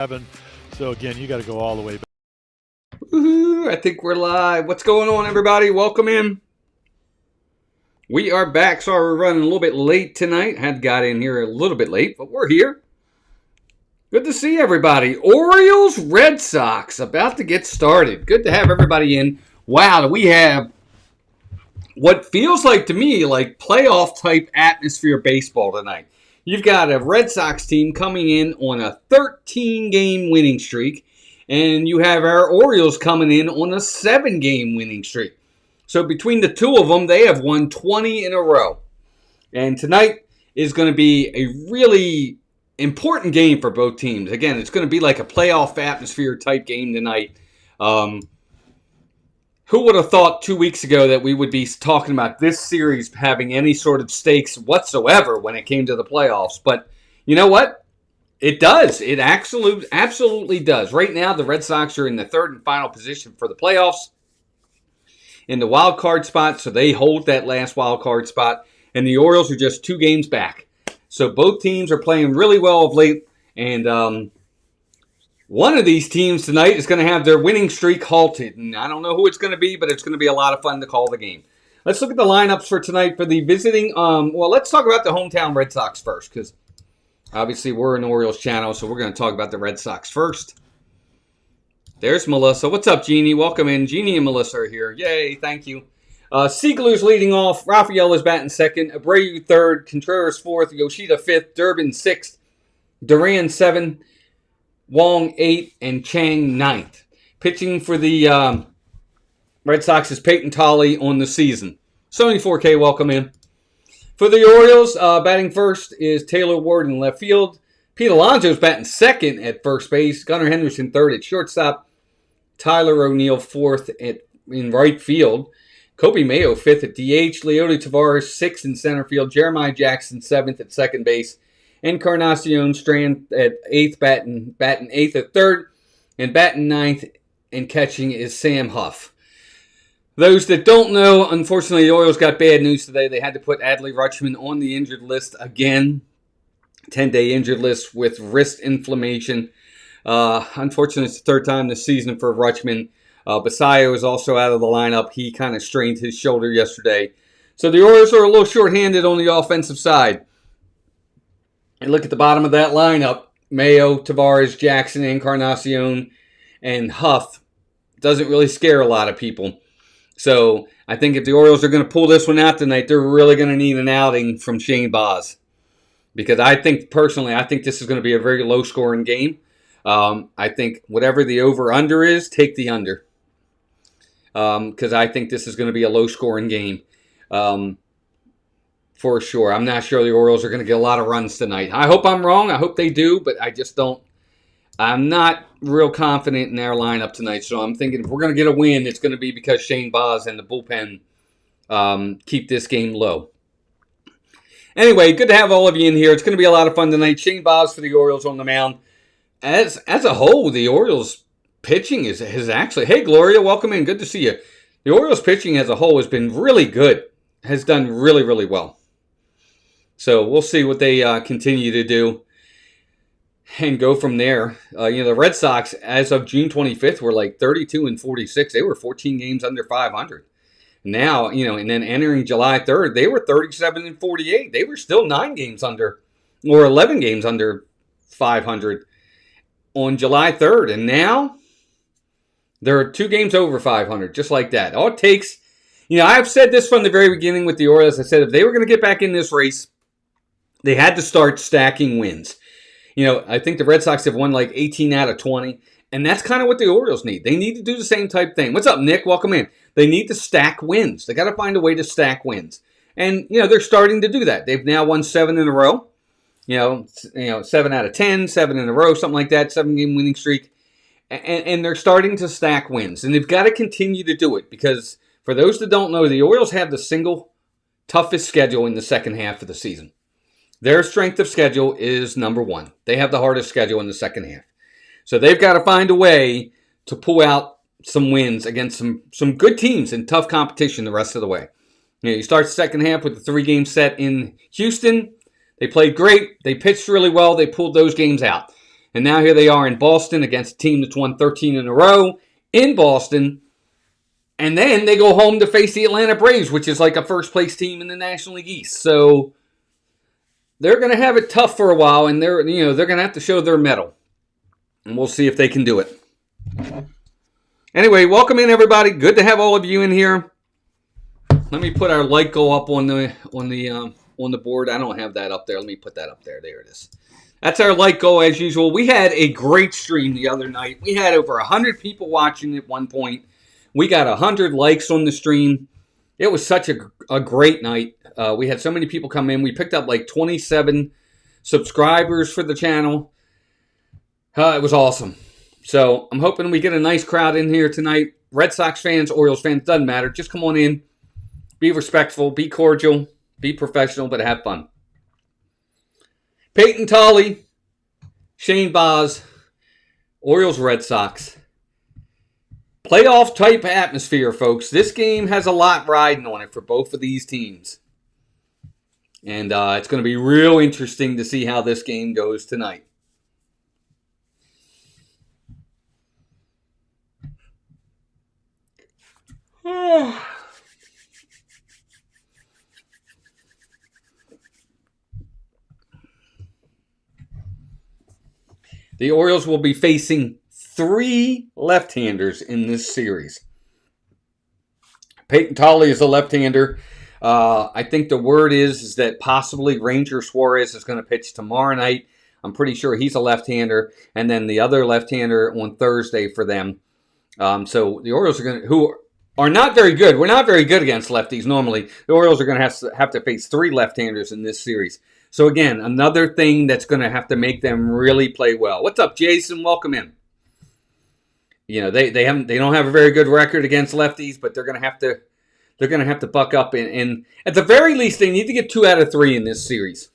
So again, you got to go all the way back. Woohoo, I think we're live. What's going on, everybody? Welcome in. We are back. Sorry we're running a little bit late tonight. Had got in here a little bit late, but we're here. Good to see everybody. Orioles, Red Sox, about to get started. Good to have everybody in. Wow, we have what feels like to me like playoff type atmosphere baseball tonight. You've got a Red Sox team coming in on a 13-game winning streak, and you have our Orioles coming in on a 7-game winning streak. So between the two of them, they have won 20 in a row. And tonight is going to be a really important game for both teams. Again, it's going to be like a playoff atmosphere type game tonight. Who would have thought 2 weeks ago that we would be talking about this series having any sort of stakes whatsoever when it came to the playoffs? But you know what? It does. It absolutely does. Right now, the Red Sox are in the third and final position for the playoffs in the wild card spot, so they hold that last wild card spot. And the Orioles are just 2 games back. So both teams are playing really well of late, and one of these teams tonight is going to have their winning streak halted. And I don't know who it's going to be, but it's going to be a lot of fun to call the game. Let's look at the lineups for tonight for the visiting. Let's talk about the hometown Red Sox first, because obviously we're an Orioles channel, so we're going to talk about the Red Sox first. There's Melissa. What's up, Jeannie? Welcome in. Jeannie and Melissa are here. Yay, thank you. Siegler's leading off. Rafael is batting second. Abreu third. Contreras fourth. Yoshida fifth. Durbin sixth. Duran 7. Wong 8. And Chang 9th. Pitching for the Red Sox is Payton Tolle on the season. Sony 4K, welcome in. For the Orioles, batting first is Taylor Ward in left field. Pete Alonso's batting second at first base. Gunnar Henderson third at shortstop. Tyler O'Neill fourth in right field. Kobe Mayo fifth at DH. Leody Tavares sixth in center field. Jeremiah Jackson seventh at second base. Encarnacion Strand at eighth, batting eighth at third. And batting ninth and catching is Sam Huff. Those that don't know, unfortunately, the Orioles got bad news today. They had to put Adley Rutschman on the injured list again. 10-day injured list with wrist inflammation. Unfortunately, it's the third time this season for Rutschman. Basayo is also out of the lineup. He kind of strained his shoulder yesterday. So the Orioles are a little shorthanded on the offensive side. And look at the bottom of that lineup. Mayo, Tavares, Jackson, Encarnacion, and Huff. Doesn't really scare a lot of people. So I think if the Orioles are going to pull this one out tonight, they're really going to need an outing from ShaneBaz. Because I think this is going to be a very low-scoring game. I think whatever the over-under is, take the under. Because I think this is going to be a low-scoring game. For sure. I'm not sure the Orioles are going to get a lot of runs tonight. I hope I'm wrong. I hope they do, but I just don't. I'm not real confident in their lineup tonight. So I'm thinking if we're going to get a win, it's going to be because ShaneBaz and the bullpen keep this game low. Anyway, good to have all of you in here. It's going to be a lot of fun tonight. ShaneBaz for the Orioles on the mound. As a whole, the Orioles pitching has actually... Hey, Gloria, welcome in. Good to see you. The Orioles pitching as a whole has been really good. Has done really, really well. So we'll see what they continue to do and go from there. The Red Sox, as of June 25th, were like 32-46. They were 14 games under 500. Now, and then entering July 3rd, they were 37-48. They were still 9 games under, or 11 games under 500 on July 3rd. And now, they're 2 games over 500, just like that. All it takes, I've said this from the very beginning with the Orioles. I said if they were going to get back in this race, they had to start stacking wins. I think the Red Sox have won like 18 out of 20. And that's kind of what the Orioles need. They need to do the same type thing. What's up, Nick? Welcome in. They need to stack wins. They got to find a way to stack wins. And, they're starting to do that. They've now won 7 in a row. 7 out of 10, 7 in a row, something like that, 7-game winning streak. And they're starting to stack wins. And they've got to continue to do it because for those that don't know, the Orioles have the single toughest schedule in the second half of the season. Their strength of schedule is number 1. They have the hardest schedule in the second half. So they've got to find a way to pull out some wins against some good teams in tough competition the rest of the way. You start the second half with the 3-game set in Houston. They played great. They pitched really well. They pulled those games out. And now here they are in Boston against a team that's won 13 in a row in Boston. And then they go home to face the Atlanta Braves, which is like a first-place team in the National League East. So they're going to have it tough for a while, and they're going to have to show their mettle. And we'll see if they can do it. Anyway, welcome in, everybody. Good to have all of you in here. Let me put our like goal up on the board. I don't have that up there. Let me put that up there. There it is. That's our like goal as usual. We had a great stream the other night. We had over 100 people watching at one point. We got 100 likes on the stream. It was such a great night. We had so many people come in. We picked up like 27 subscribers for the channel. It was awesome. So I'm hoping we get a nice crowd in here tonight. Red Sox fans, Orioles fans, doesn't matter. Just come on in. Be respectful. Be cordial. Be professional, but have fun. Payton, Tolle, ShaneBaz, Orioles, Red Sox. Playoff type atmosphere, folks. This game has a lot riding on it for both of these teams. And it's going to be real interesting to see how this game goes tonight. The Orioles will be facing 3 left-handers in this series. Payton Tolle is a left-hander. I think the word is that possibly Ranger Suarez is going to pitch tomorrow night. I'm pretty sure he's a left-hander. And then the other left-hander on Thursday for them. So the Orioles who are not very good. We're not very good against lefties normally. The Orioles are going to have to face 3 left-handers in this series. So again, another thing that's going to have to make them really play well. What's up, Jason? Welcome in. You know, they don't have a very good record against lefties, but they're going to have to buck up and at the very least they need to get 2 out of 3 in this series.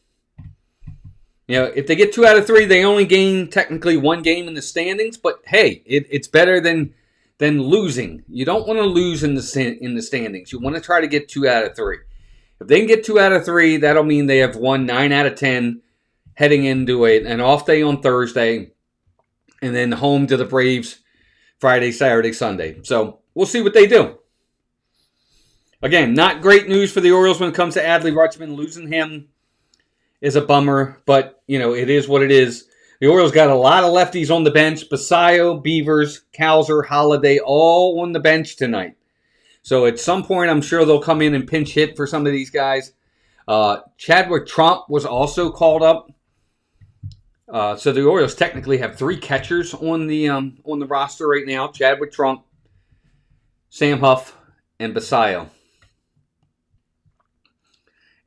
You know, if they get 2 out of 3, they only gain technically 1 game in the standings, but hey, it's better than losing. You don't want to lose in the standings. You want to try to get 2 out of 3. If they can get 2 out of 3, that'll mean they have won 9 out of 10 heading into an off day on Thursday, and then home to the Braves Friday, Saturday, Sunday. So we'll see what they do. Again, not great news for the Orioles when it comes to Adley Rutschman. Losing him is a bummer, but you know it is what it is. The Orioles got a lot of lefties on the bench. Basayo, Beavers, Cowser, Holiday, all on the bench tonight. So at some point, I'm sure they'll come in and pinch hit for some of these guys. Chadwick Trump was also called up. So the Orioles technically have 3 catchers on the roster right now. Chadwick Trump, Sam Huff, and Basayo.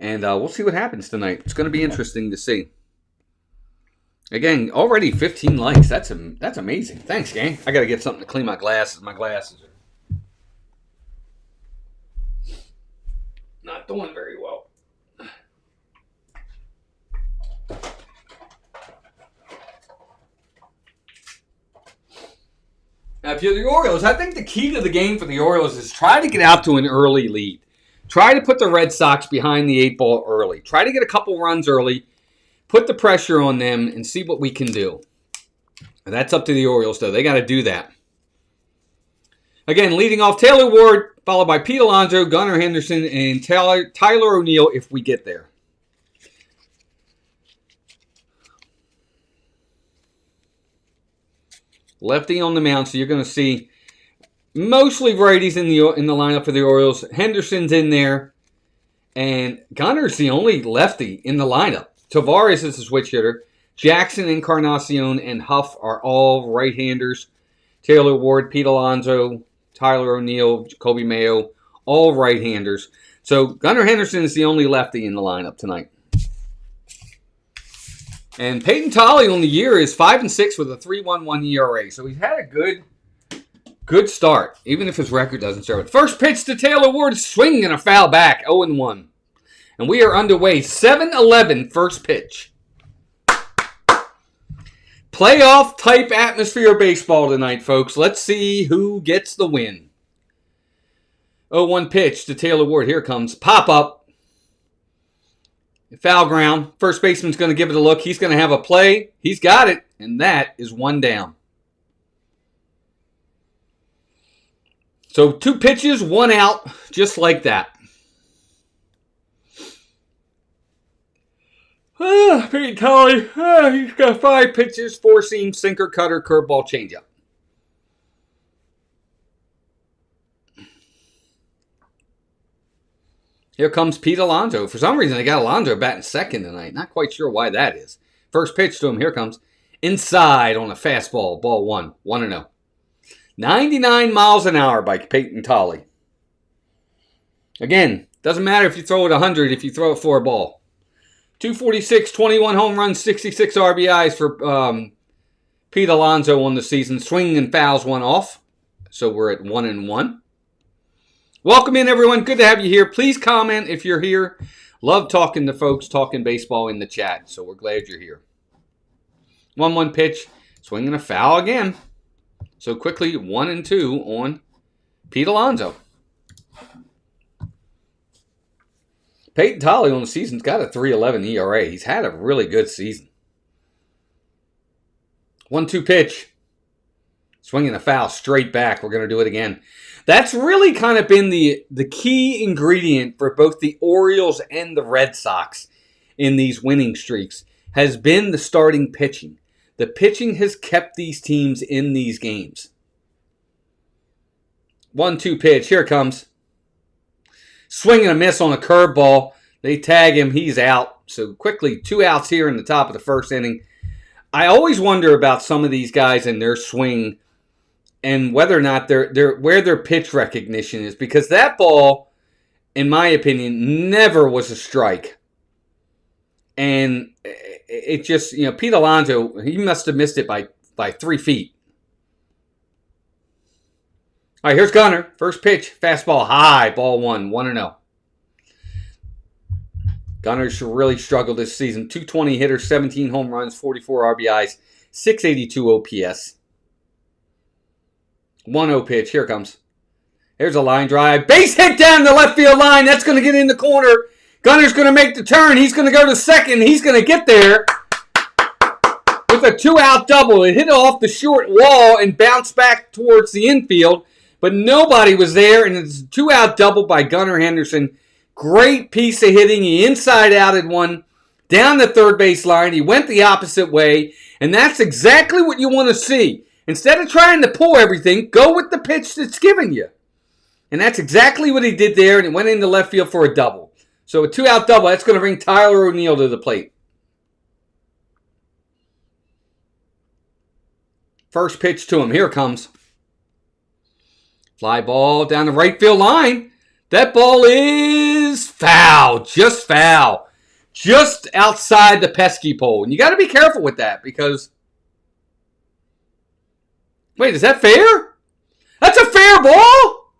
And we'll see what happens tonight. It's going to be interesting to see. Again, already 15 likes. That's amazing. Thanks, gang. I got to get something to clean my glasses. My glasses are not doing very well. Now, if you're the Orioles, I think the key to the game for the Orioles is try to get out to an early lead. Try to put the Red Sox behind the 8 ball early. Try to get a couple runs early. Put the pressure on them and see what we can do. And that's up to the Orioles, though. They got to do that. Again, leading off, Taylor Ward, followed by Pete Alonso, Gunnar Henderson, and Tyler O'Neill if we get there. Lefty on the mound, so you're going to see mostly righties in the lineup for the Orioles. Henderson's in there, and Gunnar's the only lefty in the lineup. Tavares is a switch hitter. Jackson, Encarnacion, and Huff are all right-handers. Taylor Ward, Pete Alonso, Tyler O'Neill, Jacoby Mayo, all right-handers. So Gunnar Henderson is the only lefty in the lineup tonight. And Payton Tolle on the year is 5-6 with a 3.11 ERA. So he's had a good start, even if his record doesn't show it. First pitch to Taylor Ward, swing and a foul back, 0-1. And we are underway, 7-11 first pitch. Playoff-type atmosphere baseball tonight, folks. Let's see who gets the win. 0-1 pitch to Taylor Ward. Here comes. Pop-up. Foul ground. First baseman's going to give it a look. He's going to have a play. He's got it. And that is one down. So 2 pitches, 1 out. Just like that. Peyton Tolle. He's got 5 pitches. 4-seam, sinker, cutter, curveball, changeup. Here comes Pete Alonso. For some reason, they got Alonso batting second tonight. Not quite sure why that is. First pitch to him. Here comes. Inside on a fastball. Ball 1. 1-0. 99 miles an hour by Peyton Tolle. Again, doesn't matter if you throw it 100 if you throw it for a ball. 246, 21 home runs, 66 RBIs for Pete Alonso on the season. Swinging and fouls 1 off. So we're at 1-1. Welcome in, everyone. Good to have you here. Please comment if you're here. Love talking to folks, talking baseball in the chat. So we're glad you're here. 1-1 pitch. Swinging a foul again. So quickly, 1-2 on Pete Alonso. Peyton Tolle on the season's got a 3.11 ERA. He's had a really good season. 1-2 pitch. Swinging a foul straight back. We're going to do it again. That's really kind of been the key ingredient for both the Orioles and the Red Sox in these winning streaks has been the starting pitching. The pitching has kept these teams in these games. 1-2 pitch. Here it comes. Swing and a miss on a curveball. They tag him. He's out. So quickly, 2 outs here in the top of the first inning. I always wonder about some of these guys and their swing and whether or not where their pitch recognition is, because that ball, in my opinion, never was a strike. And it just, Pete Alonso, he must have missed it by 3 feet. All right, here's Gunnar. First pitch, fastball high, ball 1, 1-0. Gunner's really struggled this season. 220 hitter, 17 home runs, 44 RBIs, 682 OPS. 1-0 pitch. Here it comes. Here's a line drive. Base hit down the left field line. That's going to get in the corner. Gunner's going to make the turn. He's going to go to second. He's going to get there with a 2-out double. It hit off the short wall and bounced back towards the infield, but nobody was there, and it's a 2-out double by Gunnar Henderson. Great piece of hitting. He inside-outed one down the third base line. He went the opposite way, and that's exactly what you want to see. Instead of trying to pull everything, go with the pitch that's given you. And that's exactly what he did there, and he went into left field for a double. So a 2-out double, that's going to bring Tyler O'Neill to the plate. First pitch to him. Here it comes. Fly ball down the right field line. That ball is foul. Just foul. Just outside the pesky pole. And you got to be careful with that because... Wait, is that fair? That's a fair ball?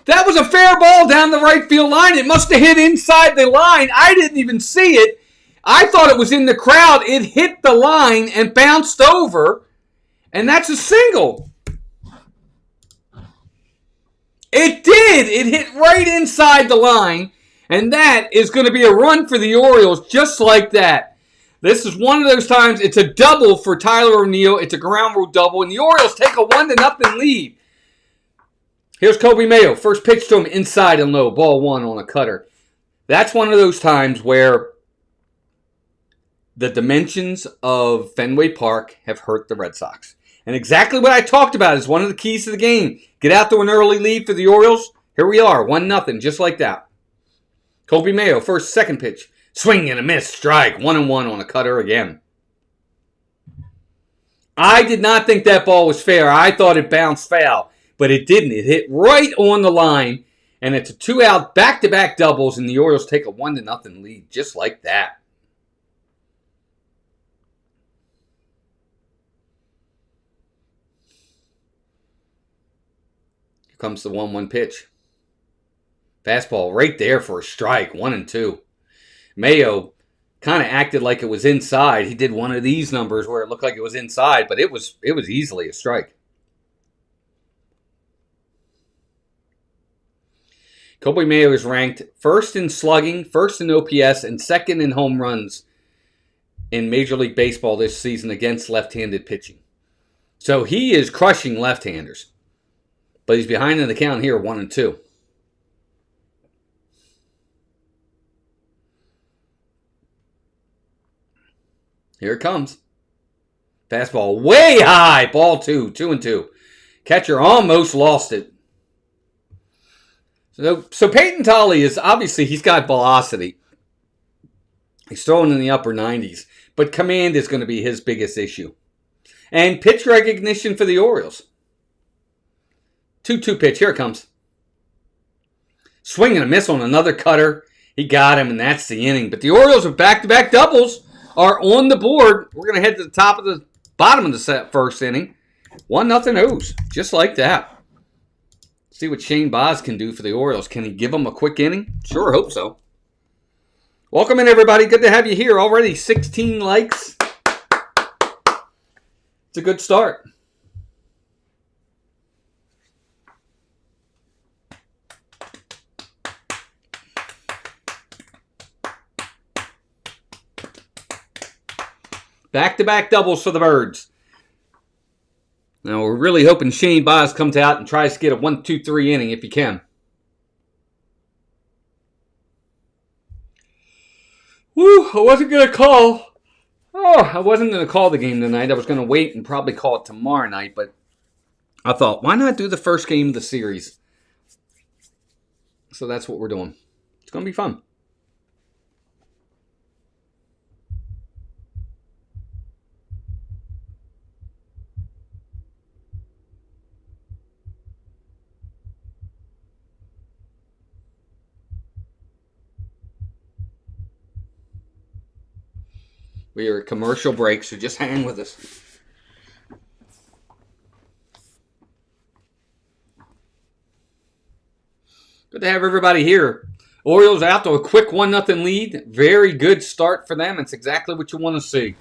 That was a fair ball down the right field line. It must have hit inside the line. I didn't even see it. I thought it was in the crowd. It hit the line and bounced over. And that's a single. It did. It hit right inside the line. And that is going to be a run for the Orioles just like that. This is one of those times, it's a double for Tyler O'Neill. It's a ground rule double, and the Orioles take a 1-0 lead. Here's Kobe Mayo. First pitch to him inside and low. Ball 1 on a cutter. That's one of those times where the dimensions of Fenway Park have hurt the Red Sox. And exactly what I talked about is one of the keys to the game. Get out to an early lead for the Orioles. Here we are, 1-0, just like that. Kobe Mayo, second pitch. Swing and a miss, strike, 1-1 on a cutter again. I did not think that ball was fair. I thought it bounced foul, but it didn't. It hit right on the line, and it's a 2-out back-to-back doubles, and the Orioles take a 1-0 lead just like that. Here comes the 1-1 pitch. Fastball right there for a strike, 1-2. Mayo kind of acted like it was inside. He did one of these numbers where it looked like it was inside, but it was easily a strike. Coby Mayo is ranked first in slugging, first in OPS, and second in home runs in Major League Baseball this season against left-handed pitching. So he is crushing left-handers. But he's behind in the count here, 1-2. Here it comes. Fastball way high. Ball 2, 2-2. Catcher almost lost it. So Payton Tolle is obviously, he's got velocity. He's throwing in the upper 90s. But command is going to be his biggest issue. And pitch recognition for the Orioles. 2-2 pitch. Here it comes. Swing and a miss on another cutter. He got him, and that's the inning. But the Orioles with back-to-back doubles are on the board. We're going to head to the bottom of the first inning. 1-0 O's. Just like that. See what ShaneBaz can do for the Orioles. Can he give them a quick inning? Sure hope so. Welcome in, everybody. Good to have you here. Already 16 likes. It's a good start. Back-to-back doubles for the Birds. Now, we're really hoping ShaneBaz comes out and tries to get a 1-2-3 inning if he can. Woo, I wasn't going to call. I wasn't going to call the game tonight. I was going to wait and probably call it tomorrow night, but I thought, why not do the first game of the series? So that's what we're doing. It's going to be fun. We are at commercial break, so just hang with us. Good to have everybody here. Orioles out to a quick 1-0 lead. Very good start for them. It's exactly what you want to see.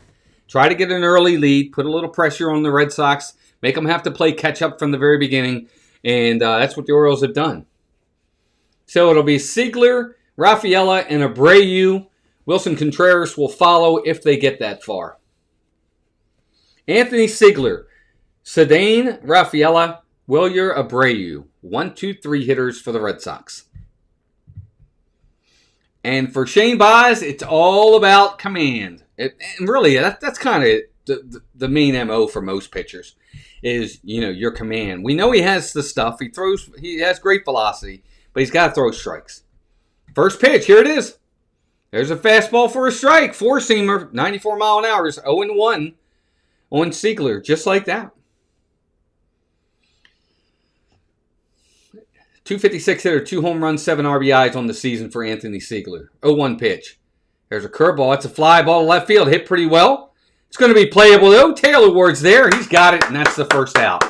Try to get an early lead, put a little pressure on the Red Sox, make them have to play catch-up from the very beginning, and that's what the Orioles have done. So it'll be Seigler, Rafaela, and Abreu. Wilson Contreras will follow if they get that far. Anthony Seigler, Cedane, Rafaela, Wilyer, Abreu. 1, 2, 3 hitters for the Red Sox. And for ShaneBaz, it's all about command. And really, that's kind of the main MO for most pitchers is, your command. We know he has the stuff. He has great velocity, but he's got to throw strikes. First pitch, here it is. There's a fastball for a strike. Four-seamer, 94 mile an hour, is 0-1 on Seigler, just like that. 256 hitter, 2 home runs, 7 RBIs on the season for Anthony Seigler. 0-1 pitch. There's a curveball. It's a fly ball to left field. Hit pretty well. It's going to be playable, though. Taylor Ward's there. He's got it, and that's the first out.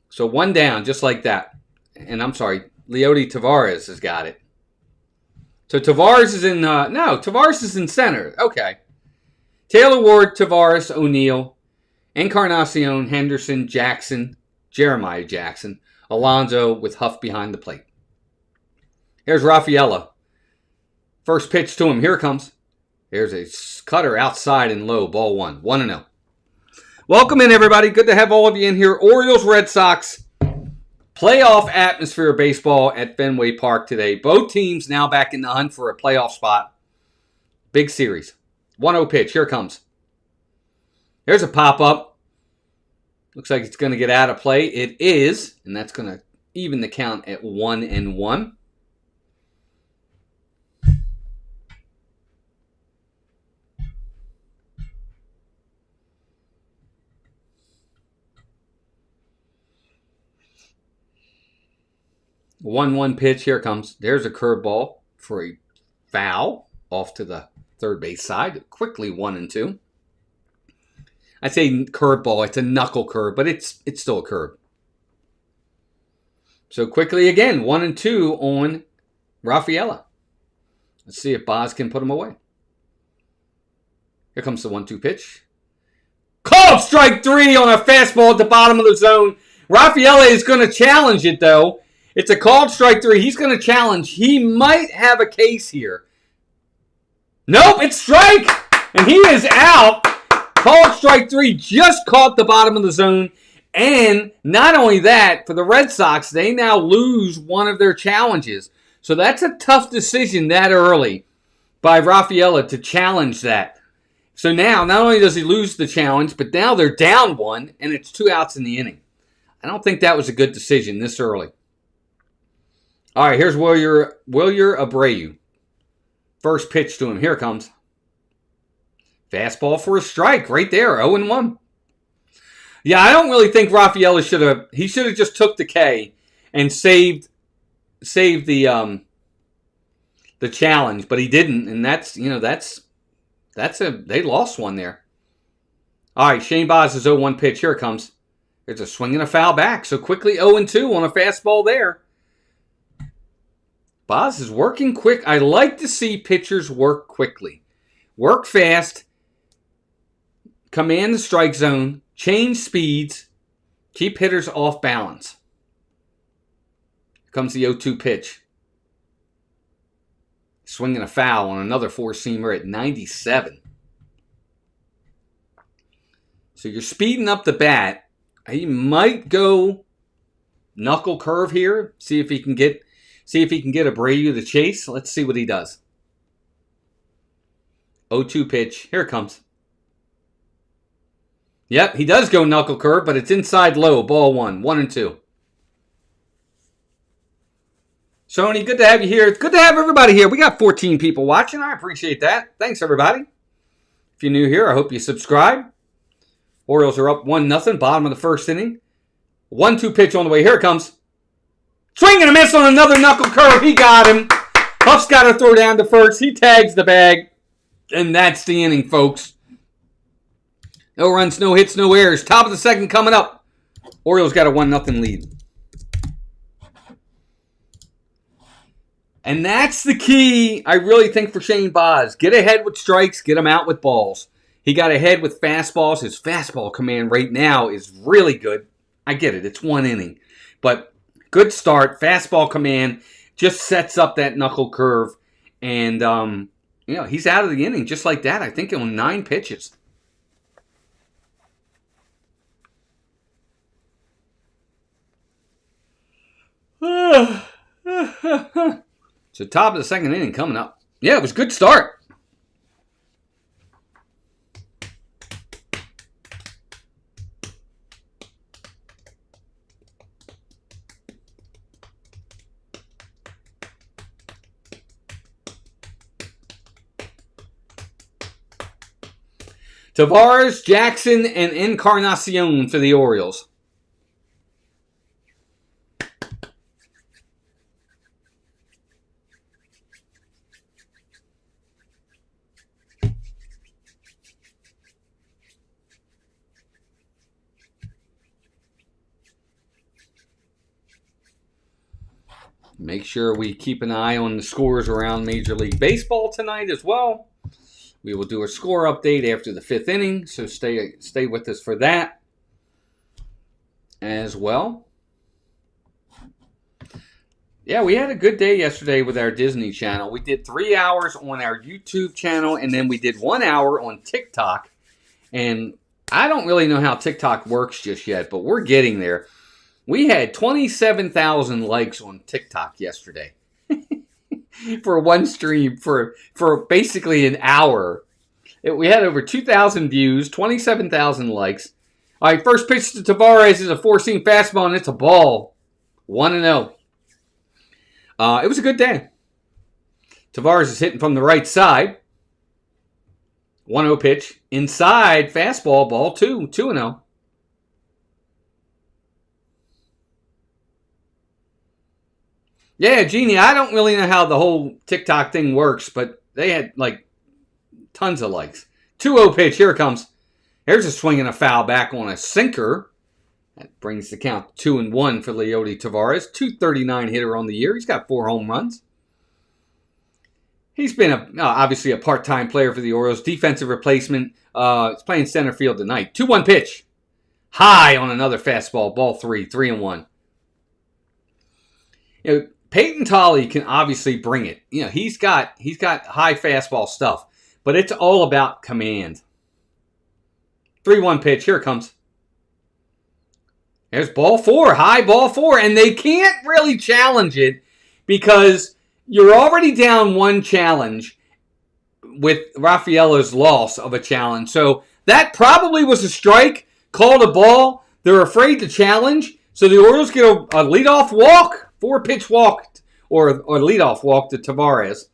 So 1 down, just like that. And I'm sorry, Leody Taveras has got it. So Taveras is in, Taveras is in center. Okay. Taylor Ward, Taveras, O'Neill, Encarnacion, Henderson, Jackson, Jeremiah Jackson, Alonso with Huff behind the plate. Here's Rafaela. First pitch to him. Here it comes. Here's a cutter outside and low. Ball 1. 1-0. Welcome in, everybody. Good to have all of you in here. Orioles, Red Sox. Playoff atmosphere of baseball at Fenway Park today. Both teams now back in the hunt for a playoff spot. Big series. 1-0 pitch. Here it comes. There's a pop-up. Looks like it's going to get out of play. It is, and that's going to even the count at 1-1. One pitch. Here it comes. There's a curveball for a foul off to the third base side. Quickly 1-2. I say curveball. It's a knuckle curve, but it's still a curve. So quickly again, 1-2 on Rafaela. Let's see if Baz can put him away. Here comes the 1-2 pitch. Called strike 3 on a fastball at the bottom of the zone. Rafaela is going to challenge it, though. It's a called strike 3. He's going to challenge. He might have a case here. Nope, it's strike. And he is out. Called strike 3, just caught the bottom of the zone. And not only that, for the Red Sox, they now lose one of their challenges. So that's a tough decision that early by Rafaela to challenge that. So now, not only does he lose the challenge, but now they're down 1, and it's 2 outs in the inning. I don't think that was a good decision this early. All right, here's Wilyer Abreu. First pitch to him. Here it comes. Fastball for a strike right there, 0-1. Yeah, I don't really think Rafaela should have just took the K and saved the challenge, but he didn't, and they lost one there. All right, ShaneBaz's 0-1 pitch. Here it comes. There's a swing and a foul back. So quickly 0-2 on a fastball there. Baz is working quick. I like to see pitchers work quickly. Work fast. Command the strike zone. Change speeds. Keep hitters off balance. Here comes the 0-2 pitch. Swinging a foul on another four-seamer at 97. So you're speeding up the bat. He might go knuckle curve here. See if he can get Abreu to chase. Let's see what he does. 0-2 pitch. Here it comes. Yep, he does go knuckle curve, but it's inside low. Ball 1. 1-2. Sony, good to have you here. It's good to have everybody here. We got 14 people watching. I appreciate that. Thanks, everybody. If you're new here, I hope you subscribe. Orioles are up 1-0, bottom of the first inning. 1-2 pitch on the way. Here it comes. Swing and a miss on another knuckle curve. He got him. Huff's got to throw down to first. He tags the bag. And that's the inning, folks. No runs, no hits, no errors. Top of the second coming up. Orioles got a 1-0 lead. And that's the key, I really think, for ShaneBaz. Get ahead with strikes, get him out with balls. He got ahead with fastballs. His fastball command right now is really good. I get it. It's 1 inning. But good start. Fastball command just sets up that knuckle curve. And, he's out of the inning just like that. I think on 9 pitches. So top of the second inning coming up. Yeah, it was a good start. Tavares, Jackson, and Encarnacion for the Orioles. Make sure we keep an eye on the scores around Major League Baseball tonight as well. We will do a score update after the 5th inning, so stay with us for that as well. Yeah, we had a good day yesterday with our Disney channel. We did 3 hours on our YouTube channel, and then we did 1 hour on TikTok. And I don't really know how TikTok works just yet, but we're getting there. We had 27,000 likes on TikTok yesterday for one stream for basically an hour. We had over 2,000 views, 27,000 likes. All right, first pitch to Tavares is a 4-seam fastball, and it's a ball. 1-0. It was a good day. Tavares is hitting from the right side. 1-0 pitch. Inside fastball, ball 2. 2-0. Yeah, Jeannie, I don't really know how the whole TikTok thing works, but they had, tons of likes. 2-0 pitch. Here it comes. There's a swing and a foul back on a sinker. That brings the count 2-1 for Leody Tavares. .239 hitter on the year. He's got 4 home runs. He's been obviously a part-time player for the Orioles. Defensive replacement. He's playing center field tonight. 2-1 pitch. High on another fastball. Ball 3. 3-1. Payton Tolle can obviously bring it. He's got high fastball stuff, but it's all about command. 3-1 pitch. Here it comes. There's ball 4, high ball 4, and they can't really challenge it because you're already down 1 challenge with Raffaello's loss of a challenge. So that probably was a strike, called a ball. They're afraid to challenge, so the Orioles get a leadoff walk, 4-pitch walk, or leadoff walk to Tavares.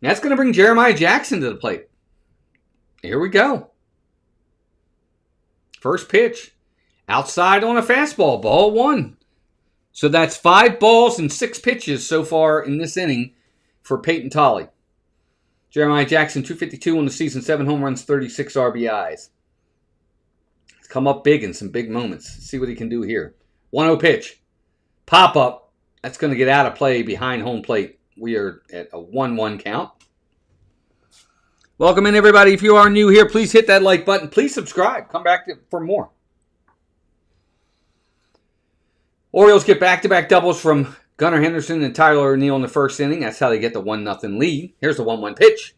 That's going to bring Jeremiah Jackson to the plate. Here we go. First pitch. Outside on a fastball, ball 1. So that's 5 balls and 6 pitches so far in this inning for Payton Tolle. Jeremiah Jackson, 252 on the season, 7 home runs, 36 RBIs. He's come up big in some big moments. Let's see what he can do here. 1-0 pitch. Pop up. That's going to get out of play behind home plate. We are at a 1-1 count. Welcome in, everybody. If you are new here, please hit that like button. Please subscribe. Come back for more. Orioles get back-to-back doubles from Gunnar Henderson and Tyler O'Neill in the first inning. That's how they get the 1-0 lead. Here's the 1-1 pitch.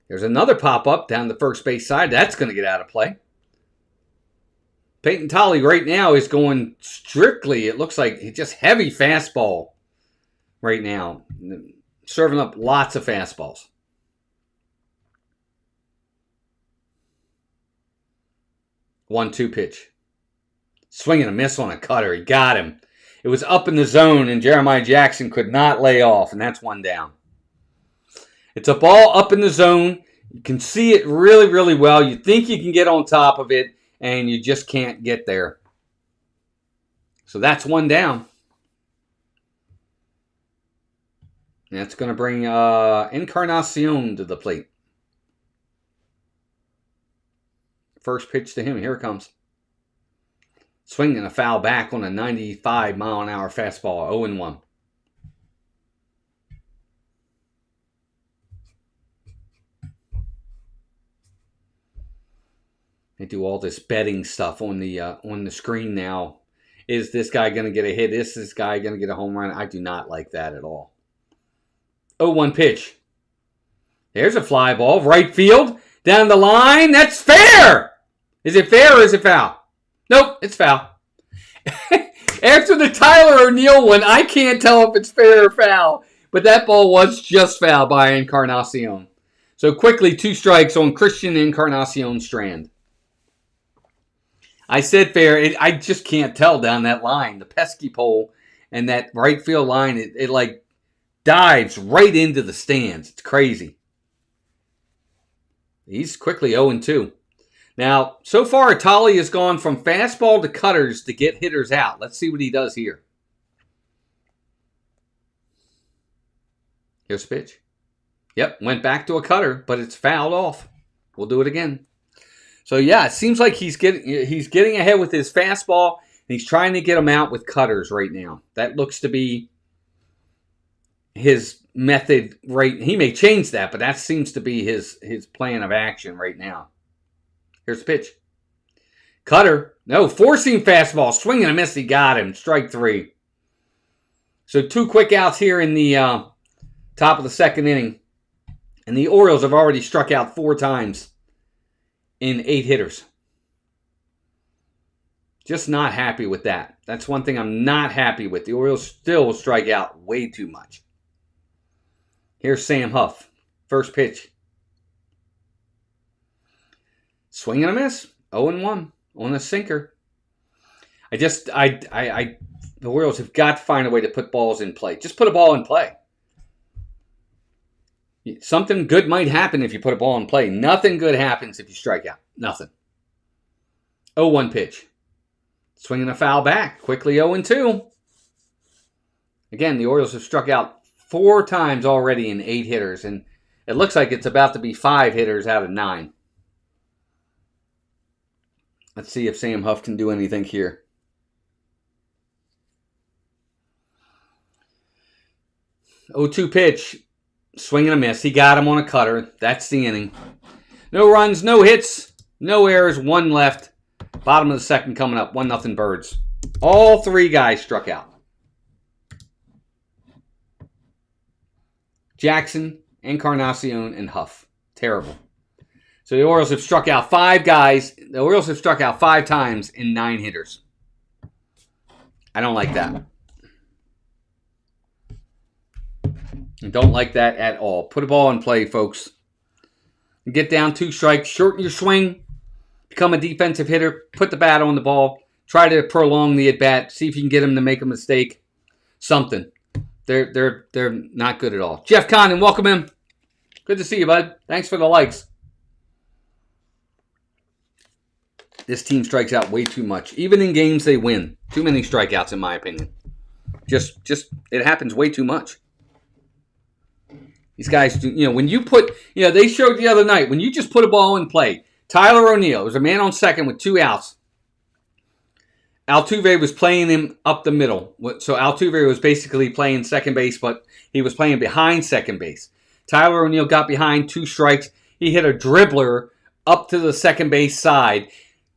There's another pop-up down the first base side. That's going to get out of play. Payton Tolle right now is going strictly, it looks like, just heavy fastball right now. Serving up lots of fastballs. 1-2 pitch. Swing and a miss on a cutter. He got him. It was up in the zone, and Jeremiah Jackson could not lay off, and that's 1 down. It's a ball up in the zone. You can see it really, really well. You think you can get on top of it, and you just can't get there. So that's 1 down. And that's going to bring Encarnacion to the plate. First pitch to him. Here it comes. Swinging a foul back on a 95-mile-an-hour fastball. 0-1. They do all this betting stuff on the screen now. Is this guy going to get a hit? Is this guy going to get a home run? I do not like that at all. 0-1 pitch. There's a fly ball. Right field. Down the line. That's fair. Is it fair or is it foul? Nope, it's foul. After the Tyler O'Neill one, I can't tell if it's fair or foul. But that ball was just foul by Encarnacion. So quickly, 2 strikes on Christian Encarnacion Strand. I said fair. I just can't tell down that line. The pesky pole and that right field line, it like dives right into the stands. It's crazy. He's quickly 0-2. Now, so far, Tolle has gone from fastball to cutters to get hitters out. Let's see what he does here. Here's a pitch. Yep, went back to a cutter, but it's fouled off. We'll do it again. So, yeah, it seems like he's getting ahead with his fastball, and he's trying to get them out with cutters right now. That looks to be his method. Right, he may change that, but that seems to be his plan of action right now. Here's the pitch. Cutter. No, four-seam fastball. Swing and a miss. He got him. Strike 3. So 2 quick outs here in the top of the second inning. And the Orioles have already struck out 4 times in 8 hitters. Just not happy with that. That's one thing I'm not happy with. The Orioles still strike out way too much. Here's Sam Huff. First pitch. Swing and a miss. 0-1 on a sinker. The Orioles have got to find a way to put balls in play. Just put a ball in play. Something good might happen if you put a ball in play. Nothing good happens if you strike out. Nothing. 0-1 pitch. Swinging a foul back. Quickly 0-2. Again, the Orioles have struck out 4 times already in 8 hitters. And it looks like it's about to be 5 hitters out of 9. Let's see if Sam Huff can do anything here. Oh, 2 pitch. Swing and a miss. He got him on a cutter. That's the inning. No runs, no hits, no errors, 1 left. Bottom of the second coming up. 1-0 Birds. All 3 guys struck out. Jackson, Encarnacion, and Huff. Terrible. So the Orioles have struck out 5 guys. The Orioles have struck out 5 times in 9 hitters. I don't like that. I don't like that at all. Put a ball in play, folks. Get down 2 strikes. Shorten your swing. Become a defensive hitter. Put the bat on the ball. Try to prolong the at-bat. See if you can get them to make a mistake. Something. They're not good at all. Jeff Condon, welcome in. Good to see you, bud. Thanks for the likes. This team strikes out way too much. Even in games they win. Too many strikeouts, in my opinion. Just it happens way too much. These guys, when you put, they showed the other night, when you just put a ball in play, Tyler O'Neill, was a man on second with 2 outs. Altuve was playing him up the middle. So Altuve was basically playing second base, but he was playing behind second base. Tyler O'Neill got behind 2 strikes. He hit a dribbler up to the second base side,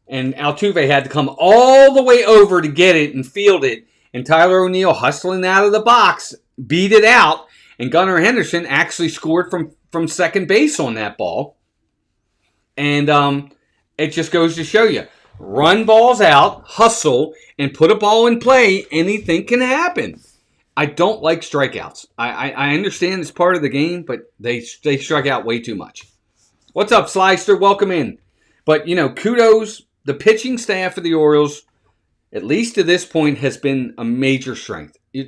and Altuve had to come all the way over to get it and field it. And Tyler O'Neill, hustling out of the box, beat it out. And Gunnar Henderson actually scored from second base on that ball. And it just goes to show you, run balls out, hustle, and put a ball in play. Anything can happen. I don't like strikeouts. I understand it's part of the game, but they strike out way too much. What's up, Slyster? Welcome in. But, kudos. The pitching staff of the Orioles, at least to this point, has been a major strength. You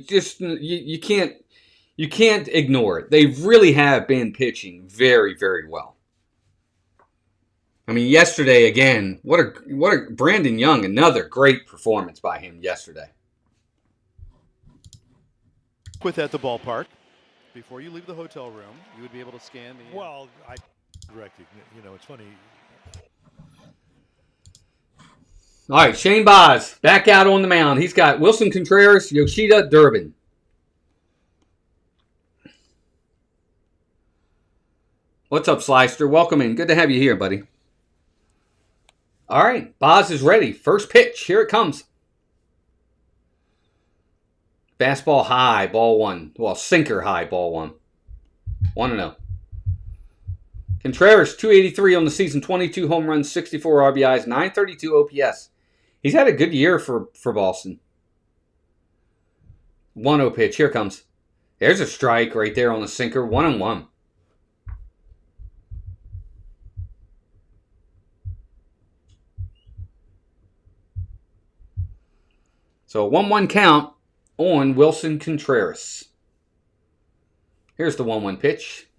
can't ignore it. They really have been pitching very, very well. I mean, yesterday again, what a Brandon Young, another great performance by him yesterday. With at the ballpark. Before you leave the hotel room, you would be able to scan the. Well, I directed. It's funny. All right, ShaneBaz back out on the mound. He's got Wilson Contreras, Yoshida, Durbin. What's up, Slyster? Welcome in. Good to have you here, buddy. All right, Baz is ready. First pitch. Here it comes. Fastball high, ball 1. Well, sinker high, ball 1. 1-0. Contreras, 283 on the season, 22 home runs, 64 RBIs, 932 OPS. He's had a good year for Boston. 1-0 pitch. Here it comes. There's a strike right there on the sinker. 1-1. So 1-1 count on Wilson Contreras. Here's the 1-1 pitch.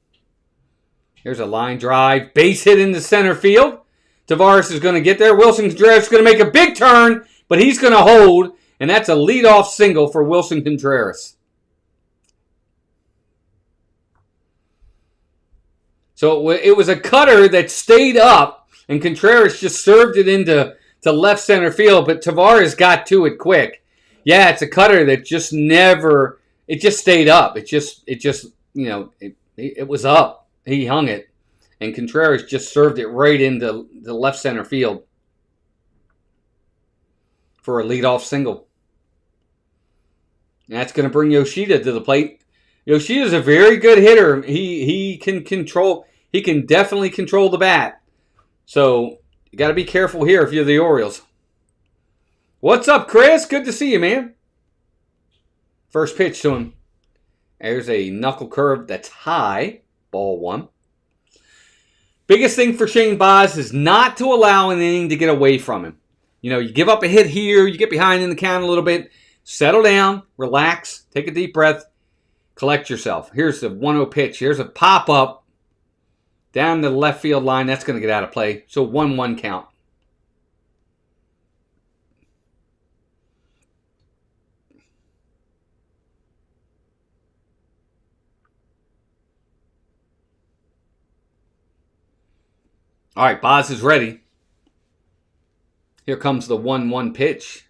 Here's a line drive. Base hit into center field. Tavares is going to get there. Wilson Contreras is going to make a big turn, but he's going to hold, and that's a leadoff single for Wilson Contreras. So it was a cutter that stayed up, and Contreras just served it into left center field, but Tavares got to it quick. Yeah, it's a cutter that just never, it just stayed up. It was up. He hung it. And Contreras just served it right into the left center field for a leadoff single. And that's going to bring Yoshida to the plate. Yoshida's a very good hitter. He can definitely control the bat. So you got to be careful here if you're the Orioles. What's up, Chris? Good to see you, man. First pitch to him. There's a knuckle curve that's high. Ball 1. Biggest thing for ShaneBaz is not to allow an inning to get away from him. You give up a hit here, you get behind in the count a little bit, settle down, relax, take a deep breath, collect yourself. Here's the 1-0 pitch. Here's a pop-up down the left field line. That's going to get out of play. So 1-1 count. All right, Baz is ready. Here comes the 1-1 pitch.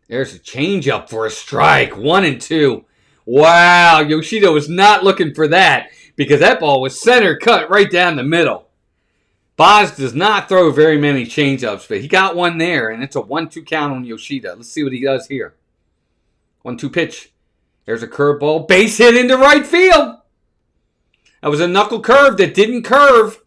There's a changeup for a strike. 1-2. Wow, Yoshida was not looking for that because that ball was center cut right down the middle. Baz does not throw very many changeups, but he got one there, and it's a 1-2 count on Yoshida. Let's see what he does here. 1-2 pitch. There's a curveball. Base hit into right field. That was a knuckle curve that didn't curve.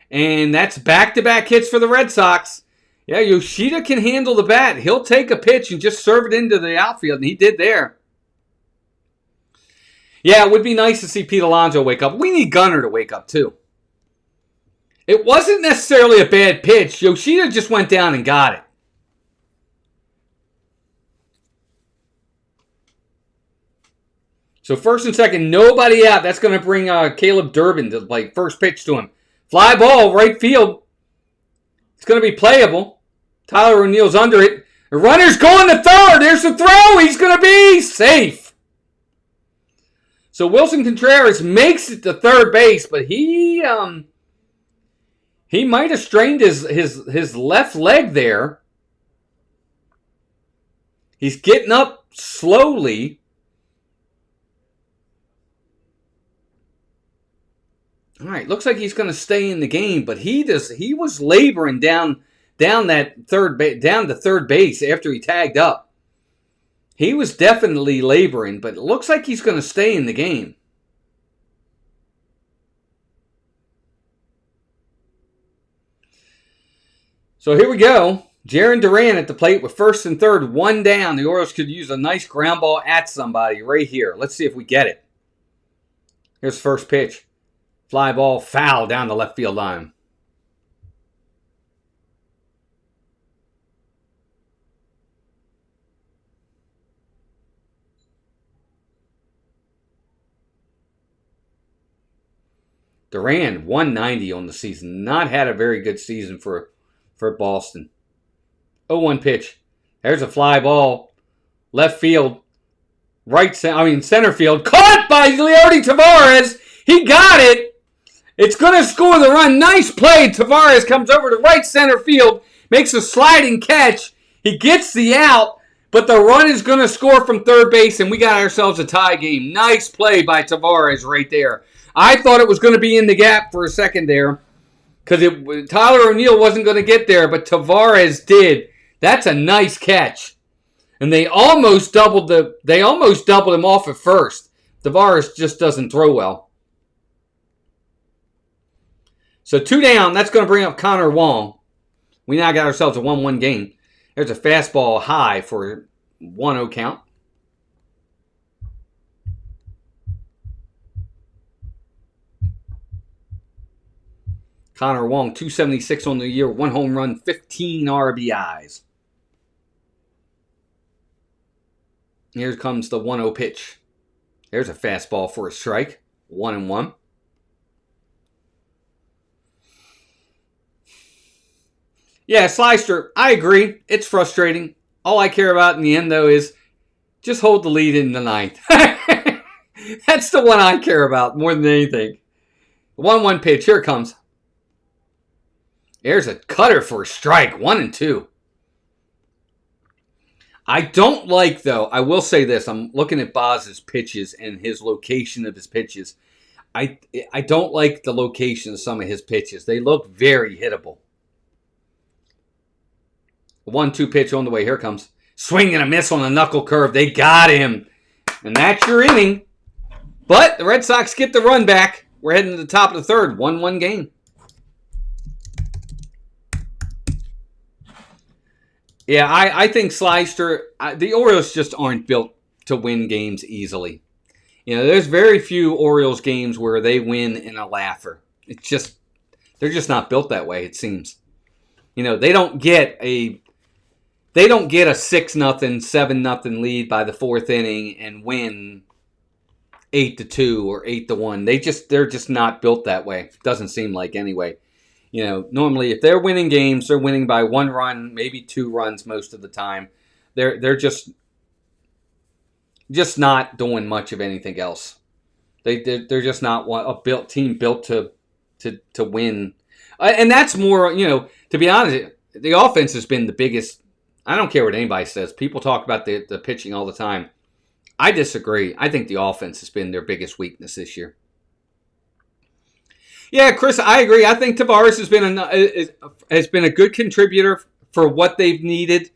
And that's back-to-back hits for the Red Sox. Yeah, Yoshida can handle the bat. He'll take a pitch and just serve it into the outfield, and he did there. Yeah, it would be nice to see Pete Alonso wake up. We need Gunnar to wake up, too. It wasn't necessarily a bad pitch. Yoshida just went down and got it. So first and second, nobody out. That's going to bring Caleb Durbin to play first pitch to him. Fly ball, right field. It's going to be playable. Tyler O'Neill's under it. The runner's going to third. There's the throw. He's going to be safe. So Wilson Contreras makes it to third base, but he might have strained his left leg there. He's getting up slowly. All right, looks like he's going to stay in the game, but he was laboring down to third base after he tagged up. He was definitely laboring, but it looks like he's going to stay in the game. So here we go. Jarren Duran at the plate with first and third, one down. The Orioles could use a nice ground ball at somebody right here. Let's see if we get it. Here's the first pitch. Fly ball, foul down the left field line. Duran, 190 on the season. Not had a very good season for Boston. 0-1 pitch. There's a fly ball. Left field. Center field. Caught by Leody Taveras. He got it. It's going to score the run. Nice play. Taveras comes over to right center field. Makes a sliding catch. He gets the out. But the run is going to score from third base. And we got ourselves a tie game. Nice play by Taveras right there. I thought it was going to be in the gap for a second there. Because Tyler O'Neill wasn't going to get there. But Taveras did. That's a nice catch. And they almost doubled him off at first. Taveras just doesn't throw well. So 2 down. That's going to bring up Connor Wong. We now got ourselves a 1-1 game. There's a fastball high for a 1-0 count. Connor Wong, 276 on the year, 1 home run, 15 RBIs. Here comes the 1-0 pitch. There's a fastball for a strike. 1-1. Yeah, Slyster, I agree. It's frustrating. All I care about in the end, though, is just hold the lead in the ninth. That's the one I care about more than anything. 1-1 pitch. Here it comes. There's a cutter for a strike. 1-2. I don't like, though, I will say this. I'm looking at Baz's pitches and his location of his pitches. I don't like the location of some of his pitches. They look very hittable. 1-2 pitch on the way. Here it comes. Swing and a miss on the knuckle curve. They got him. And that's your inning. But the Red Sox get the run back. We're heading to the top of the third. 1-1 game. Yeah, I think Slyster, the Orioles just aren't built to win games easily. You know, there's very few Orioles games where they win in a laugher. It's just, they're just not built that way, it seems. You know, they don't get a 6-0, 7-0 lead by the fourth inning and win 8-2 or 8-1. They're just not built that way. Doesn't seem like anyway. You know, normally if they're winning games, they're winning by 1 run, maybe 2 runs most of the time. They're just not doing much of anything else. They're just not a team built to win. And that's more, you know, to be honest, the offense has been the biggest. I don't care what anybody says. People talk about the pitching all the time. I disagree. I think the offense has been their biggest weakness this year. Yeah, Chris, I agree. I think Taveras has been a good contributor for what they've needed.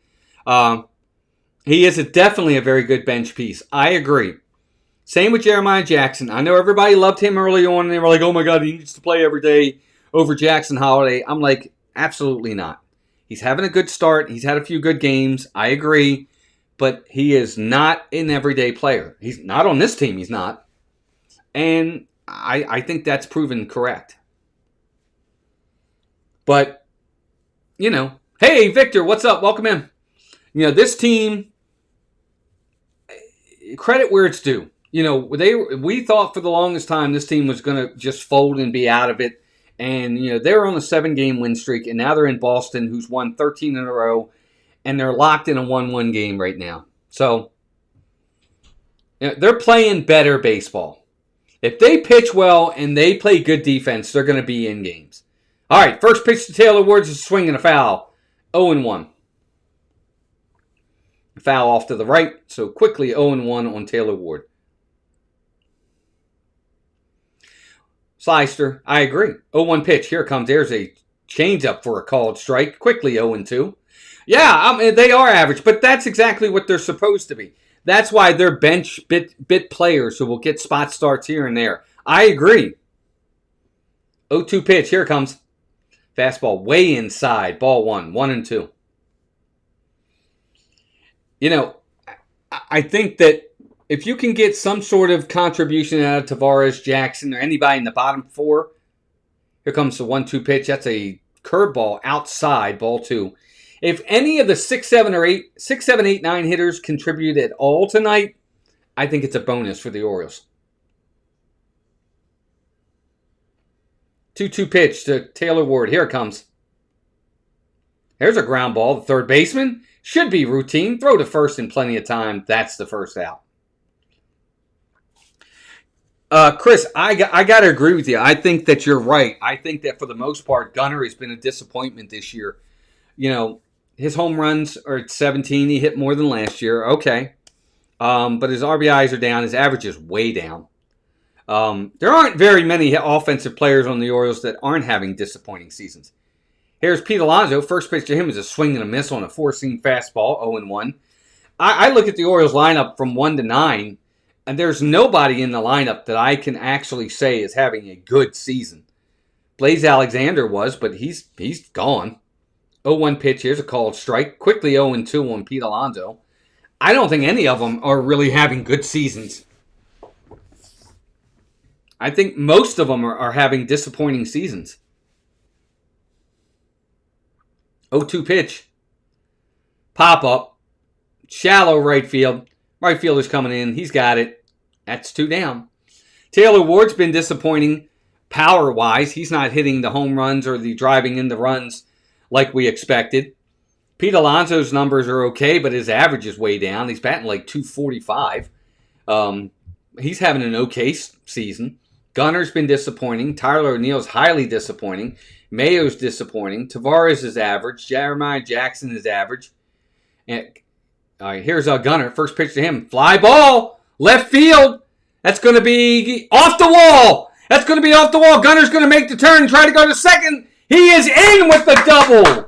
He is definitely a very good bench piece. I agree. Same with Jeremiah Jackson. I know everybody loved him early on, and they were like, oh my God, he needs to play every day over Jackson Holiday. I'm like, absolutely not. He's having a good start. He's had a few good games. I agree. But he is not an everyday player. He's not on this team. He's not. And I think that's proven correct. But, hey, Victor, what's up? Welcome in. This team, credit where it's due. We thought for the longest time this team was going to just fold and be out of it. And, they were on a 7-game win streak, and now they're in Boston, who's won 13 in a row, and they're locked in a 1-1 game right now. So, they're playing better baseball. If they pitch well and they play good defense, they're going to be in games. All right, first pitch to Taylor Woods is a swing and a foul. 0-1. Foul off to the right, so quickly 0-1 on Taylor Ward. Slyster, I agree. 0-1 pitch. Here it comes. There's a changeup for a called strike. Quickly 0-2. Yeah, they are average, but that's exactly what they're supposed to be. That's why they're bench bit players who will get spot starts here and there. I agree. 0-2 pitch. Here it comes. Fastball way inside. Ball 1. 1-2. I think that if you can get some sort of contribution out of Tavares, Jackson, or anybody in the bottom 4, here comes the 1-2 pitch. That's a curveball outside, ball 2. If any of the 6, 7, 8, 9 hitters contribute at all tonight, I think it's a bonus for the Orioles. 2-2 pitch to Taylor Ward. Here it comes. There's a ground ball. The third baseman should be routine. Throw to first in plenty of time. That's the first out. Chris, I got to agree with you. I think that you're right. I think that for the most part, Gunnar has been a disappointment this year. His home runs are at 17. He hit more than last year. Okay. But his RBIs are down. His average is way down. There aren't very many offensive players on the Orioles that aren't having disappointing seasons. Here's Pete Alonso. First pitch to him is a swing and a miss on a 4-seam fastball, 0-1. I look at the Orioles lineup from 1 to 9, and there's nobody in the lineup that I can actually say is having a good season. Blaze Alexander was, but he's gone. 0-1 pitch. Here's a called strike. Quickly 0-2 on Pete Alonso. I don't think any of them are really having good seasons. I think most of them are having disappointing seasons. 0-2 pitch. Pop up. Shallow right field. Right fielder's coming in. He's got it. That's 2 down. Taylor Ward's been disappointing power-wise. He's not hitting the home runs or the driving in the runs like we expected. Pete Alonso's numbers are okay, but his average is way down. He's batting like .245. He's having an okay season. Gunnar's been disappointing. Tyler O'Neill's highly disappointing. Mayo's disappointing. Tavares is average. Jeremiah Jackson is average. And here's Gunnar. First pitch to him. Fly ball. Left field. That's going to be off the wall. That's going to be off the wall. Gunnar's going to make the turn and try to go to second. He is in with the double.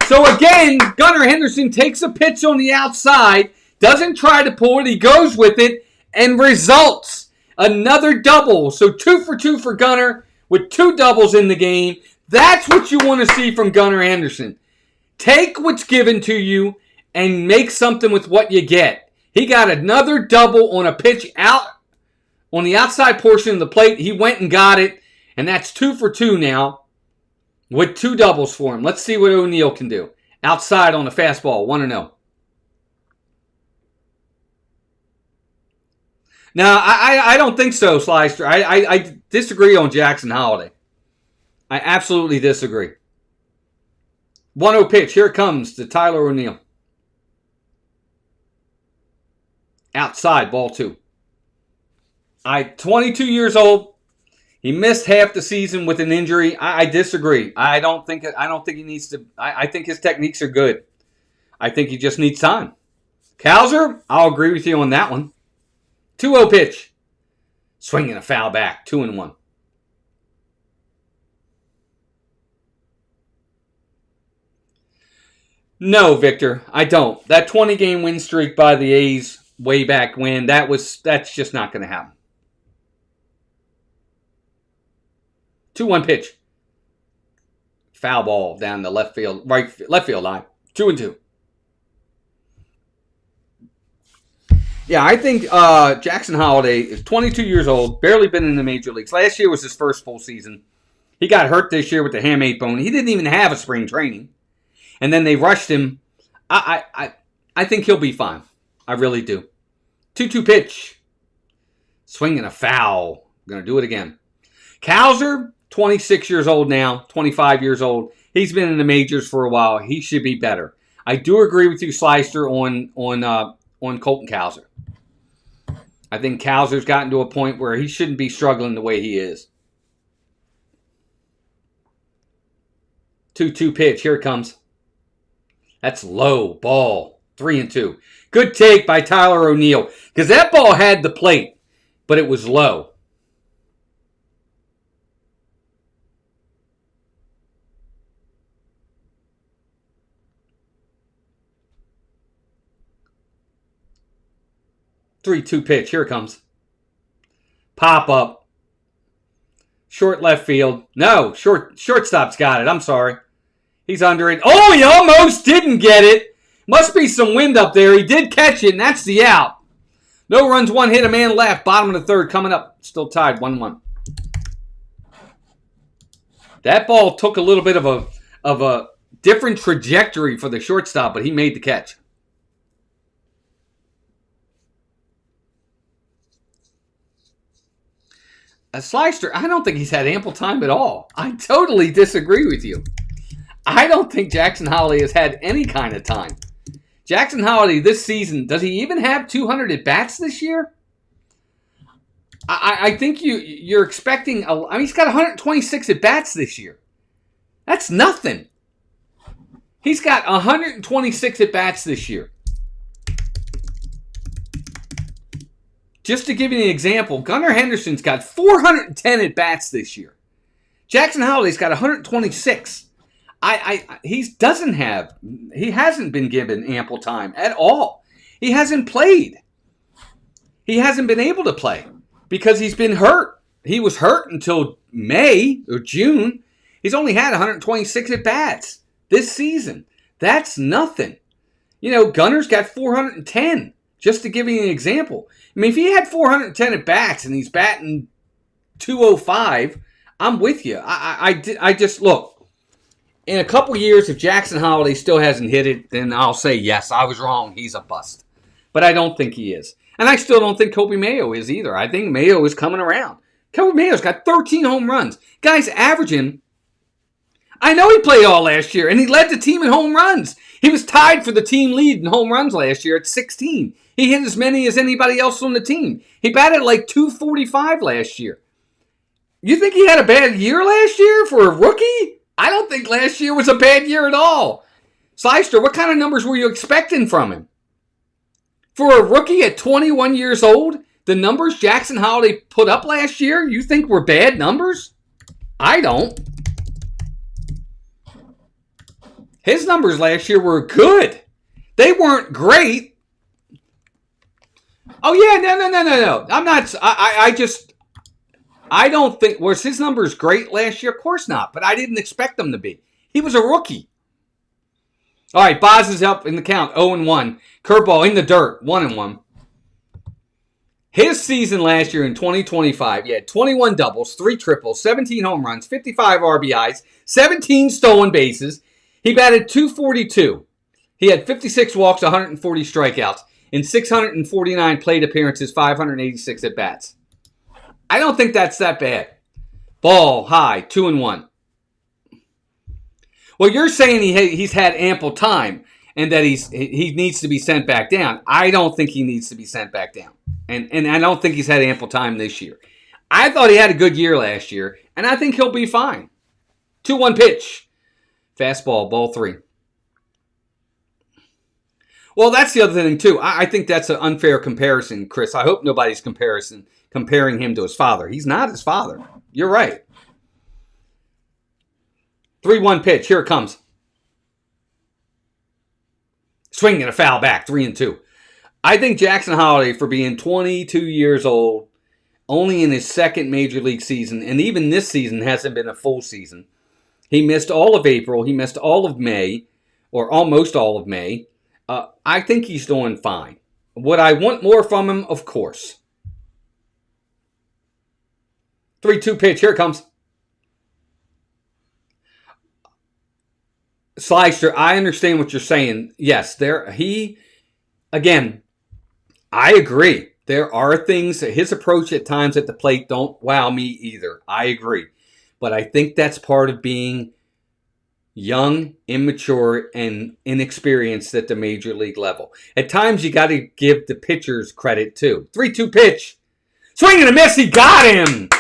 So again, Gunnar Henderson takes a pitch on the outside. Doesn't try to pull it. He goes with it and results. Another double. So 2 for 2 for Gunnar with 2 doubles in the game. That's what you want to see from Gunnar Henderson. Take what's given to you and make something with what you get. He got another double on a pitch out on the outside portion of the plate. He went and got it, and that's 2 for 2 now with 2 doubles for him. Let's see what O'Neill can do. Outside on the fastball, 1-0. Now, I don't think so, Slyster. I disagree on Jackson Holiday. I absolutely disagree. 1-0 pitch. Here it comes to Tyler O'Neill. Outside, ball 2. 22 years old. He missed half the season with an injury. I disagree. I don't think he needs to. I think his techniques are good. I think he just needs time. Cowser, I'll agree with you on that one. 2-0 pitch. Swinging a foul back. 2-1. No, Victor, I don't. That 20-game win streak by the A's way back when. That's just not going to happen. 2-1 pitch. Foul ball down the left field line. 2-2. Yeah, I think Jackson Holliday is 22 years old, barely been in the major leagues. Last year was his first full season. He got hurt this year with the hamate bone. He didn't even have a spring training. And then they rushed him. I think he'll be fine. I really do. 2-2 pitch. Swinging a foul. Going to do it again. Cowser, 26 years old now, 25 years old. He's been in the majors for a while. He should be better. I do agree with you, Slicer, on Colton Cowser. I think Cowser's gotten to a point where he shouldn't be struggling the way he is. 2-2 pitch. Here it comes. That's low ball. 3-2. Good take by Tyler O'Neill. Because that ball had the plate, but it was low. Three-two pitch. Here it comes. Pop up. Short left field. No, shortstop's got it. I'm sorry. He's under it. Oh, he almost didn't get it. Must be some wind up there. He did catch it, and that's the out. No runs, one hit, a man left. Bottom of the third coming up. Still tied, 1-1. That ball took a little bit of a different trajectory for the shortstop, but he made the catch. Slicer, I don't think he's had ample time at all. I totally disagree with you. I don't think Jackson Holliday has had any kind of time. Jackson Holliday this season, does he even have 200 at-bats this year? I think you're expecting, he's got 126 at-bats this year. That's nothing. He's got 126 at-bats this year. Just to give you an example, Gunnar Henderson's got 410 at-bats this year. Jackson Holliday's got 126. He hasn't been given ample time at all. He hasn't played. He hasn't been able to play because he's been hurt. He was hurt until May or June. He's only had 126 at-bats this season. That's nothing. You know, Gunnar's got 410, just to give you an example. I mean, if he had 410 at-bats and he's batting 205, I'm with you. I just, look, in a couple years, if Jackson Holliday still hasn't hit it, then I'll say, yes, I was wrong. He's a bust. But I don't think he is. And I still don't think Kobe Mayo is either. I think Mayo is coming around. Kobe Mayo's got 13 home runs. Guy's averaging, I know he played all last year, and he led the team in home runs. He was tied for the team lead in home runs last year at 16. He hit as many as anybody else on the team. He batted like 245 last year. You think he had a bad year last year for a rookie? I don't think last year was a bad year at all. Slicer, what kind of numbers were you expecting from him? For a rookie at 21 years old, the numbers Jackson Holliday put up last year, you think were bad numbers? I don't. His numbers last year were good. They weren't great. Oh, yeah, no. I'm not, I don't think, was his numbers great last year? Of course not, but I didn't expect them to be. He was a rookie. All right, Boz is up in the count, 0-1. Curveball in the dirt, 1-1. His season last year in 2025, he had 21 doubles, 3 triples, 17 home runs, 55 RBIs, 17 stolen bases. He batted .242. He had 56 walks, 140 strikeouts, in 649 plate appearances, 586 at-bats. I don't think that's that bad. Ball high, 2-1. Well, you're saying he's had ample time and that he needs to be sent back down. I don't think he needs to be sent back down. And I don't think he's had ample time this year. I thought he had a good year last year, and I think he'll be fine. 2-1 pitch. Fastball, ball 3. Well, that's the other thing, too. I think that's an unfair comparison, Chris. I hope nobody's comparing him to his father. He's not his father. You're right. 3-1 pitch. Here it comes. Swinging a foul back. 3-2. I think Jackson Holiday, for being 22 years old, only in his second major league season, and even this season hasn't been a full season. He missed all of April. He missed all of May, or almost all of May. I think he's doing fine. Would I want more from him? Of course. 3-2 pitch. Here it comes. Slyster, I understand what you're saying. Yes, again, I agree. There are things, his approach at times at the plate don't wow me either. I agree. But I think that's part of being young, immature, and inexperienced at the major league level. At times, you got to give the pitchers credit too. 3-2 pitch. Swing and a miss. He got him.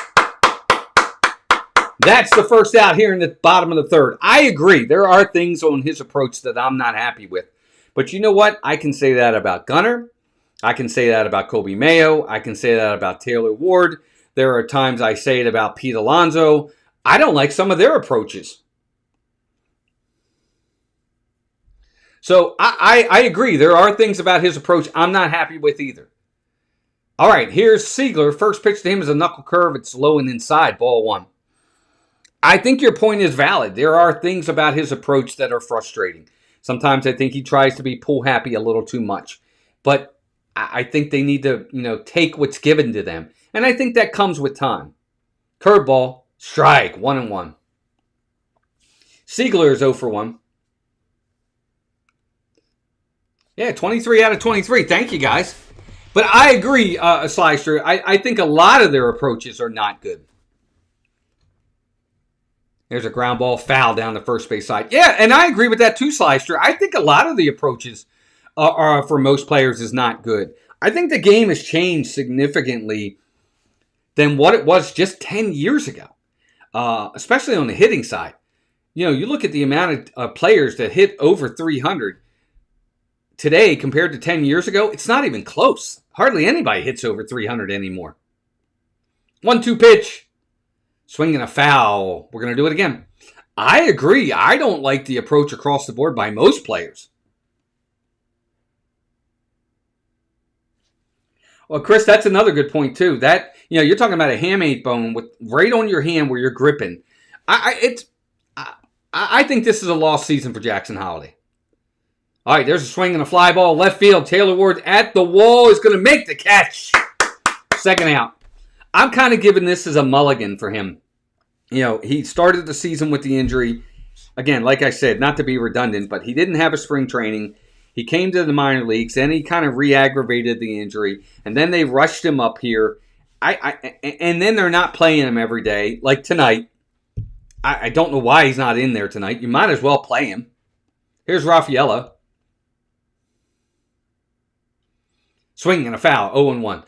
That's the first out here in the bottom of the third. I agree. There are things on his approach that I'm not happy with. But you know what? I can say that about Gunnar. I can say that about Kobe Mayo. I can say that about Taylor Ward. There are times I say it about Pete Alonso. I don't like some of their approaches. So I agree. There are things about his approach I'm not happy with either. All right, here's Siegler. First pitch to him is a knuckle curve. It's low and inside, ball one. I think your point is valid. There are things about his approach that are frustrating. Sometimes I think he tries to be pull happy a little too much. But I think they need to, take what's given to them. And I think that comes with time. Curveball, strike, 1-1. Siegler is 0 for 1. Yeah, 23 out of 23. Thank you, guys. But I agree, Slyster. I think a lot of their approaches are not good. There's a ground ball foul down the first base side. Yeah, and I agree with that too, Slyster. I think a lot of the approaches are for most players is not good. I think the game has changed significantly than what it was just 10 years ago, especially on the hitting side. You look at the amount of players that hit over 300 today compared to 10 years ago, it's not even close. Hardly anybody hits over 300 anymore. 1-2 pitch. Swinging a foul. We're going to do it again. I agree. I don't like the approach across the board by most players. Well, Chris, that's another good point, too. That, you're talking about a hamate bone with right on your hand where you're gripping. I think this is a lost season for Jackson Holiday. All right, there's a swing and a fly ball. Left field, Taylor Ward at the wall is going to make the catch. Second out. I'm kind of giving this as a mulligan for him. He started the season with the injury. Again, like I said, not to be redundant, but he didn't have a spring training. He came to the minor leagues, then he kind of re-aggravated the injury, and then they rushed him up here. And then they're not playing him every day, like tonight. I don't know why he's not in there tonight. You might as well play him. Here's Raffaella. Swing and a foul, 0-1.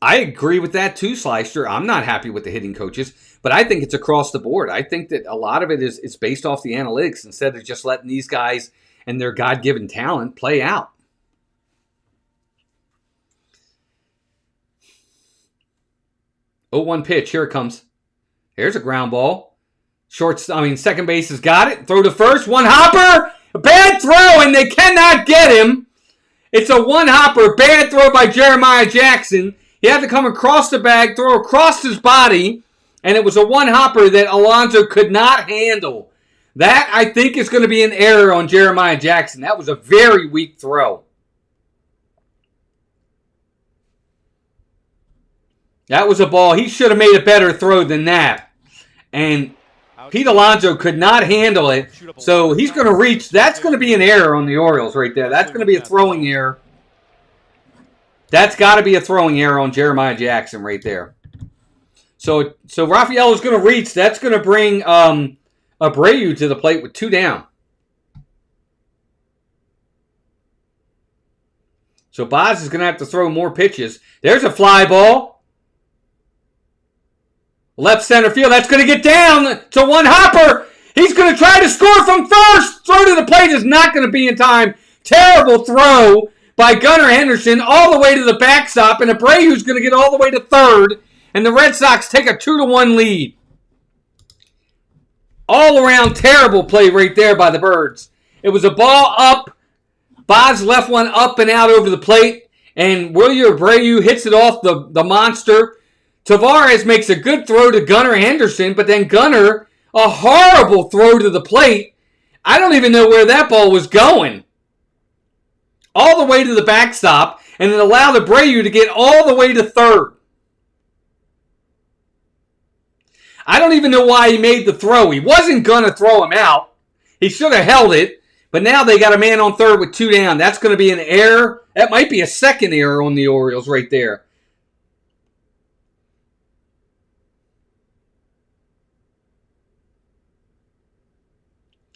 I agree with that too, Slyster. I'm not happy with the hitting coaches, but I think it's across the board. I think that a lot of it is based off the analytics instead of just letting these guys and their God-given talent play out. Oh, 1 pitch. Here it comes. Here's a ground ball. Second base has got it. Throw to first. One hopper. A bad throw, and they cannot get him. It's a one hopper. Bad throw by Jeremiah Jackson. He had to come across the bag, throw across his body, and it was a one hopper that Alonso could not handle. That, I think, is going to be an error on Jeremiah Jackson. That was a very weak throw. That was a ball. He should have made a better throw than that. And Pete Alonso could not handle it. So he's going to reach. That's going to be an error on the Orioles right there. That's going to be a throwing error. That's got to be a throwing error on Jeremiah Jackson right there. So Raffaella is going to reach. That's going to bring Abreu to the plate with 2 down. So Baz is going to have to throw more pitches. There's a fly ball. Left center field. That's going to get down to one hopper. He's going to try to score from first. Throw to the plate is not going to be in time. Terrible throw by Gunnar Henderson all the way to the backstop. And Abreu's going to get all the way to third. And the Red Sox take a 2-1 lead. All around terrible play right there by the Birds. It was a ball up Boz left one up and out over the plate, and Wilyer Abreu hits it off the monster. Tavares makes a good throw to Gunnar Henderson, but then Gunnar, a horrible throw to the plate. I don't even know where that ball was going. All the way to the backstop, and it allowed Abreu to get all the way to third. I don't even know why he made the throw. He wasn't going to throw him out. He should have held it, but now they got a man on third with 2 down. That's going to be an error. That might be a second error on the Orioles right there.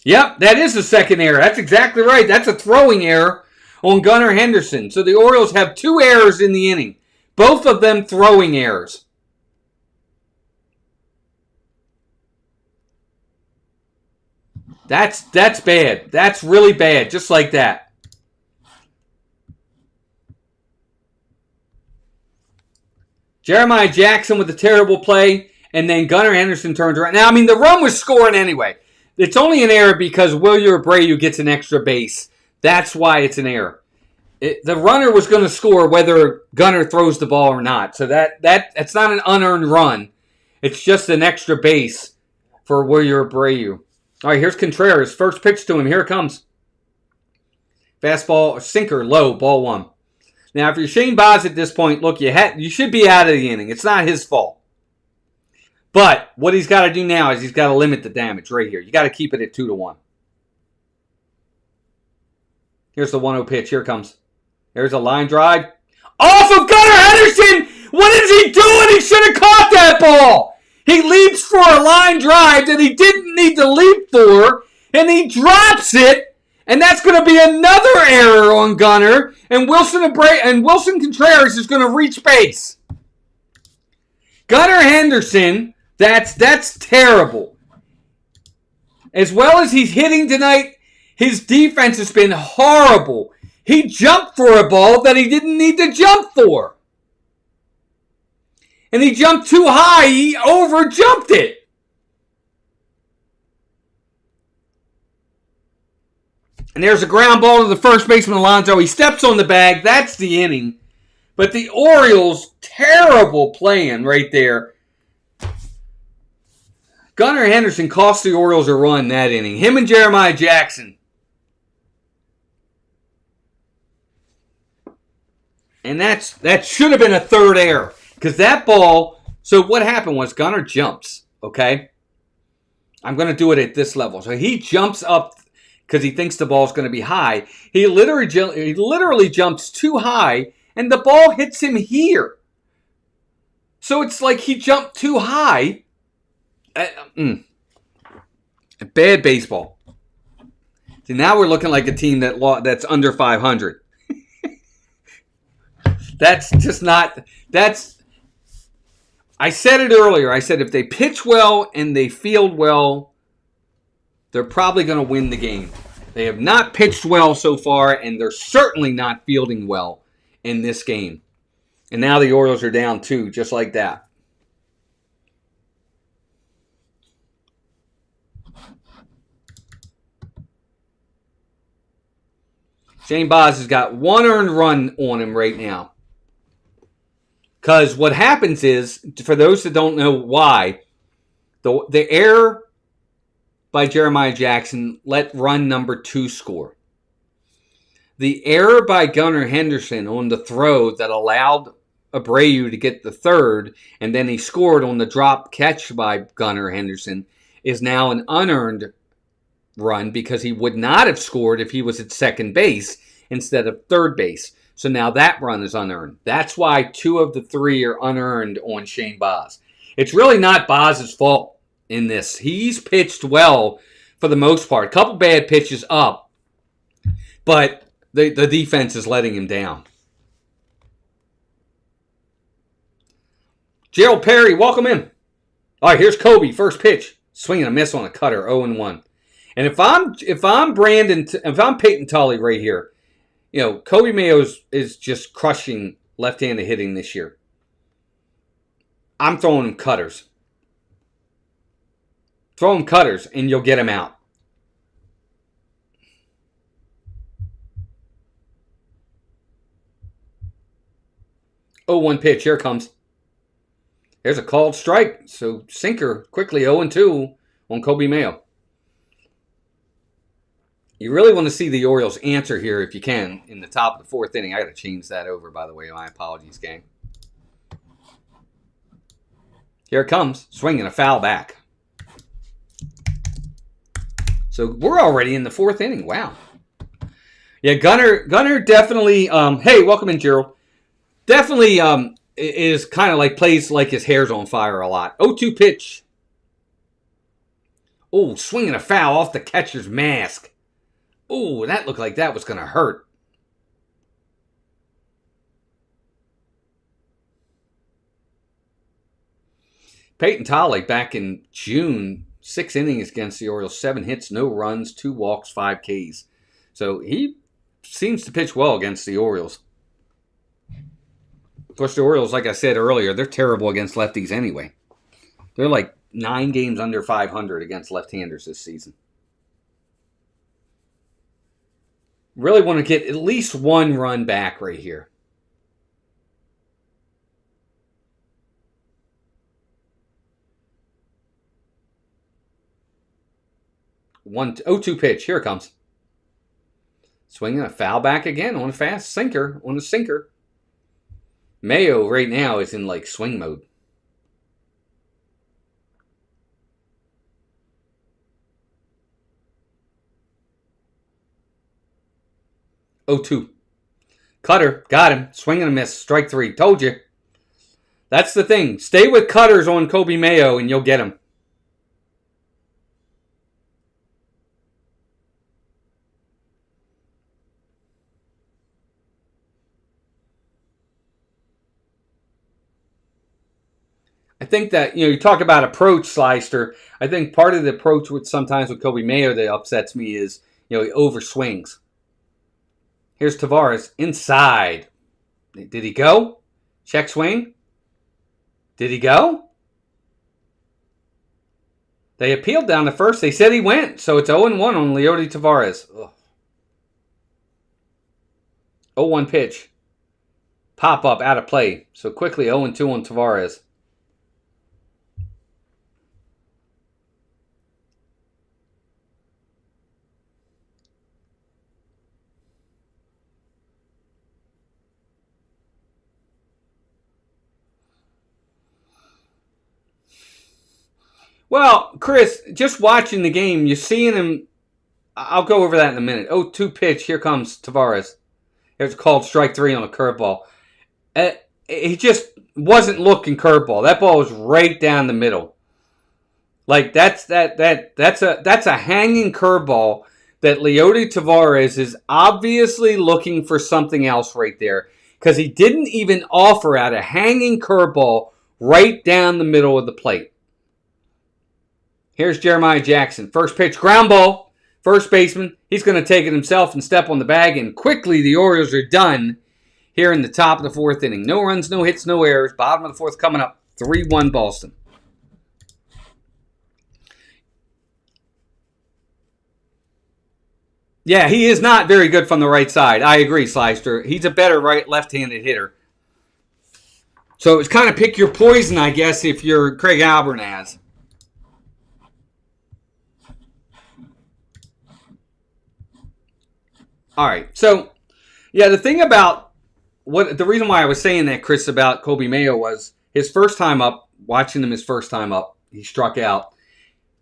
Yep, that is a second error. That's exactly right. That's a throwing error on Gunnar Henderson. So the Orioles have 2 errors in the inning. Both of them throwing errors. That's bad. That's really bad. Just like that. Jeremiah Jackson with a terrible play. And then Gunnar Henderson turns around. Now, I mean, the run was scoring anyway. It's only an error because Wilyer Abreu gets an extra base. That's why it's an error. The runner was going to score whether Gunnar throws the ball or not. So that's not an unearned run. It's just an extra base for Wilyer Abreu. All right, here's Contreras. First pitch to him. Here it comes. Fastball, sinker, low, ball 1. Now, if you're ShaneBaz at this point, look, you should be out of the inning. It's not his fault. But what he's got to do now is he's got to limit the damage right here. You got to keep it at 2-1. Here's the 1-0 pitch. Here it comes. There's a line drive. Off of Gunnar Henderson! What is he doing? He should have caught that ball. He leaps for a line drive that he didn't need to leap for, and he drops it, and that's going to be another error on Gunnar, and Wilson Contreras is going to reach base. Gunnar Henderson, that's terrible. As well as he's hitting tonight, his defense has been horrible. He jumped for a ball that he didn't need to jump for. And he jumped too high. He overjumped it. And there's a ground ball to the first baseman, Alonso. He steps on the bag. That's the inning. But the Orioles, terrible playing right there. Gunnar Henderson cost the Orioles a run that inning. Him and Jeremiah Jackson. And that should have been a third error. Because that ball, so what happened was Gunnar jumps, okay? I'm going to do it at this level. So he jumps up because he thinks the ball's going to be high. He literally jumps too high, and the ball hits him here. So it's like he jumped too high. Bad baseball. See, now we're looking like a team that's under 500. That's just not... I said it earlier. I said if they pitch well and they field well, they're probably going to win the game. They have not pitched well so far, and they're certainly not fielding well in this game. And now the Orioles are down 2, just like that. ShaneBaz has got 1 earned run on him right now. Because what happens is, for those that don't know why, the error by Jeremiah Jackson let run number 2 score. The error by Gunnar Henderson on the throw that allowed Abreu to get the third, and then he scored on the drop catch by Gunnar Henderson, is now an unearned run because he would not have scored if he was at second base instead of third base. So now that run is unearned. That's why 2 of the 3 are unearned on ShaneBaz. It's really not Baz's fault in this. He's pitched well for the most part. A couple bad pitches up, but the defense is letting him down. Gerald Perry, welcome in. All right, here's Kobe, first pitch. Swing and a miss on a cutter, 0-1. And if I'm Payton Tolle right here, you know, Kobe Mayo is just crushing left-handed hitting this year. I'm throwing him cutters. Throw him cutters, and you'll get him out. 0-1 pitch. Here it comes. There's a called strike. So sinker quickly 0-2 on Coby Mayo. You really want to see the Orioles answer here if you can in the top of the fourth inning. I got to change that over, by the way. My apologies, gang. Here it comes. Swinging a foul back. So we're already in the fourth inning. Wow. Yeah, Gunner definitely, hey, welcome in, Gerald. Definitely is kind of like, plays like his hair's on fire a lot. 0-2 pitch. Oh, swinging a foul off the catcher's mask. Oh, that looked like that was going to hurt. Payton Tolle back in June, 6 innings against the Orioles, 7 hits, no runs, 2 walks, 5 Ks. So he seems to pitch well against the Orioles. Of course, the Orioles, like I said earlier, they're terrible against lefties anyway. They're like 9 games under 500 against left-handers this season. Really want to get at least 1 run back right here. 0-2 pitch. Here it comes. Swinging a foul back again on a fast sinker. On a sinker. Mayo right now is in like swing mode. Oh, 2. Cutter. Got him. Swing and a miss. Strike 3. Told you. That's the thing. Stay with cutters on Coby Mayo and you'll get him. I think that, you talk about approach, Slyster. I think part of the approach with sometimes with Coby Mayo that upsets me is, he overswings. Here's Tavares inside. Did he go? Check swing. Did he go? They appealed down to first. They said he went. So it's 0-1 on Leody Tavares. Ugh. 0-1 pitch. Pop up out of play. So quickly 0-2 on Tavares. Well, Chris, just watching the game, you're seeing him. I'll go over that in a minute. 0-2 pitch. Here comes Tavares. There's a called strike 3 on a curveball. He just wasn't looking curveball. That ball was right down the middle. Like that's a hanging curveball that Leody Tavares is obviously looking for something else right there because he didn't even offer out a hanging curveball right down the middle of the plate. Here's Jeremiah Jackson. First pitch, ground ball. First baseman. He's going to take it himself and step on the bag. And quickly, the Orioles are done here in the top of the fourth inning. No runs, no hits, no errors. Bottom of the fourth coming up. 3-1 Boston. Yeah, he is not very good from the right side. I agree, Slyster. He's a better left-handed hitter. So it's kind of pick your poison, I guess, if you're Craig Albernaz. All right, so, yeah, the thing about the reason why I was saying that, Chris, about Coby Mayo was his first time up, watching him his first time up, he struck out.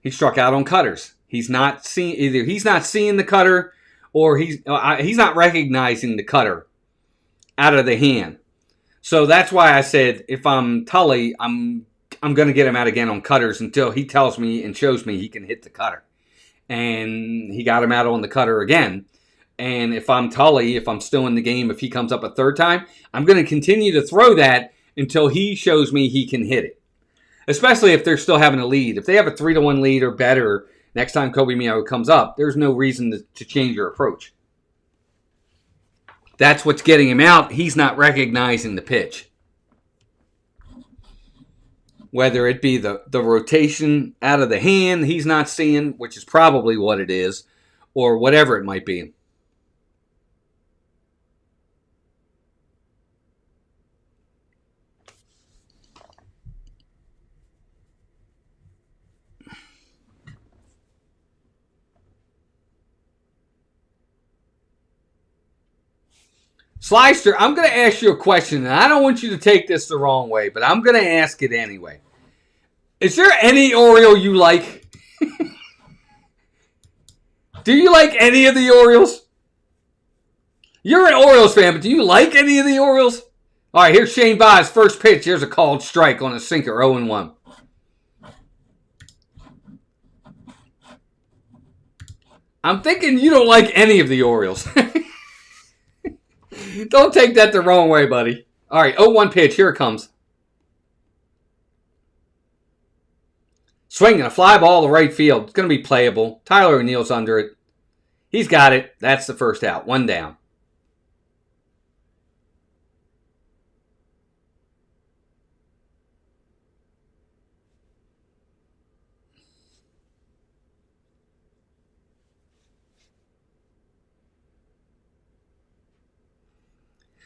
He struck out on cutters. He's not seeing the cutter or he's not recognizing the cutter out of the hand. So that's why I said if I'm Tolle, I'm going to get him out again on cutters until he tells me and shows me he can hit the cutter. And he got him out on the cutter again. And if I'm Tolle, if I'm still in the game, if he comes up a third time, I'm going to continue to throw that until he shows me he can hit it. Especially if they're still having a lead. If they have a 3-1 lead or better, next time Coby Mayo comes up, there's no reason to change your approach. That's what's getting him out. He's not recognizing the pitch. Whether it be the rotation out of the hand he's not seeing, which is probably what it is, or whatever it might be. Slicer, I'm going to ask you a question, and I don't want you to take this the wrong way, but I'm going to ask it anyway. Is there any Oriole you like? Do you like any of the Orioles? You're an Orioles fan, but do you like any of the Orioles? All right, here's ShaneBaz, first pitch. Here's a called strike on a sinker, 0-1. I'm thinking you don't like any of the Orioles. Don't take that the wrong way, buddy. All right, 0-1 pitch. Here it comes. Swinging a fly ball to right field. It's going to be playable. Tyler O'Neill's under it. He's got it. That's the first out. 1 down.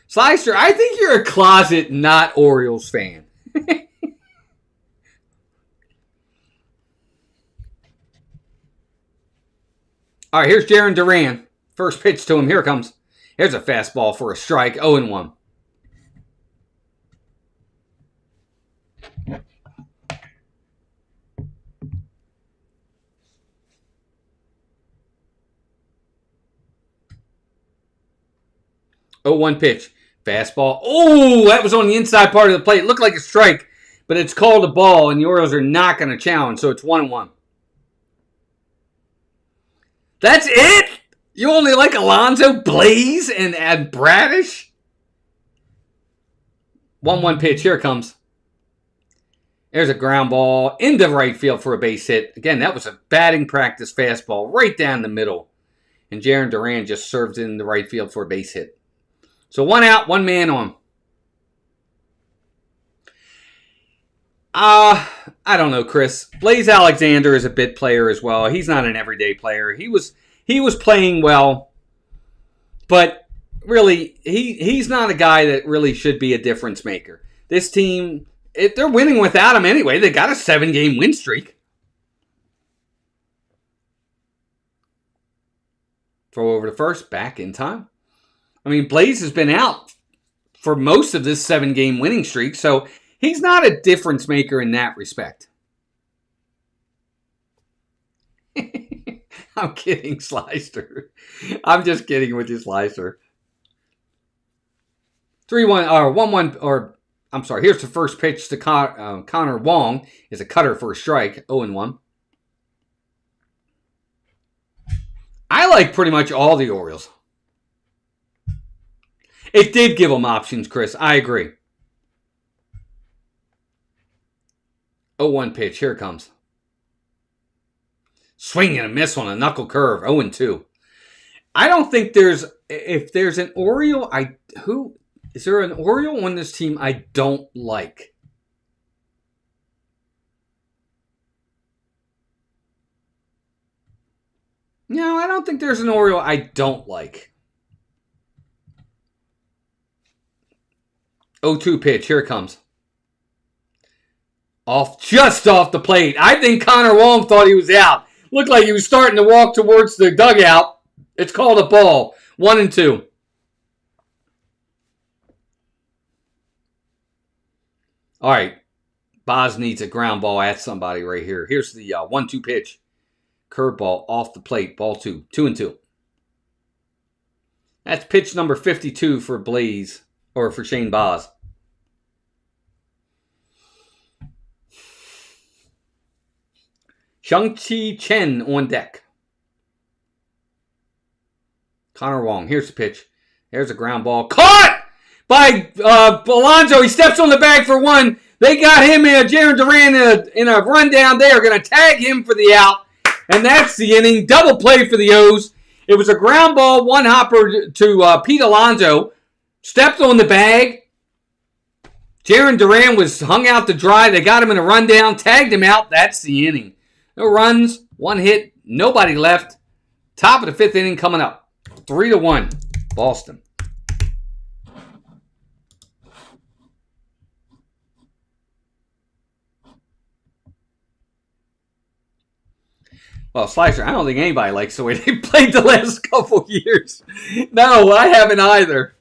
Slicer, I think you're a closet not Orioles fan. All right, here's Jarren Duran. First pitch to him. Here it comes. Here's a fastball for a strike. 0-1. Oh, 1 pitch. Fastball. Oh, that was on the inside part of the plate. It looked like a strike, but it's called a ball, and the Orioles are not going to challenge, so it's 1-1. That's it? You only like Alonso, Blaze, and Bradish? 1-1 pitch. Here it comes. There's a ground ball into right field for a base hit. Again, that was a batting practice fastball right down the middle. And Jarren Duran just served in the right field for a base hit. So 1 out, 1 man on. I don't know, Chris. Blaze Alexander is a bit player as well. He's not an everyday player. He was playing well, but really, he's not a guy that really should be a difference maker. This team, they're winning without him anyway. They got a 7-game win streak. Throw over to first, back in time. I mean, Blaze has been out for most of this 7-game winning streak, so he's not a difference maker in that respect. I'm kidding, Slicer. I'm just kidding with you, Slicer. 3-1 or 1-1 or I'm sorry. Here's the first pitch to Connor Wong. Is a cutter for a strike. 0-1. I like pretty much all the Orioles. It did give them options, Chris. I agree. 0-1 pitch. Here it comes. Swing and a miss on a knuckle curve. 0-2. I don't think if there's an Oriole, is there an Oriole on this team I don't like? No, I don't think there's an Oriole I don't like. 0-2 pitch. Here it comes. Just off the plate. I think Connor Wong thought he was out. Looked like he was starting to walk towards the dugout. It's called a ball. 1-2. All right. Baz needs a ground ball at somebody right here. Here's the 1-2 pitch. Curveball off the plate. Ball 2. 2-2. That's pitch number 52 for Blaze. Or for ShaneBaz. Shang-Chi Chen on deck. Connor Wong. Here's the pitch. There's a ground ball. Caught by Alonso. He steps on the bag for 1. They got him and Jarren Duran in a rundown. They are going to tag him for the out. And that's the inning. Double play for the O's. It was a ground ball, 1-hopper to Pete Alonso. Stepped on the bag. Jarren Duran was hung out to dry. They got him in a rundown. Tagged him out. That's the inning. No runs. 1 hit. Nobody left. Top of the 5th inning coming up. 3-1. Boston. Well, Slicer, I don't think anybody likes the way they played the last couple years. No, I haven't either.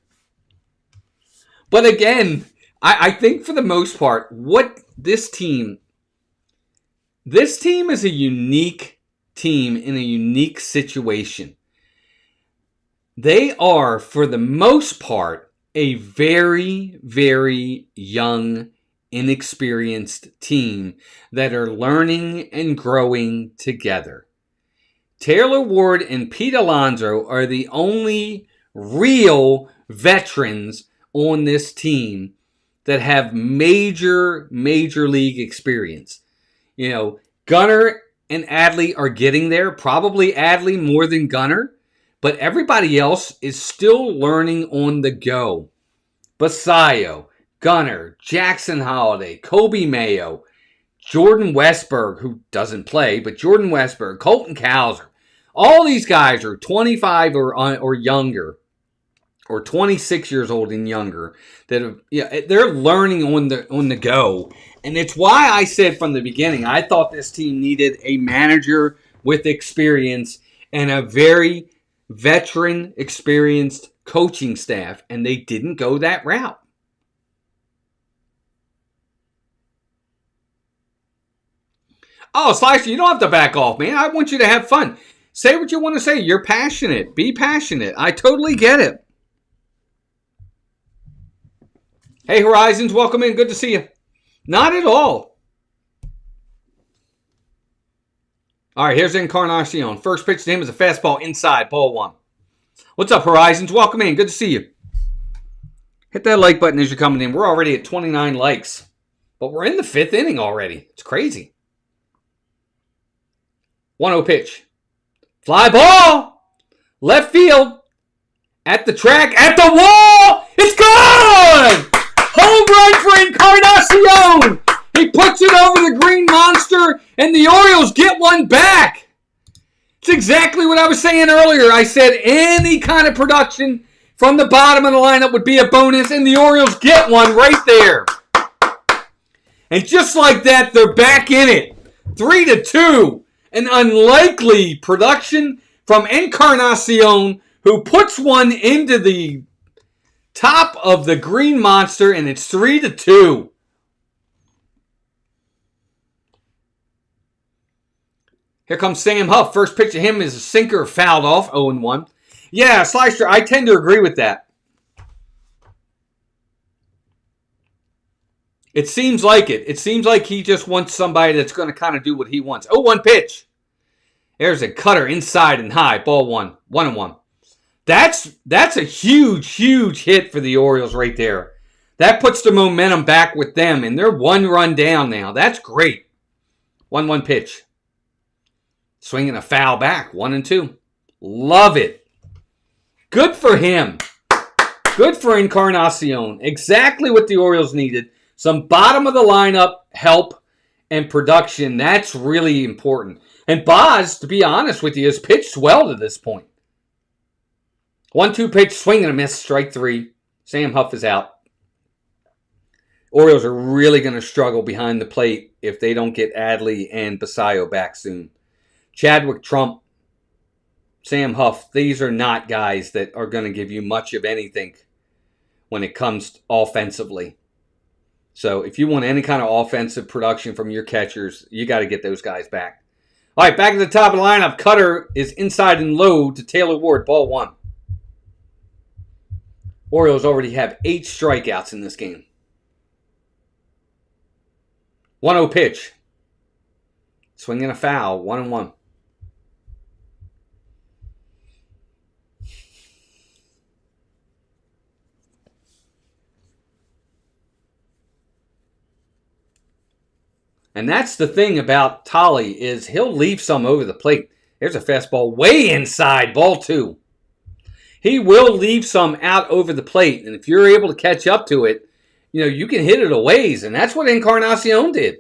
But again, I think for the most part, what this team is a unique team in a unique situation. They are, for the most part, a very, very young, inexperienced team that are learning and growing together. Taylor Ward and Pete Alonso are the only real veterans on this team that have major league experience. You know, Gunnar and Adley are getting there. Probably Adley more than Gunnar. But everybody else is still learning on the go. Basayo, Gunnar, Jackson Holiday, Kobe Mayo, Jordan Westberg, who doesn't play, but Jordan Westberg, Colton Cowser. All these guys are 25 or younger, or 26 years old and younger. They're learning on the go. And it's why I said from the beginning, I thought this team needed a manager with experience and a very veteran, experienced coaching staff, and they didn't go that route. Oh, Slicer, you don't have to back off, man. I want you to have fun. Say what you want to say. You're passionate. Be passionate. I totally get it. Hey, Horizons, welcome in. Good to see you. Not at all. All right, here's Encarnacion. First pitch to him is a fastball inside, ball one. What's up, Horizons? Welcome in. Good to see you. Hit that like button as you're coming in. We're already at 29 likes. But we're in the 5th inning already. It's crazy. 1-0 pitch. Fly ball. Left field. At the track. At the wall. It's gone! Home run for Encarnacion! He puts it over the green monster, and the Orioles get one back. It's exactly what I was saying earlier. I said any kind of production from the bottom of the lineup would be a bonus, and the Orioles get one right there. And just like that, they're back in it. 3-2. An unlikely production from Encarnacion, who puts one into the top of the green monster, and it's 3-2. Here comes Sam Huff. First pitch to him is a sinker fouled off, 0-1. Yeah, Slicer, I tend to agree with that. It seems like it. It seems like he just wants somebody that's going to kind of do what he wants. 0-1 pitch. There's a cutter inside and high. Ball one. 1-1. That's a huge hit for the Orioles right there. That puts the momentum back with them, and they're 1 run down now. That's great. 1-1 pitch. Swinging a foul back. 1-2. Love it. Good for him. Good for Encarnacion. Exactly what the Orioles needed. Some bottom of the lineup help and production. That's really important. And Boz, to be honest with you, has pitched well to this point. 1-2 pitch, swing and a miss, strike 3. Sam Huff is out. Orioles are really going to struggle behind the plate if they don't get Adley and Basayo back soon. Chadwick Trump, Sam Huff, these are not guys that are going to give you much of anything when it comes offensively. So if you want any kind of offensive production from your catchers, you got to get those guys back. All right, back at the top of the lineup. Cutter is inside and low to Taylor Ward, ball 1. Orioles already have 8 strikeouts in this game. 1-0 pitch. Swinging a foul, 1-1. And that's the thing about Tolle is he'll leave some over the plate. There's a fastball way inside, ball 2. He will leave some out over the plate, and if you're able to catch up to it, you can hit it a ways, and that's what Encarnacion did.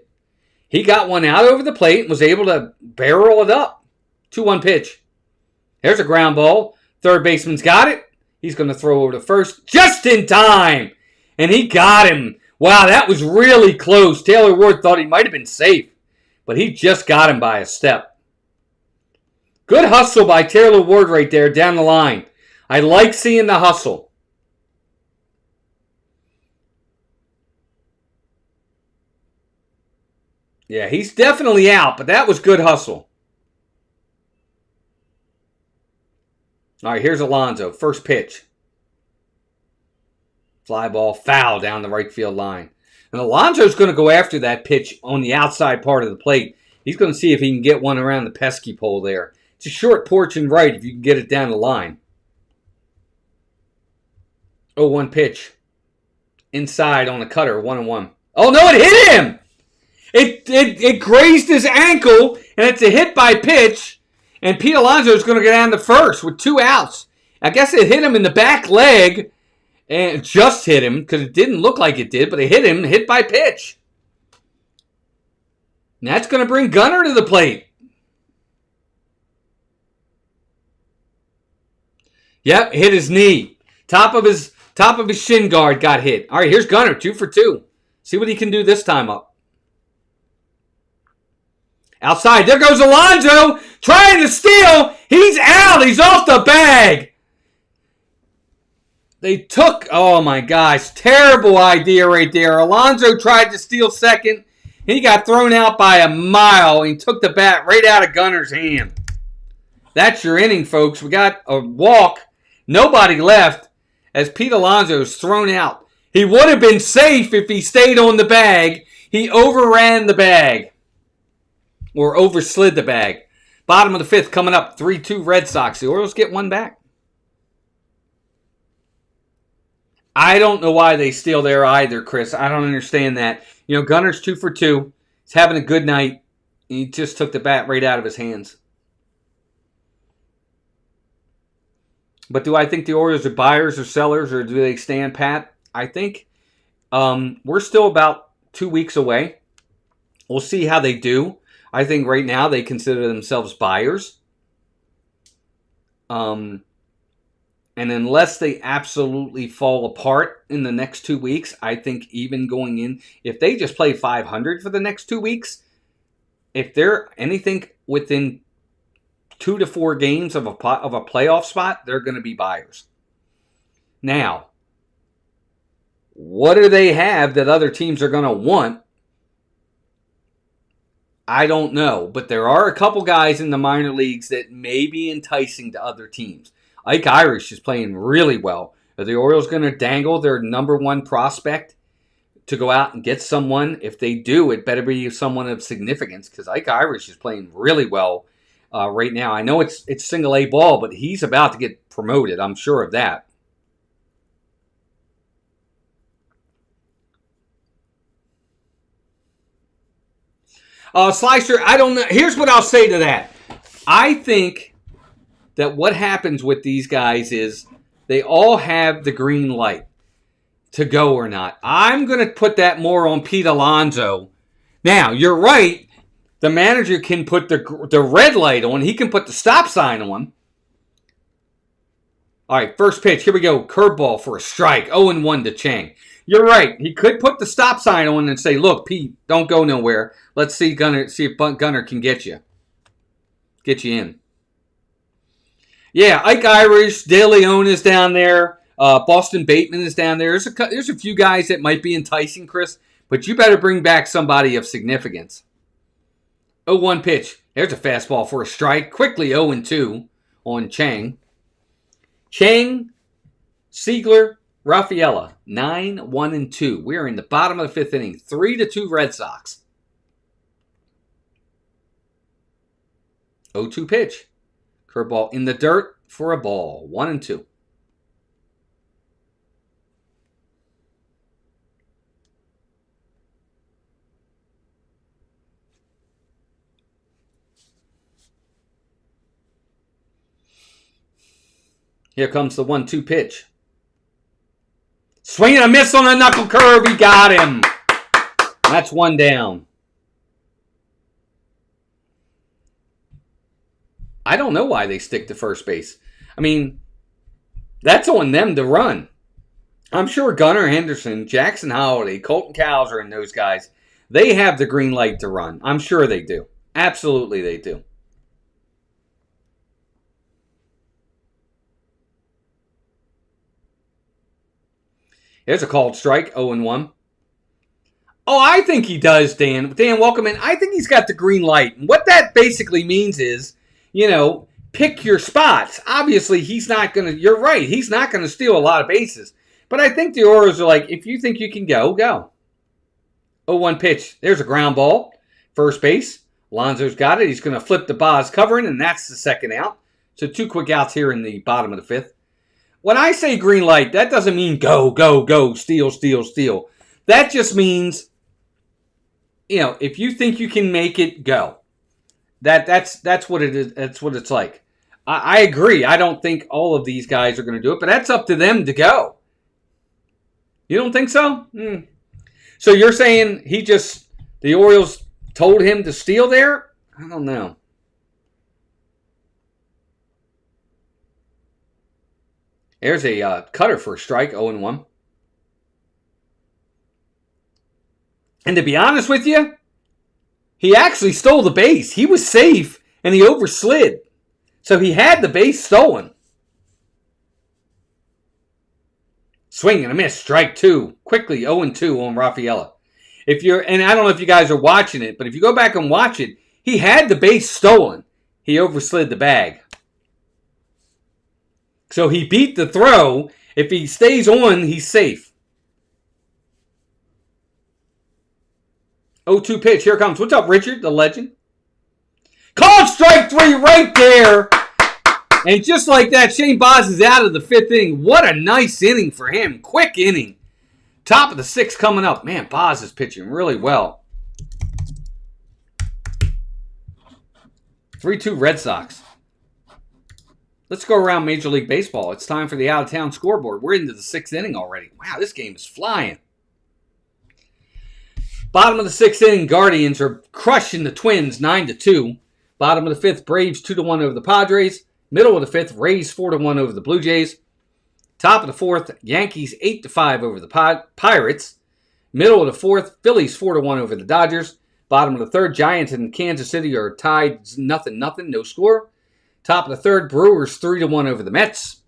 He got one out over the plate and was able to barrel it up. 2-1 pitch. There's a ground ball. Third baseman's got it. He's going to throw over to first just in time, and he got him. Wow, that was really close. Taylor Ward thought he might have been safe, but he just got him by a step. Good hustle by Taylor Ward right there down the line. I like seeing the hustle. Yeah, he's definitely out, but that was good hustle. All right, here's Alonso. First pitch. Fly ball, foul down the right field line. And Alonso's going to go after that pitch on the outside part of the plate. He's going to see if he can get one around the pesky pole there. It's a short porch and right if you can get it down the line. 0-1 pitch. Inside on a cutter, 1-1. Oh, no, it hit him! It grazed his ankle, and it's a hit by pitch. And Pete Alonso is going to go down to first with 2 outs. I guess it hit him in the back leg, and it just hit him because it didn't look like it did, but it hit him, hit by pitch. And that's going to bring Gunnar to the plate. Yep, hit his knee. Top of his shin guard got hit. All right, here's Gunnar, 2 for 2. See what he can do this time up. Outside, there goes Alonso, trying to steal. He's out. He's off the bag. They took, oh my gosh, terrible idea right there. Alonso tried to steal second. He got thrown out by a mile. He took the bat right out of Gunnar's hand. That's your inning, folks. We got a walk. Nobody left as Pete Alonso is thrown out. He would have been safe if he stayed on the bag. He overran the bag. Or overslid the bag. Bottom of the 5th coming up. 3-2 Red Sox. The Orioles get 1 back. I don't know why they steal there either, Chris. I don't understand that. You know, Gunnar's 2 for 2. He's having a good night. He just took the bat right out of his hands. But do I think the Orioles are buyers or sellers, or do they stand pat? I think we're still about 2 weeks away. We'll see how they do. I think right now they consider themselves buyers. And unless they absolutely fall apart in the next 2 weeks, I think even going in, if they just play 500 for the next 2 weeks, if they're anything within 2 to 4 games of a playoff spot, they're going to be buyers. Now, what do they have that other teams are going to want? I don't know, but there are a couple guys in the minor leagues that may be enticing to other teams. Ike Irish is playing really well. Are the Orioles going to dangle their number 1 prospect to go out and get someone? If they do, it better be someone of significance because Ike Irish is playing really well right now. I know it's single A ball, but he's about to get promoted. I'm sure of that. Slicer, I don't know. Here's what I'll say to that. I think that what happens with these guys is they all have the green light to go or not. I'm going to put that more on Pete Alonso. Now, you're right. The manager can put the red light on. He can put the stop sign on. All right, first pitch. Here we go. Curveball for a strike. 0-1 to Chang. You're right. He could put the stop sign on and say, look, Pete, don't go nowhere. Let's see if Gunnar can get you in. Yeah, Ike Irish, De Leon is down there. Boston Bateman is down there. There's a few guys that might be enticing, Chris, but you better bring back somebody of significance. 0-1 pitch. There's a fastball for a strike. Quickly 0-2 on Chang. Chang, Siegler, Rafaela, 9-1-2. We're in the bottom of the 5th inning. 3-2 Red Sox. 0-2 pitch. Curveball in the dirt for a ball. 1-2. Here comes the 1-2 pitch. Swing and a miss on a knuckle curve. He got him. That's 1 down. I don't know why they stick to first base. I mean, that's on them to run. I'm sure Gunnar Henderson, Jackson Holiday, Colton Cowser, and those guys, they have the green light to run. I'm sure they do. Absolutely they do. Here's a called strike, 0-1. Oh, I think he does, Dan. Dan, welcome in. I think he's got the green light. And what that basically means is, pick your spots. Obviously, he's not going to, you're right, he's not going to steal a lot of bases. But I think the Orioles are like, if you think you can go, go. 0-1 pitch. There's a ground ball. First base. Lonzo's got it. He's going to flip the Boz covering, and that's the second out. So 2 quick outs here in the bottom of the 5th. When I say green light, that doesn't mean go, go, go, steal, steal, steal. That just means, if you think you can make it, go. That's what it is. That's what it's like. I agree. I don't think all of these guys are going to do it, but that's up to them to go. You don't think so? So you're saying the Orioles told him to steal there? I don't know. There's a cutter for a strike, 0-1. And to be honest with you, he actually stole the base. He was safe, and he overslid. So he had the base stolen. Swing and a miss, strike 2. Quickly, 0-2 on Rafaela. And I don't know if you guys are watching it, but if you go back and watch it, he had the base stolen. He overslid the bag. So he beat the throw. If he stays on, he's safe. 0-2 pitch. Here it comes. What's up, Richard, the legend? Called strike 3 right there. And just like that, ShaneBaz is out of the 5th inning. What a nice inning for him. Quick inning. Top of the 6th coming up. Man, Baz is pitching really well. 3-2 Red Sox. Let's go around Major League Baseball. It's time for the out-of-town scoreboard. We're into the 6th inning already. Wow, this game is flying. Bottom of the 6th inning, Guardians are crushing the Twins 9-2. Bottom of the 5th, Braves 2-1 over the Padres. Middle of the 5th, Rays 4-1 over the Blue Jays. Top of the 4th, Yankees 8-5 over the Pirates. Middle of the 4th, Phillies 4-1 over the Dodgers. Bottom of the 3rd, Giants and Kansas City are tied 0-0, no score. Top of the 3rd, Brewers 3-1 over the Mets.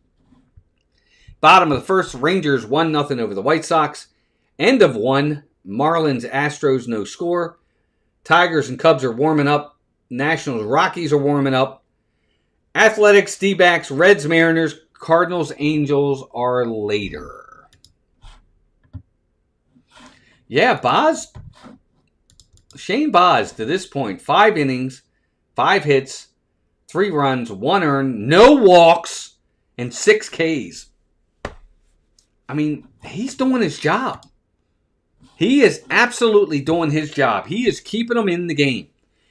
Bottom of the 1st, Rangers 1-0 over the White Sox. End of 1, Marlins Astros no score. Tigers and Cubs are warming up. Nationals Rockies are warming up. Athletics, D-backs, Reds, Mariners, Cardinals, Angels are later. Yeah, ShaneBaz to this point, 5 innings, 5 hits, 3 runs, 1 earned, no walks, and 6 Ks. I mean, he's doing his job. He is absolutely doing his job. He is keeping them in the game.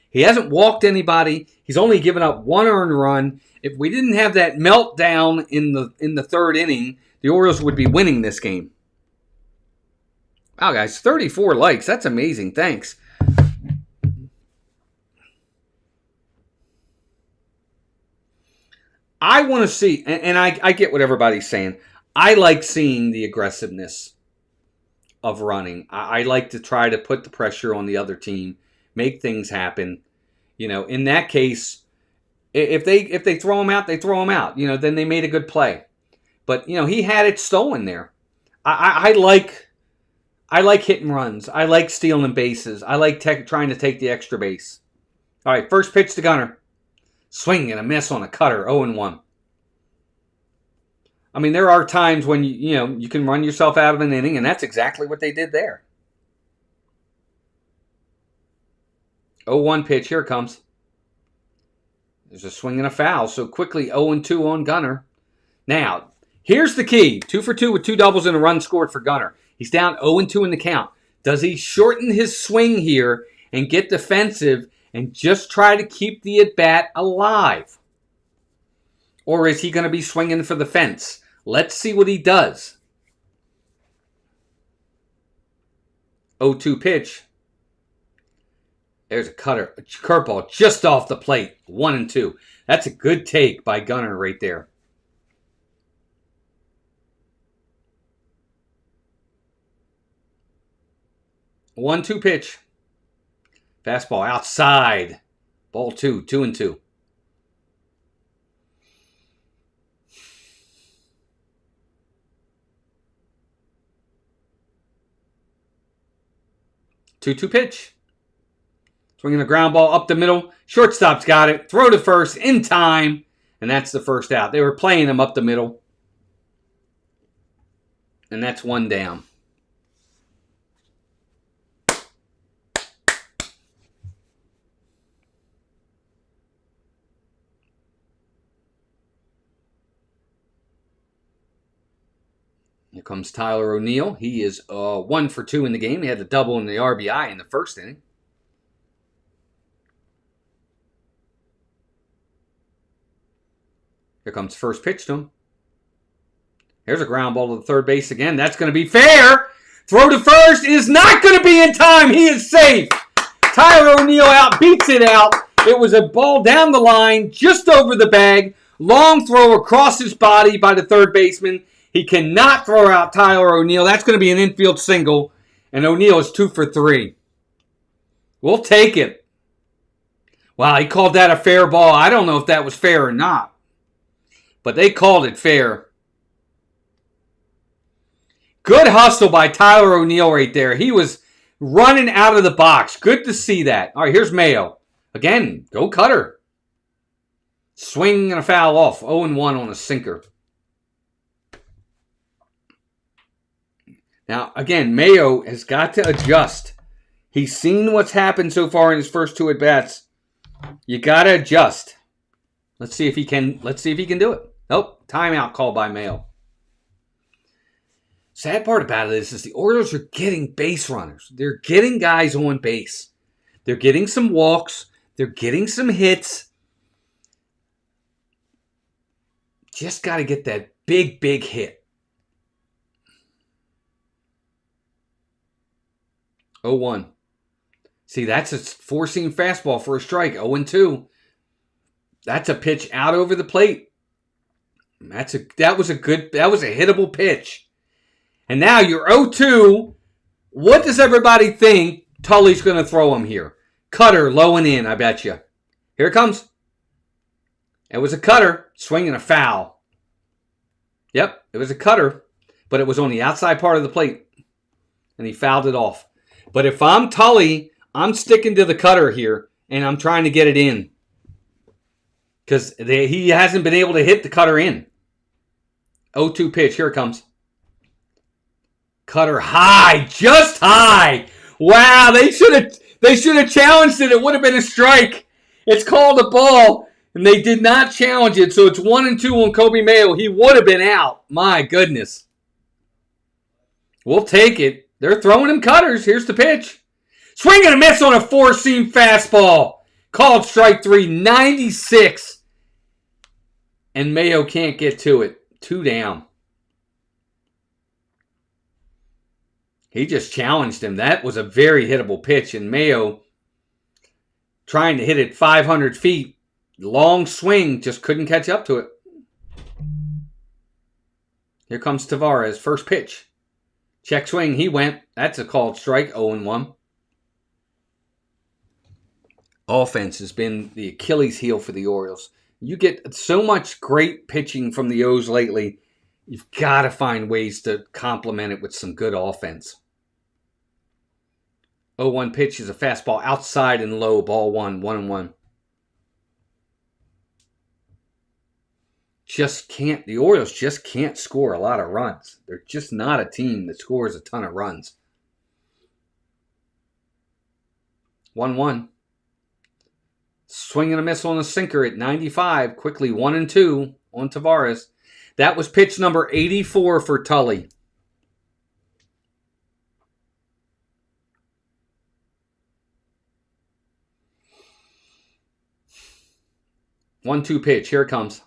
He hasn't walked anybody. He's only given up 1 earned run. If we didn't have that meltdown in the 3rd inning, the Orioles would be winning this game. Wow, guys, 34 likes. That's amazing. Thanks. I want to see, and I get what everybody's saying. I like seeing the aggressiveness of running. I like to try to put the pressure on the other team, make things happen. In that case, if they throw him out, they throw him out. Then they made a good play. But he had it stolen there. I like hitting runs. I like stealing bases. I like trying to take the extra base. All right, first pitch to Gunnar. Swing and a miss on a cutter, 0-1. I mean, there are times when you can run yourself out of an inning, and that's exactly what they did there. 0-1 pitch, here it comes. There's a swing and a foul, so quickly 0-2 on Gunnar. Now, here's the key. 2 for 2 with 2 doubles and a run scored for Gunnar. He's down 0-2 in the count. Does he shorten his swing here and get defensive and just try to keep the at-bat alive? Or is he going to be swinging for the fence? Let's see what he does. 0-2 pitch. There's a cutter, a curveball just off the plate. 1-2. That's a good take by Gunnar right there. One-two pitch. Fastball outside. Ball 2, 2-2. 2-2 pitch. Swinging a ground ball up the middle. Shortstop's got it. Throw to first in time. And that's the first out. They were playing him up the middle. And that's 1 down. Here comes Tyler O'Neill. He is 1 for 2 in the game. He had the double and the RBI in the first inning. Here comes first pitch to him. Here's a ground ball to the third base again. That's going to be fair. Throw to first is not going to be in time. He is safe. Tyler O'Neill out, beats it out. It was a ball down the line, just over the bag. Long throw across his body by the third baseman. He cannot throw out Tyler O'Neill. That's going to be an infield single. And O'Neill is 2 for 3. We'll take it. Wow, he called that a fair ball. I don't know if that was fair or not. But they called it fair. Good hustle by Tyler O'Neill right there. He was running out of the box. Good to see that. All right, here's Mayo. Again, go cutter. Swing and a foul off. 0-1 on a sinker. Now, again, Mayo has got to adjust. He's seen what's happened so far in his first 2 at-bats. You got to adjust. Let's see if he can do it. Nope, timeout called by Mayo. Sad part about it is the Orioles are getting base runners. They're getting guys on base. They're getting some walks. They're getting some hits. Just got to get that big, big hit. 0-1. See, that's a four-seam fastball for a strike. 0-2. That's a pitch out over the plate. That was a hittable pitch. And now you're 0-2. What does everybody think Tully's going to throw him here? Cutter, low and in, I bet you. Here it comes. It was a cutter, swinging a foul. Yep, it was a cutter, but it was on the outside part of the plate. And he fouled it off. But if I'm Tully, I'm sticking to the cutter here, and I'm trying to get it in. Because he hasn't been able to hit the cutter in. 0-2 pitch. Here it comes. Cutter high. Just high. Wow. They should have challenged it. It would have been a strike. It's called a ball. And they did not challenge it. So it's 1-2 on Kobe Mayo. He would have been out. My goodness. We'll take it. They're throwing him cutters. Here's the pitch. Swing and a miss on a four-seam fastball. Called strike 3. 96. And Mayo can't get to it. 2 down. He just challenged him. That was a very hittable pitch. And Mayo, trying to hit it 500 feet. Long swing, just couldn't catch up to it. Here comes Tavares. First pitch. Check swing. He went. That's a called strike. 0-1. Offense has been the Achilles heel for the Orioles. You get so much great pitching from the O's lately. You've got to find ways to complement it with some good offense. 0-1 pitch is a fastball outside and low. Ball 1. 1-1. The Orioles just can't score a lot of runs. They're just not a team that scores a ton of runs. 1-1. Swing and a miss on a sinker at 95. Quickly 1-2 on Tavares. That was pitch number 84 for Tolle. One-two pitch. Here it comes.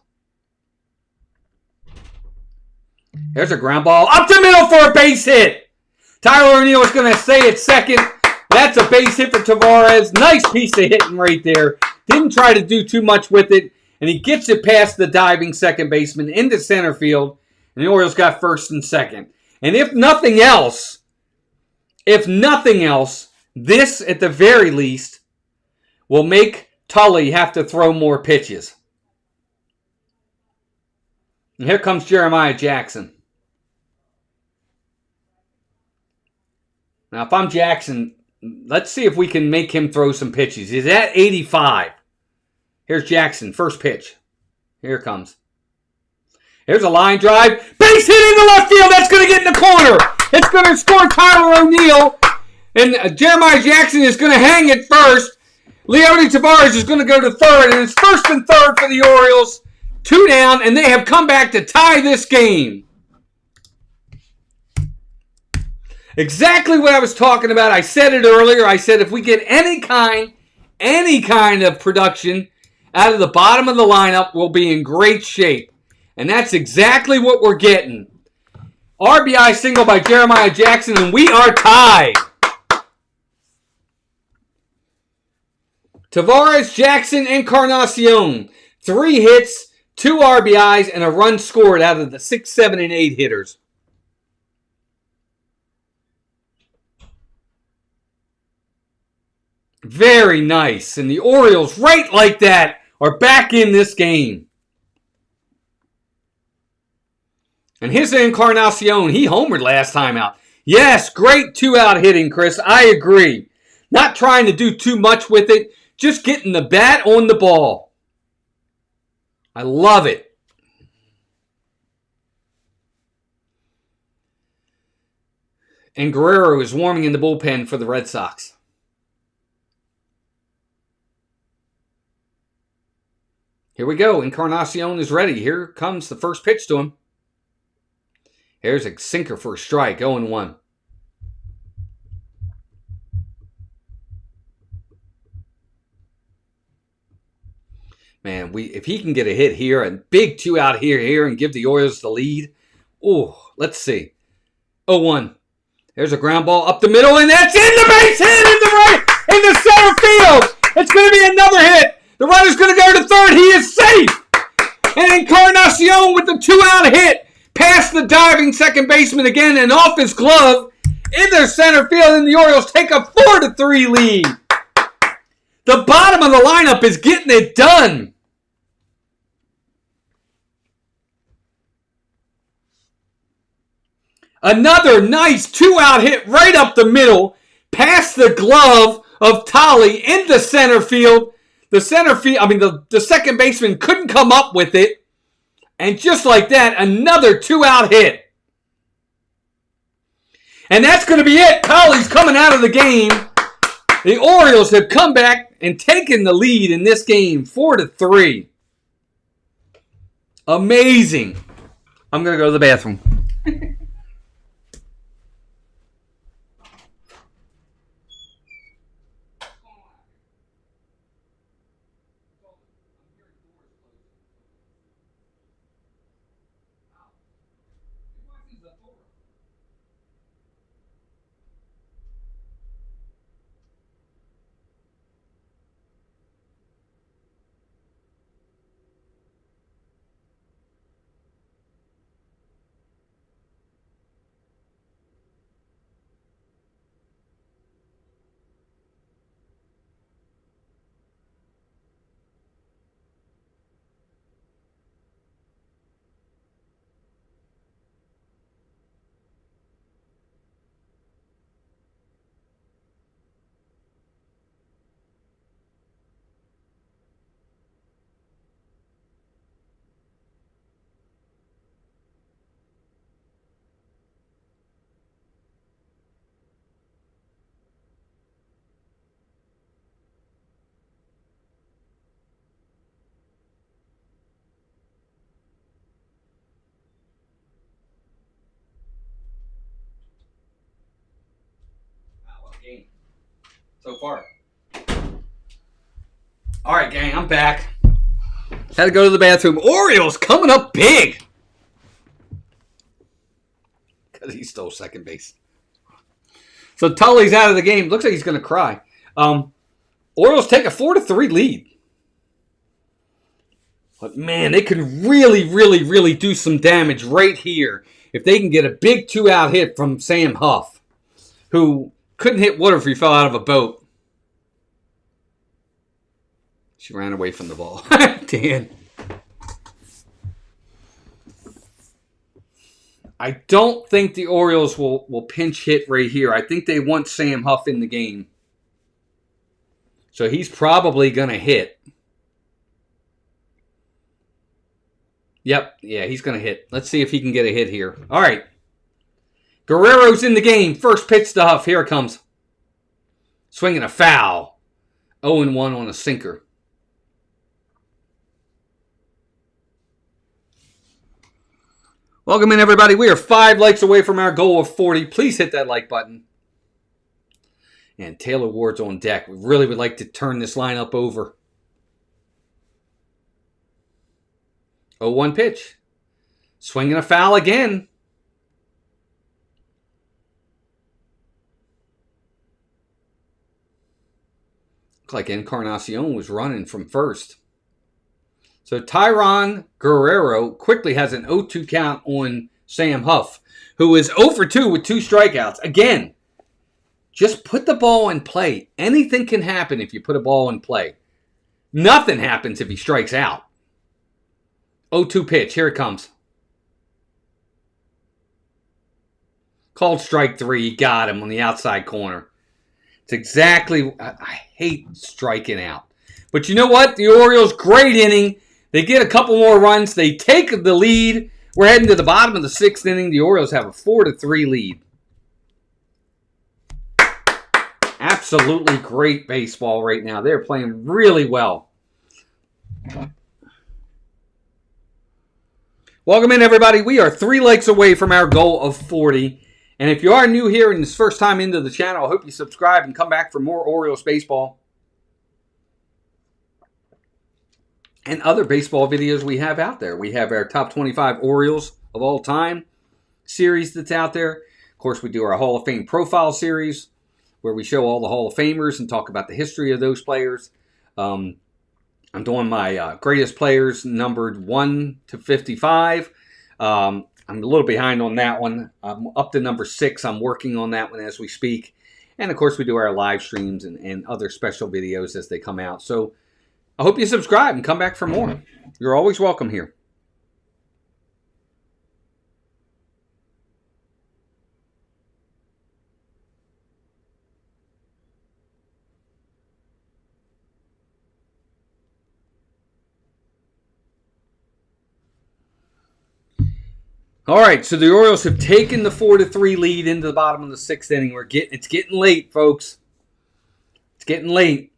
There's a ground ball up the middle for a base hit. Tyler O'Neill is going to stay at second. That's a base hit for Tavares. Nice piece of hitting right there. Didn't try to do too much with it. And he gets it past the diving second baseman into center field. And the Orioles got first and second. And if nothing else, this at the very least will make Tolle have to throw more pitches. And here comes Jeremiah Jackson. Now, if I'm Jackson, let's see if we can make him throw some pitches. He's at 85. Here's Jackson, first pitch. Here it comes. Here's a line drive. Base hit into left field. That's going to get in the corner. It's going to score Tyler O'Neill. And Jeremiah Jackson is going to hang it first. Leody Tavares is going to go to third. And it's first and third for the Orioles. 2 down, and they have come back to tie this game. Exactly what I was talking about. I said it earlier. I said if we get any kind of production out of the bottom of the lineup, we'll be in great shape. And that's exactly what we're getting. RBI single by Jeremiah Jackson, and we are tied. Tavares, Jackson, Encarnacion. 3 hits, 2 RBIs, and a run scored out of the 6, 7, and 8 hitters. Very nice. And the Orioles, right like that, are back in this game. And here's Encarnacion. He homered last time out. Yes, great 2-out hitting, Chris. I agree. Not trying to do too much with it. Just getting the bat on the ball. I love it. And Guerrero is warming in the bullpen for the Red Sox. Here we go. Encarnacion is ready. Here comes the first pitch to him. Here's a sinker for a strike. 0-1. Man, if he can get a hit here, a big 2-out here, and give the Orioles the lead. Oh, let's see. 0-1. There's a ground ball up the middle, and that's in the base hit in the center field. It's going to be another hit. The runner's going to go to third. He is safe. And Encarnacion with the 2-out hit past the diving second baseman again and off his glove in their center field, and the Orioles take a 4-3 lead. The bottom of the lineup is getting it done. Another nice 2-out hit right up the middle, past the glove of Tolle into center field. The second baseman couldn't come up with it. And just like that, another 2-out hit. And that's going to be it. Tolle's coming out of the game. The Orioles have come back and taken the lead in this game, 4-3. Amazing. I'm going to go to the bathroom. Game so far. All right, gang, I'm back. Had to go to the bathroom. Orioles coming up big because he stole second base. So Tully's out of the game. Looks like he's going to cry. Orioles take a 4-3 lead. But man, they could really do some damage right here if they can get a big 2-out hit from Sam Huff, who couldn't hit water if he fell out of a boat. She ran away from the ball. Dan. I don't think the Orioles will pinch hit right here. I think they want Sam Huff in the game. So he's probably going to hit. Yep, yeah, he's going to hit. Let's see if he can get a hit here. All right. Guerrero's in the game. First pitch to Huff. Here it comes. Swinging a foul. 0-1 on a sinker. Welcome in, everybody. We are 5 likes away from our goal of 40. Please hit that like button. And Taylor Ward's on deck. We really would like to turn this lineup over. 0-1 pitch. Swinging a foul again. Looked like Encarnacion was running from first. So Tyron Guerrero quickly has an 0-2 count on Sam Huff, who is 0 for 2 with 2 strikeouts. Again, just put the ball in play. Anything can happen if you put a ball in play. Nothing happens if he strikes out. 0-2 pitch. Here it comes. Called strike 3. He got him on the outside corner. It's exactly... I hate striking out. But you know what? The Orioles, great inning. They get a couple more runs. They take the lead. We're heading to the bottom of the 6th inning. The Orioles have a 4-3 lead. Absolutely great baseball right now. They're playing really well. Welcome in, everybody. We are 3 likes away from our goal of 40. And if you are new here and it's first time into the channel, I hope you subscribe and come back for more Orioles baseball. And other baseball videos we have out there. We have our top 25 Orioles of all time series that's out there. Of course, we do our Hall of Fame profile series where we show all the Hall of Famers and talk about the history of those players. I'm doing my greatest players numbered 1 to 55. I'm a little behind on that one. I'm up to number 6. I'm working on that one as we speak. And, of course, we do our live streams and other special videos as they come out. So, I hope you subscribe and come back for more. You're always welcome here. All right, so the Orioles have taken the 4-3 lead into the bottom of the 6th inning. It's getting late, folks. It's getting late.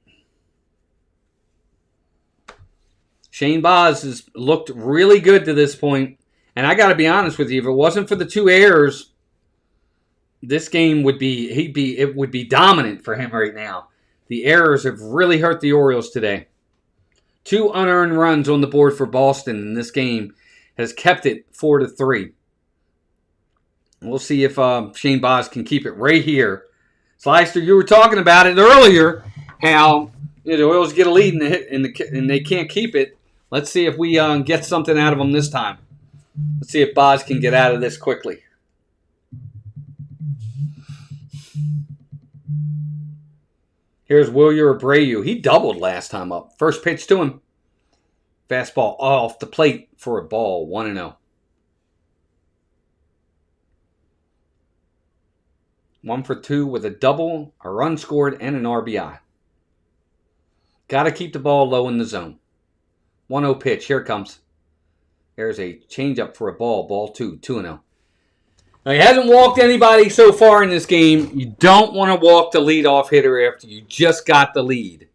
ShaneBaz has looked really good to this point. And I got to be honest with you, if it wasn't for the 2 errors, this game would be dominant for him right now. The errors have really hurt the Orioles today. 2 unearned runs on the board for Boston in this game has kept it 4-3. We'll see if ShaneBaz can keep it right here. Slyster, you were talking about it earlier, how the Orioles get a lead and they can't keep it. Let's see if we get something out of them this time. Let's see if Baz can get out of this quickly. Here's Wilyer Abreu. He doubled last time up. First pitch to him. Fastball off the plate for a ball. 1-0. 1 for 2 with a double, a run scored, and an RBI. Got to keep the ball low in the zone. 1-0 pitch. Here it comes. There's a changeup for a ball. Ball 2. 2-0. Now, he hasn't walked anybody so far in this game. You don't want to walk the leadoff hitter after you just got the lead.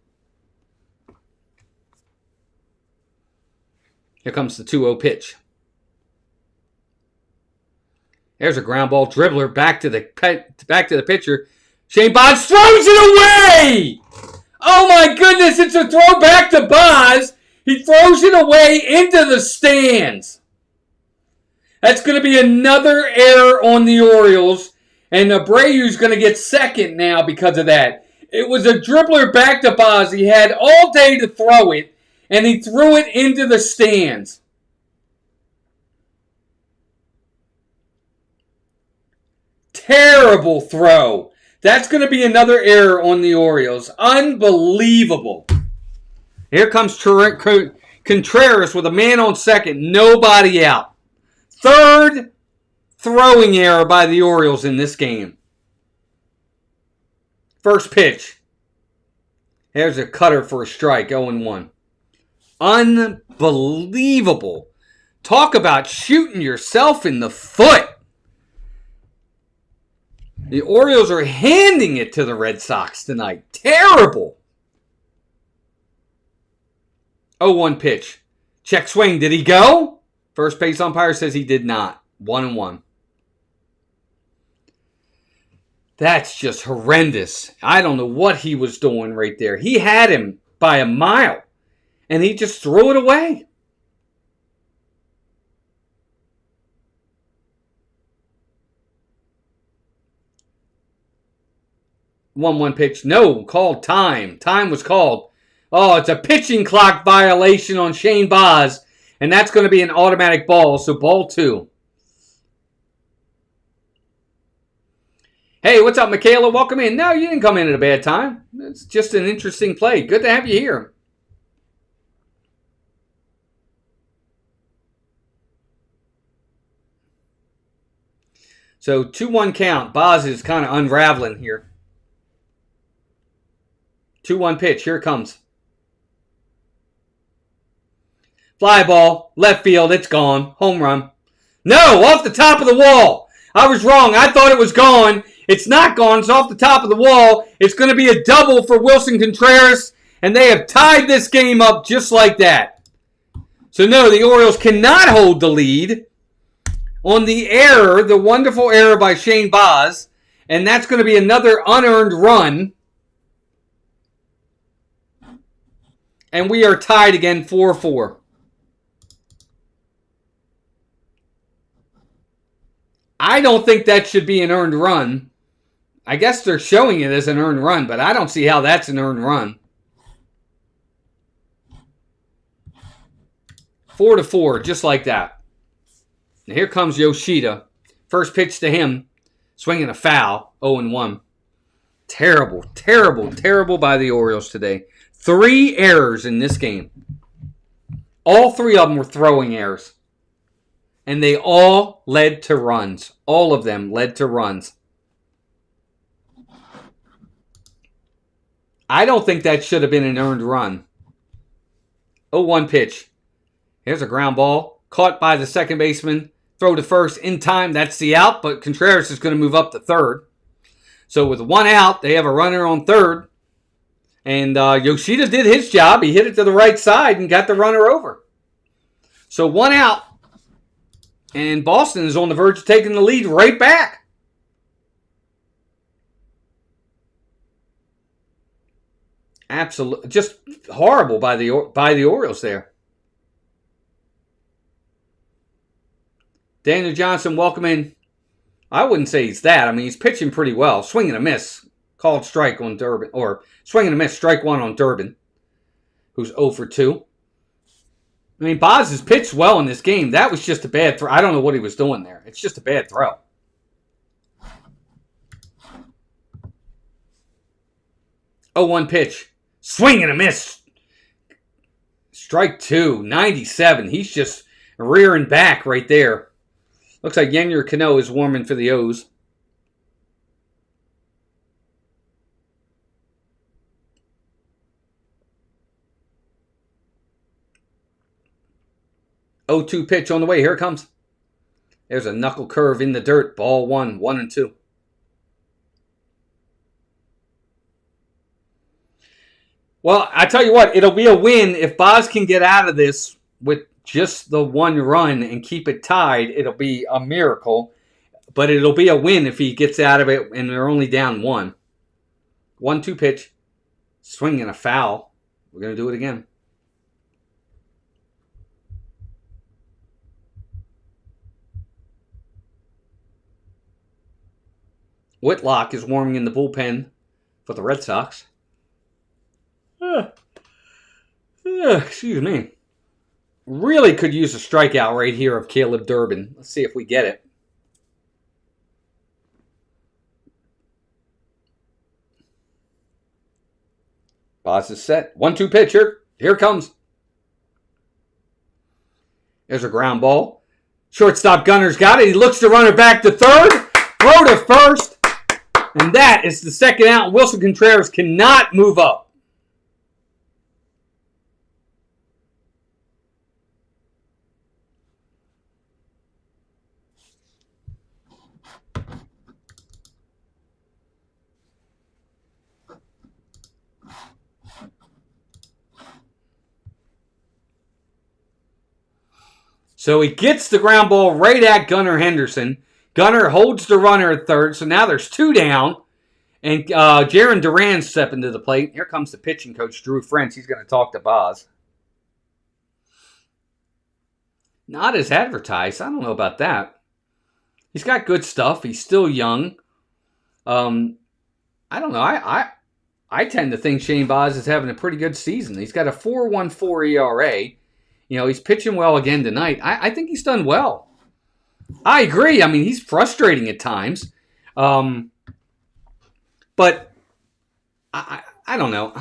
Here comes the 2-0 pitch. There's a ground ball dribbler back to the pitcher. ShaneBaz throws it away! Oh my goodness, it's a throw back to Baz. He throws it away into the stands. That's going to be another error on the Orioles. And Abreu's going to get second now because of that. It was a dribbler back to Baz. He had all day to throw it. And he threw it into the stands. Terrible throw. That's going to be another error on the Orioles. Unbelievable. Here comes Contreras with a man on second. Nobody out. Third throwing error by the Orioles in this game. First pitch. There's a cutter for a strike, 0-1. Unbelievable. Talk about shooting yourself in the foot. The Orioles are handing it to the Red Sox tonight. Terrible. 0-1 pitch. Check swing. Did he go? First base umpire says he did not. 1-1. That's just horrendous. I don't know what he was doing right there. He had him by a mile, and he just threw it away. 1-1 pitch. No, called time. Time was called. Oh, it's a pitching clock violation on ShaneBaz, and that's going to be an automatic ball, so ball 2. Hey, what's up, Michaela? Welcome in. No, you didn't come in at a bad time. It's just an interesting play. Good to have you here. So 2-1 count. Baz is kind of unraveling here. 2-1 pitch. Here it comes. Fly ball. Left field. It's gone. Home run. No, off the top of the wall. I was wrong. I thought it was gone. It's not gone. It's off the top of the wall. It's going to be a double for Wilson Contreras. And they have tied this game up just like that. So no, the Orioles cannot hold the lead on the error, the wonderful error by ShaneBaz. And that's going to be another unearned run. And we are tied again 4-4. I don't think that should be an earned run. I guess they're showing it as an earned run, but I don't see how that's an earned run. 4-4, just like that. And here comes Yoshida. First pitch to him. Swinging a foul. 0-1. Terrible, terrible, terrible by the Orioles today. 3 errors in this game. All 3 of them were throwing errors. And they all led to runs. All of them led to runs. I don't think that should have been an earned run. 0-1 pitch. Here's a ground ball. Caught by the second baseman. Throw to first in time. That's the out, but Contreras is going to move up to third. So with 1 out, they have a runner on third. And Yoshida did his job. He hit it to the right side and got the runner over. So 1 out. And Boston is on the verge of taking the lead right back. Absolutely, just horrible by the Orioles there. Daniel Johnson, welcome in. I wouldn't say he's that. I mean, he's pitching pretty well. Swing and a miss. Called strike on Durbin. Or swing and a miss. Strike 1 on Durbin, who's 0 for 2. I mean, Baz has pitched well in this game. That was just a bad throw. I don't know what he was doing there. It's just a bad throw. Oh, 1 pitch. Swing and a miss. Strike 2. 97. He's just rearing back right there. Looks like Yennier Cano is warming for the O's. Oh, 2 pitch on the way. Here it comes. There's a knuckle curve in the dirt. Ball 1. 1-2. Well, I tell you what, it'll be a win if Baz can get out of this with just the 1 run and keep it tied. It'll be a miracle, but it'll be a win if he gets out of it and they're only down 1. 1-2 pitch, swing and a foul. We're going to do it again. Whitlock is warming in the bullpen for the Red Sox. Excuse me. Really could use a strikeout right here of Caleb Durbin. Let's see if we get it. Baz is set. 1-2 pitcher. Here it comes. There's a ground ball. Shortstop Gunner's got it. He looks the runner back to third. Throw to first. And that is the second out. Wilson Contreras cannot move up. So he gets the ground ball right at Gunnar Henderson. Gunnar holds the runner at third, so now there's 2 down. And Jaron Duran stepping to the plate. Here comes the pitching coach, Drew French. He's going to talk to Boz. Not as advertised. I don't know about that. He's got good stuff. He's still young. I don't know. I tend to think ShaneBaz is having a pretty good season. He's got a 4.14 ERA. You know, he's pitching well again tonight. I think he's done well. I agree. I mean, he's frustrating at times. But I don't know.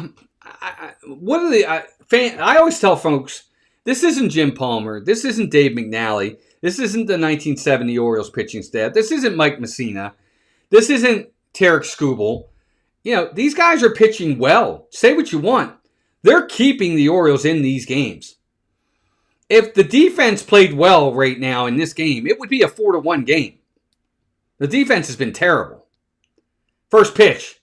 What are the I always tell folks, this isn't Jim Palmer. This isn't Dave McNally. This isn't the 1970 Orioles pitching staff. This isn't Mike Messina. This isn't Tarek Skubal. You know, these guys are pitching well. Say what you want. They're keeping the Orioles in these games. If the defense played well right now in this game, it would be a 4-1 game. The defense has been terrible. First pitch.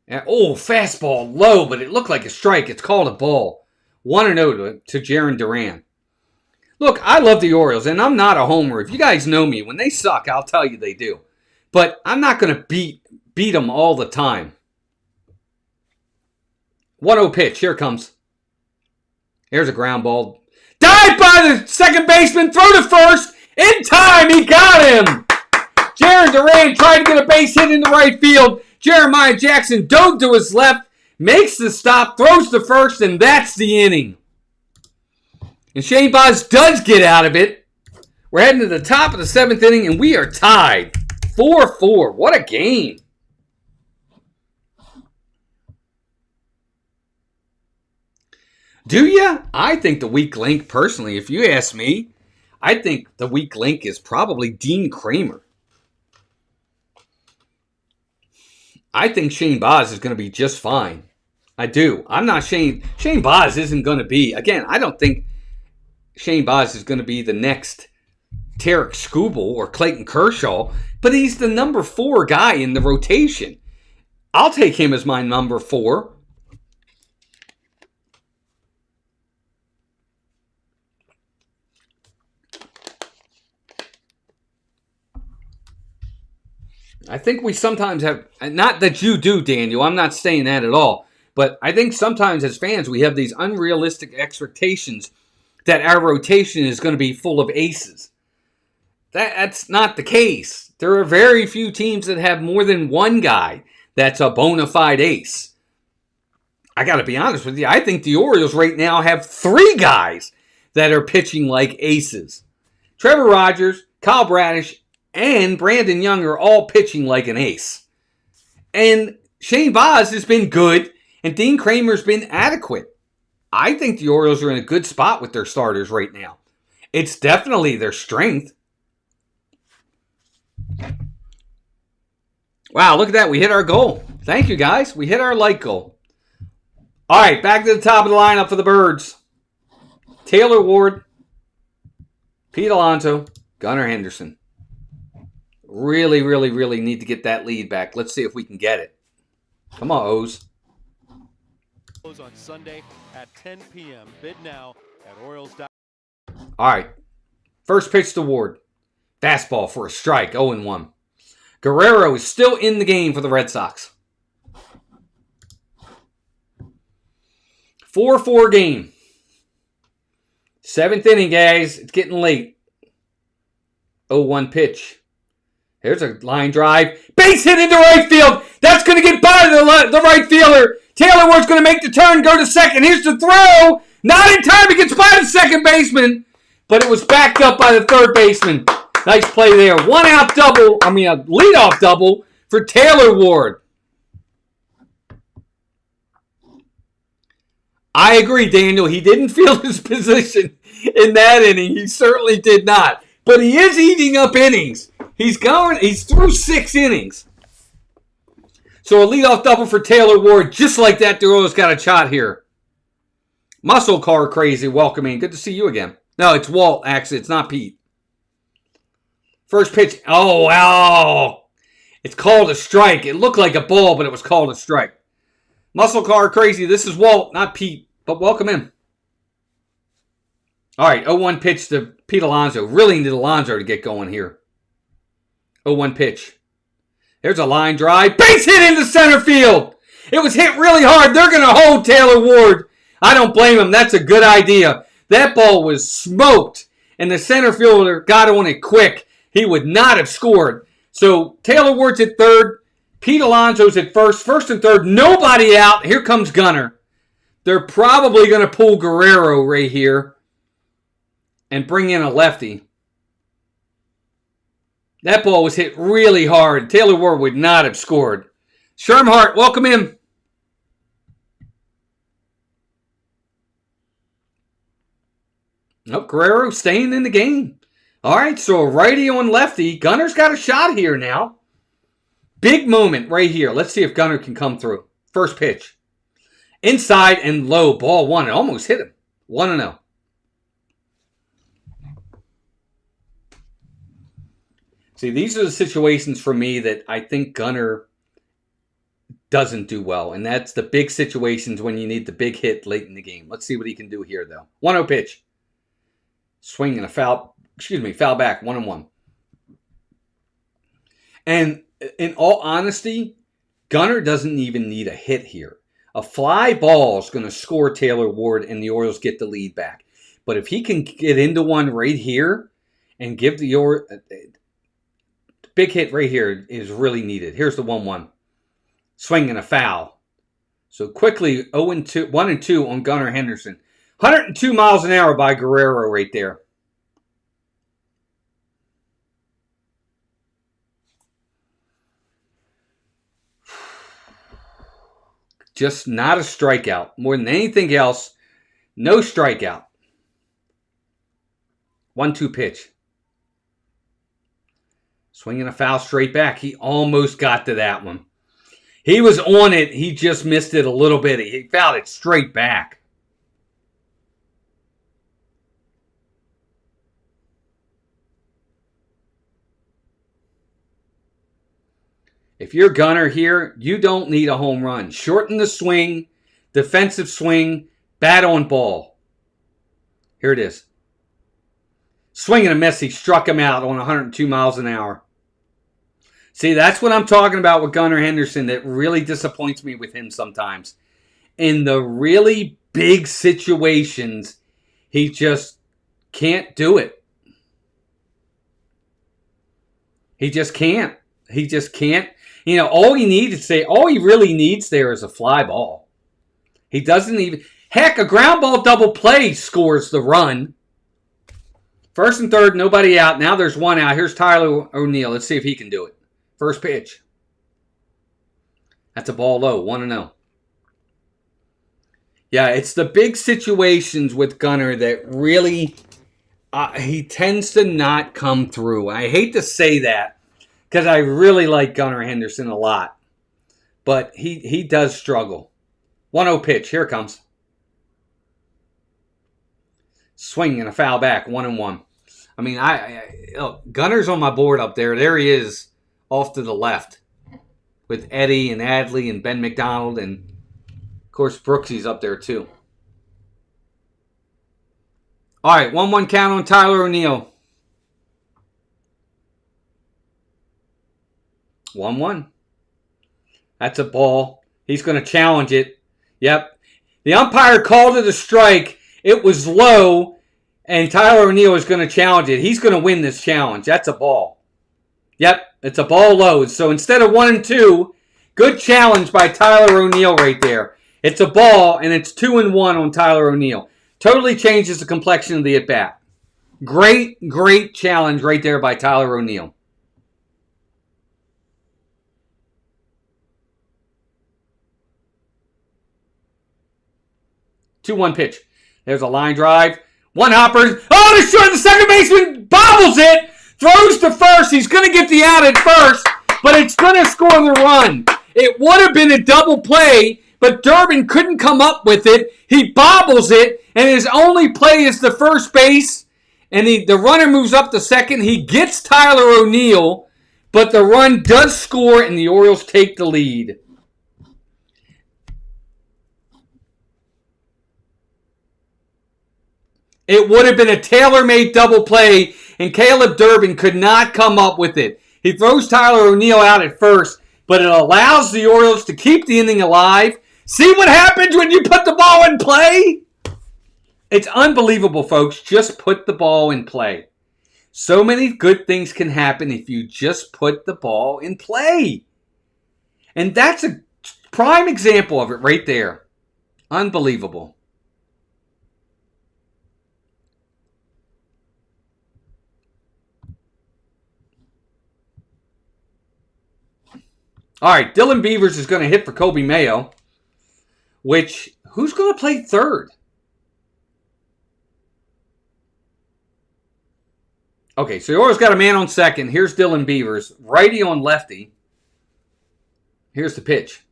Fastball low, but it looked like a strike. It's called a ball. 1-0 to Jaron Duran. Look, I love the Orioles, and I'm not a homer. If you guys know me, when they suck, I'll tell you they do. But I'm not going to beat them all the time. 1-0 pitch. Here it comes. Here's a ground ball. Dive by the second baseman. Throw to first. In time, he got him. Jaron Duran tried to get a base hit in the right field. Jeremiah Jackson dove to his left, makes the stop, throws to first, and that's the inning. And ShaneBaz does get out of it. We're heading to the top of the 7th inning, and we are tied. 4-4. What a game. Do you? I think the weak link, personally, if you ask me, I think the weak link is probably Dean Kramer. I think ShaneBaz is going to be just fine. I do. I'm not ShaneBaz isn't going to be. Again, I don't think ShaneBaz is going to be the next Tarek Skubal or Clayton Kershaw, but he's the number 4 guy in the rotation. I'll take him as my number 4. I think we sometimes have, not that you do, Daniel, I'm not saying that at all, but I think sometimes as fans we have these unrealistic expectations that our rotation is going to be full of aces. That's not the case. There are very few teams that have more than one guy that's a bona fide ace. I got to be honest with you, I think the Orioles right now have 3 guys that are pitching like aces. Trevor Rogers, Kyle Bradish, and Brandon Young are all pitching like an ace. And ShaneBaz has been good, and Dean Kramer's been adequate. I think the Orioles are in a good spot with their starters right now. It's definitely their strength. Wow, look at that. We hit our goal. Thank you, guys. We hit our like goal. All right, back to the top of the lineup for the Birds. Taylor Ward, Pete Alonso, Gunnar Henderson. Really, really, really need to get that lead back. Let's see if we can get it. Come on, O's. On Sunday at 10 p.m. Bid now at Orioles. All right. First pitch to Ward. Fastball for a strike, 0-1. Guerrero is still in the game for the Red Sox. 4-4 game. 7th inning, guys. It's getting late. 0-1 pitch. Here's a line drive. Base hit into right field. That's going to get by the right fielder. Taylor Ward's going to make the turn, go to second. Here's the throw. Not in time. He gets by the second baseman. But it was backed up by the third baseman. Nice play there. A leadoff double for Taylor Ward. I agree, Daniel. He didn't feel his position in that inning. He certainly did not. But he is eating up innings. He's through 6 innings. So a leadoff double for Taylor Ward. Just like that, the Orioles got a shot here. Muscle Car Crazy, welcome in. Good to see you again. No, it's Walt, actually. It's not Pete. First pitch. Oh, wow. It's called a strike. It looked like a ball, but it was called a strike. Muscle Car Crazy, this is Walt, not Pete. But welcome in. All right, 0-1 pitch to Pete Alonso. Really need Alonso to get going here. 0-1 pitch. There's a line drive. Base hit into center field. It was hit really hard. They're going to hold Taylor Ward. I don't blame him. That's a good idea. That ball was smoked, and the center fielder got on it quick. He would not have scored. So Taylor Ward's at third. Pete Alonso's at first. First and third. Nobody out. Here comes Gunnar. They're probably going to pull Guerrero right here and bring in a lefty. That ball was hit really hard. Taylor Ward would not have scored. Shermhart, welcome in. Nope, Guerrero staying in the game. All right, so a righty on lefty. Gunner's got a shot here now. Big moment right here. Let's see if Gunner can come through. First pitch. Inside and low. Ball one. It almost hit him. 1-0. See, these are the situations for me that I think Gunner doesn't do well. And that's the big situations when you need the big hit late in the game. Let's see what he can do here, though. 1-0 pitch. Swing and a foul back. 1-1. And in all honesty, Gunner doesn't even need a hit here. A fly ball is going to score Taylor Ward and the Orioles get the lead back. But if he can get into one right here and give the Orioles... Big hit right here is really needed. Here's the 1-1. Swing and a foul. So quickly, 1-2 on Gunnar Henderson. 102 miles an hour by Guerrero right there. Just not a strikeout. More than anything else, no strikeout. 1-2 pitch. Swinging a foul straight back. He almost got to that one. He was on it. He just missed it a little bit. He fouled it straight back. If you're Gunner here, you don't need a home run. Shorten the swing, defensive swing, bat on ball. Here it is. Swing and a miss. He struck him out on 102 miles an hour. See, that's what I'm talking about with Gunnar Henderson that really disappoints me with him sometimes. In the really big situations, he just can't do it. He just can't. He just can't. You know, all he really needs there is a fly ball. He doesn't even... Heck, a ground ball double play scores the run. First and third, nobody out. Now there's one out. Here's Tyler O'Neill. Let's see if he can do it. First pitch. That's a ball low. 1-0. Yeah, it's the big situations with Gunner that really... he tends to not come through. I hate to say that because I really like Gunnar Henderson a lot. But he does struggle. 1-0 pitch. Here it comes. Swing and a foul back. 1-1. I mean, Gunner's on my board up there. There he is off to the left with Eddie and Adley and Ben McDonald. And, of course, Brooksy's up there, too. All right, 1-1 count on Tyler O'Neill. 1-1. That's a ball. He's going to challenge it. Yep. The umpire called it a strike. It was low, and Tyler O'Neill is going to challenge it. He's going to win this challenge. That's a ball. Yep, it's a ball low. So instead of 1-2, good challenge by Tyler O'Neill right there. It's a ball, and it's 2-1 on Tyler O'Neill. Totally changes the complexion of the at-bat. Great, great challenge right there by Tyler O'Neill. Two-one pitch. There's a line drive. One hopper. Oh, to short the second baseman. Bobble bobbles it, throws to first. He's going to get the out at first, but it's going to score the run. It would have been a double play, but Durbin couldn't come up with it. He bobbles it, and his only play is the first base, and the runner moves up to second. He gets Tyler O'Neill, but the run does score, and the Orioles take the lead. It would have been a tailor-made double play, and Caleb Durbin could not come up with it. He throws Tyler O'Neill out at first, but it allows the Orioles to keep the inning alive. See what happens when you put the ball in play? It's unbelievable, folks. Just put the ball in play. So many good things can happen if you just put the ball in play. And that's a prime example of it right there. Unbelievable. All right, Dylan Beavers is going to hit for Kobe Mayo, which, who's going to play third? Okay, so the Orioles got a man on second. Here's Dylan Beavers, righty on lefty. Here's the pitch.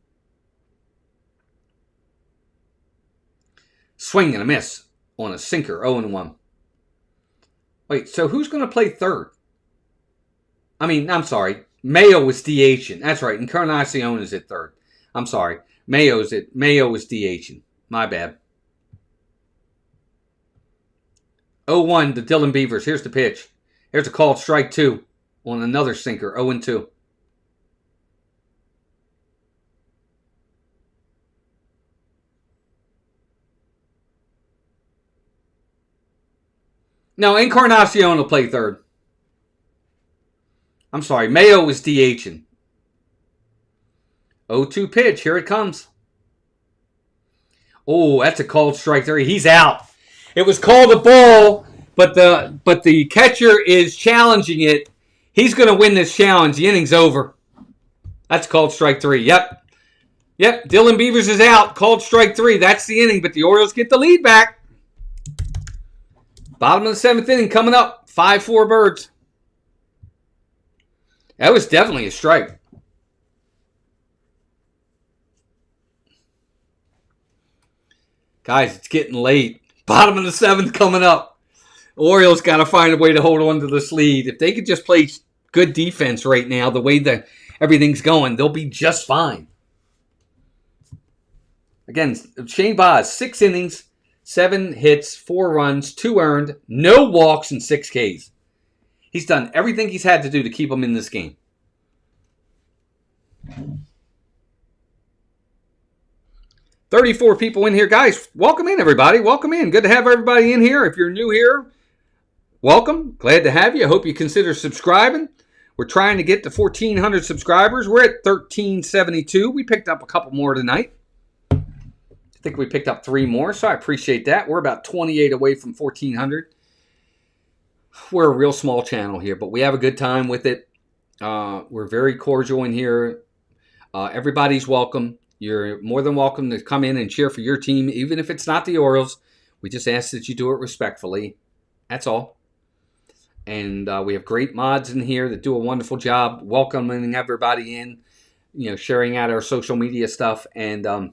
Swing and a miss on a sinker, 0-1. Wait, so who's going to play third? I'm sorry. Mayo was DHing. That's right. Encarnacion is at third. I'm sorry. Mayo was DHing. My bad. 0-1 to Dylan Beavers. Here's the pitch. Here's a called strike 2 on another sinker. 0-2. No, Encarnacion will play third. I'm sorry, Mayo was DHing. 0-2 pitch. Here it comes. Oh, that's a called strike 3. He's out. It was called a ball, but the catcher is challenging it. He's going to win this challenge. The inning's over. That's called strike 3. Yep. Dylan Beavers is out. Called strike 3. That's the inning, but the Orioles get the lead back. Bottom of the 7th inning coming up. 5-4 Birds. That was definitely a strike. Guys, it's getting late. Bottom of the 7th coming up. Orioles got to find a way to hold on to this lead. If they could just play good defense right now, the way that everything's going, they'll be just fine. Again, ShaneBaz, 6 innings, 7 hits, 4 runs, 2 earned, no walks, and 6 Ks. He's done everything he's had to do to keep them in this game. $34 people in here. Guys, welcome in, everybody. Welcome in. Good to have everybody in here. If you're new here, welcome. Glad to have you. I hope you consider subscribing. We're trying to get to 1,400 subscribers. We're at 1,372. We picked up a couple more tonight. I think we picked up 3 more, so I appreciate that. We're about 28 away from 1,400. We're a real small channel here, but we have a good time with it. We're very cordial in here. Everybody's welcome. You're more than welcome to come in and cheer for your team, even if it's not the Orioles. We just ask that you do it respectfully. That's all. And we have great mods in here that do a wonderful job welcoming everybody in, sharing out our social media stuff, and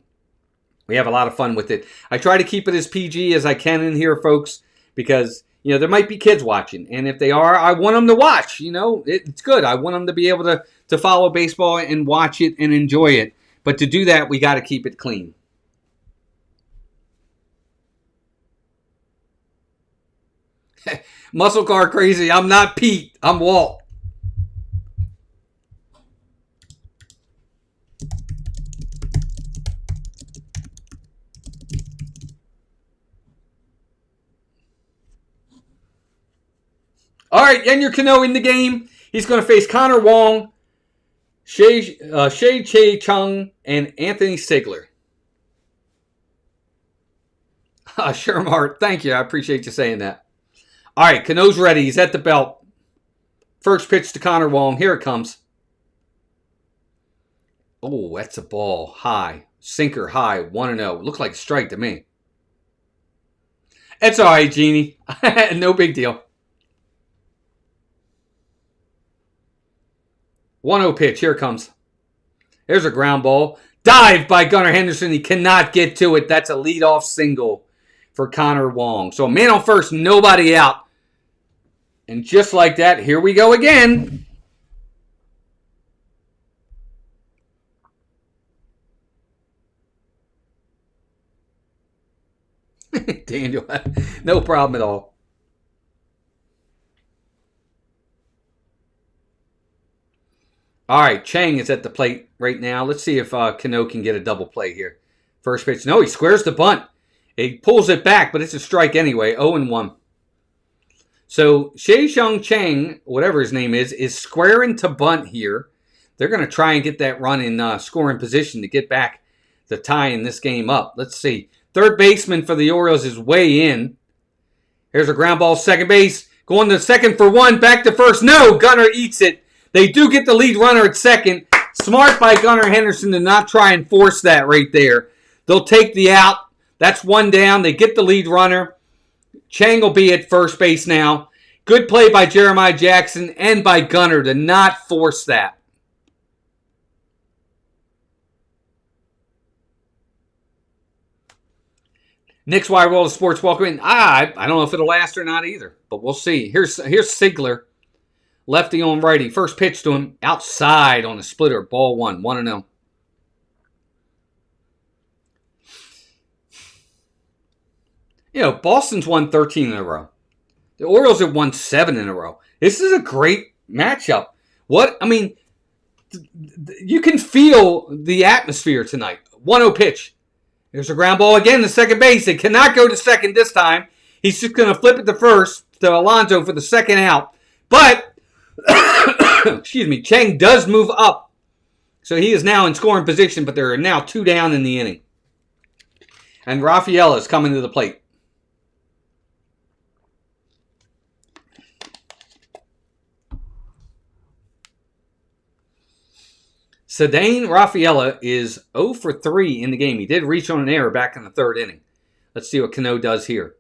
we have a lot of fun with it. I try to keep it as PG as I can in here, folks, because there might be kids watching, and if they are, I want them to watch. It's good. I want them to be able to follow baseball and watch it and enjoy it. But to do that, we got to keep it clean. Muscle car crazy. I'm not Pete. I'm Walt. All right, Yenyer Cano in the game. He's going to face Connor Wong, Shea Che-Chung, and Anthony Sigler. Sure, Mart. Thank you. I appreciate you saying that. All right, Cano's ready. He's at the belt. First pitch to Connor Wong. Here it comes. Oh, that's a ball. High. Sinker high. 1-0. Looked like a strike to me. It's all right, Jeannie. No big deal. 1-0 pitch. Here it comes. There's a ground ball. Dive by Gunnar Henderson. He cannot get to it. That's a leadoff single for Connor Wong. So a man on first, nobody out. And just like that, here we go again. Daniel, no problem at all. All right, Chang is at the plate right now. Let's see if Cano can get a double play here. First pitch. No, he squares the bunt. He pulls it back, but it's a strike anyway. 0-1. So Sheshang Chang, whatever his name is squaring to bunt here. They're going to try and get that run in scoring position to get back the tie in this game up. Let's see. Third baseman for the Orioles is way in. Here's a ground ball, second base. Going to second for one, back to first. No, Gunnar eats it. They do get the lead runner at second. Smart by Gunnar Henderson to not try and force that right there. They'll take the out. That's one down. They get the lead runner. Chang will be at first base now. Good play by Jeremiah Jackson and by Gunnar to not force that. Nick's Wide World of Sports, welcome in. I don't know if it'll last or not either, but we'll see. Here's Sigler, lefty on righty. First pitch to him, outside on the splitter, ball one, 1-0. You know, Boston's won 13 in a row. The Orioles have won 7 in a row. This is a great matchup. You can feel the atmosphere tonight. 1-0 pitch. There's a ground ball again to second base. It cannot go to second this time. He's just going to flip it to first to Alonso for the second out. But, excuse me, Chang does move up. So he is now in scoring position, but there are now 2 down in the inning. And Rafaela is coming to the plate. Ceddanne Rafaela is 0 for 3 in the game. He did reach on an error back in the third inning. Let's see what Cano does here.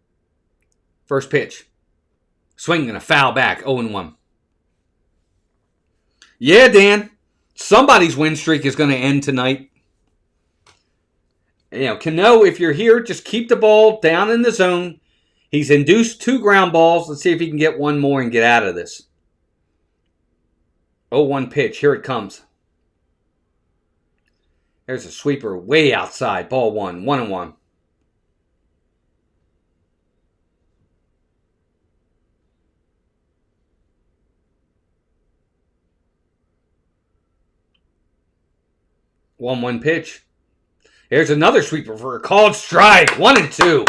First pitch. Swing and a foul back. 0-1. Yeah, Dan. Somebody's win streak is going to end tonight. You know, Cano, if you're here, just keep the ball down in the zone. He's induced 2 ground balls. Let's see if he can get one more and get out of this. 0-1 pitch. Here it comes. There's a sweeper way outside. Ball 1. 1-1. One pitch. There's another sweeper for a called strike. 1-2.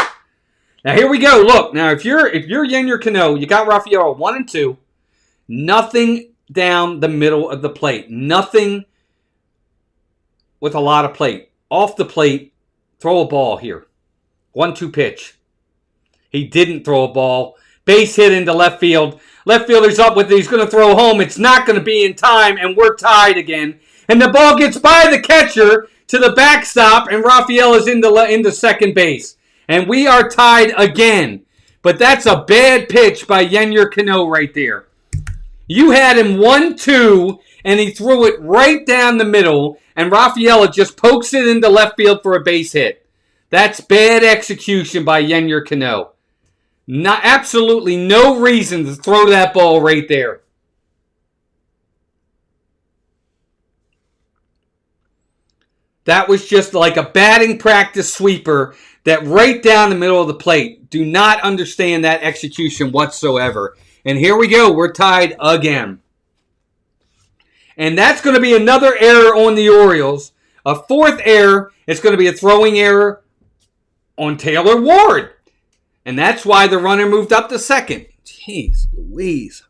Now here we go. Look, now if you're Yennier Cano, you got Rafaela 1-2. Nothing down the middle of the plate. Nothing with a lot of plate. Off the plate, throw a ball here. 1-2 pitch. He didn't throw a ball. Base hit into left field. Left fielder's up with it. He's going to throw home. It's not going to be in time, and we're tied again. And the ball gets by the catcher to the backstop, and Rafaela's into second base. And we are tied again. But that's a bad pitch by Yennier Cano right there. You had him 1-2, and he threw it right down the middle, and Rafaela just pokes it into left field for a base hit. That's bad execution by Yennier Cano. Absolutely no reason to throw that ball right there. That was just like a batting practice sweeper that right down the middle of the plate. Do not understand that execution whatsoever. And here we go. We're tied again. And that's going to be another error on the Orioles. A 4th error. It's going to be a throwing error on Taylor Ward. And that's why the runner moved up to second. Jeez Louise.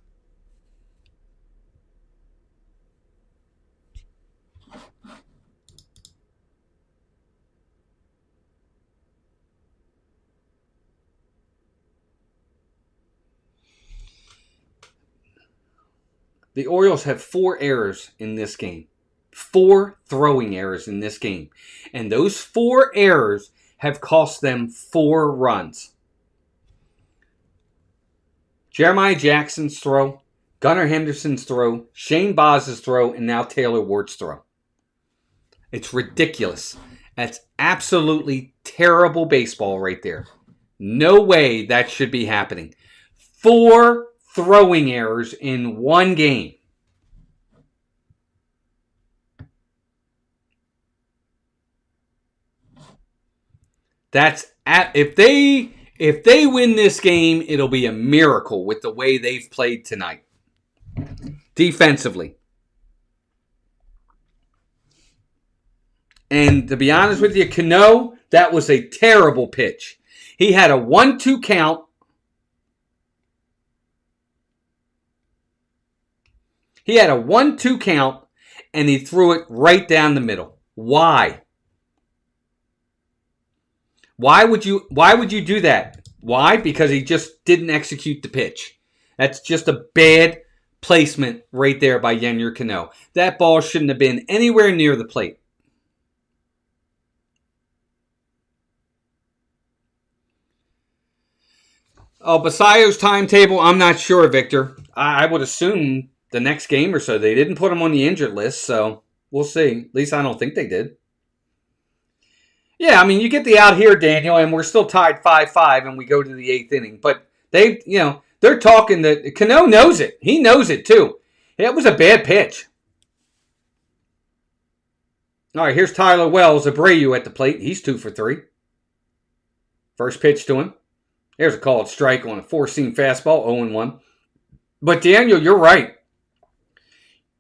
The Orioles have 4 errors in this game. 4 throwing errors in this game. And those 4 errors have cost them 4 runs. Jeremiah Jackson's throw Gunnar Henderson's throw, ShaneBaz's throw, and now Taylor Wart's throw. It's ridiculous. That's absolutely terrible baseball right there. No way that should be happening. 4 throwing errors in one game. If they win this game, it'll be a miracle with the way they've played tonight. Defensively. And to be honest with you, Cano, that was a terrible pitch. He had a 1-2 count. He had a 1-2 count, and he threw it right down the middle. Why? Why would you do that? Why? Because he just didn't execute the pitch. That's just a bad placement right there by Yennier Cano. That ball shouldn't have been anywhere near the plate. Oh, Basayo's timetable, I'm not sure, Victor. I would assume the next game or so. They didn't put him on the injured list, so we'll see. At least I don't think they did. Yeah, I mean, you get the out here, Daniel, and we're still tied 5-5, and we go to the 8th inning. But they're talking that Cano knows it. He knows it, too. It was a bad pitch. All right, here's Tyler Wells, Abreu at the plate. He's 2 for 3. First pitch to him. There's a called strike on a 4-seam fastball, 0-1. But, Daniel, you're right.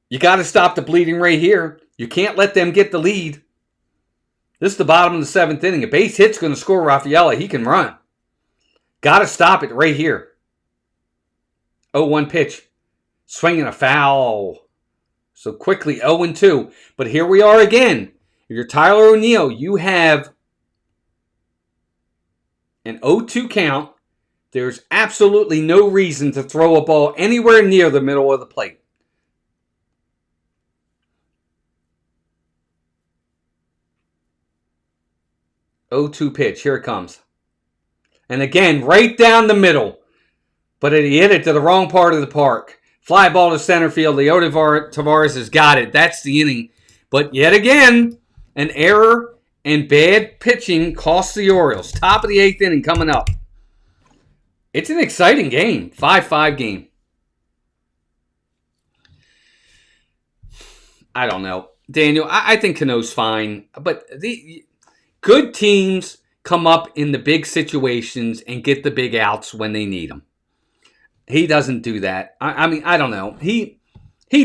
You got to stop the bleeding right here. You can't let them get the lead. This is the bottom of the 7th inning. A base hit's going to score Rafaela. He can run. Got to stop it right here. 0-1 pitch. Swinging a foul. So quickly, 0-2. But here we are again. If you're Tyler O'Neill, you have an 0-2 count. There's absolutely no reason to throw a ball anywhere near the middle of the plate. Oh-2 pitch. Here it comes. And again, right down the middle. But he hit it to the wrong part of the park. Fly ball to center field. Leo Tavares has got it. That's the inning. But yet again, an error and bad pitching costs the Orioles. Top of the 8th inning coming up. It's an exciting game. 5-5 game. I don't know. Daniel, I think Cano's fine. But the good teams come up in the big situations and get the big outs when they need them. He doesn't do that. I mean, I don't know. He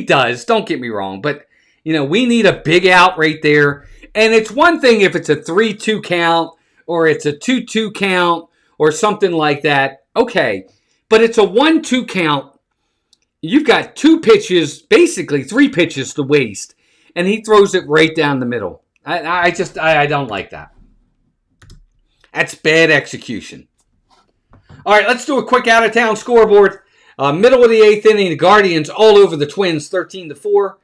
does. Don't get me wrong. But, we need a big out right there. And it's one thing if it's a 3-2 count or it's a 2-2 count or something like that. Okay. But it's a 1-2 count. You've got 2 pitches, basically 3 pitches to waste. And he throws it right down the middle. I don't like that. That's bad execution. All right, let's do a quick out-of-town scoreboard. Middle of the 8th inning, the Guardians all over the Twins, 13-4.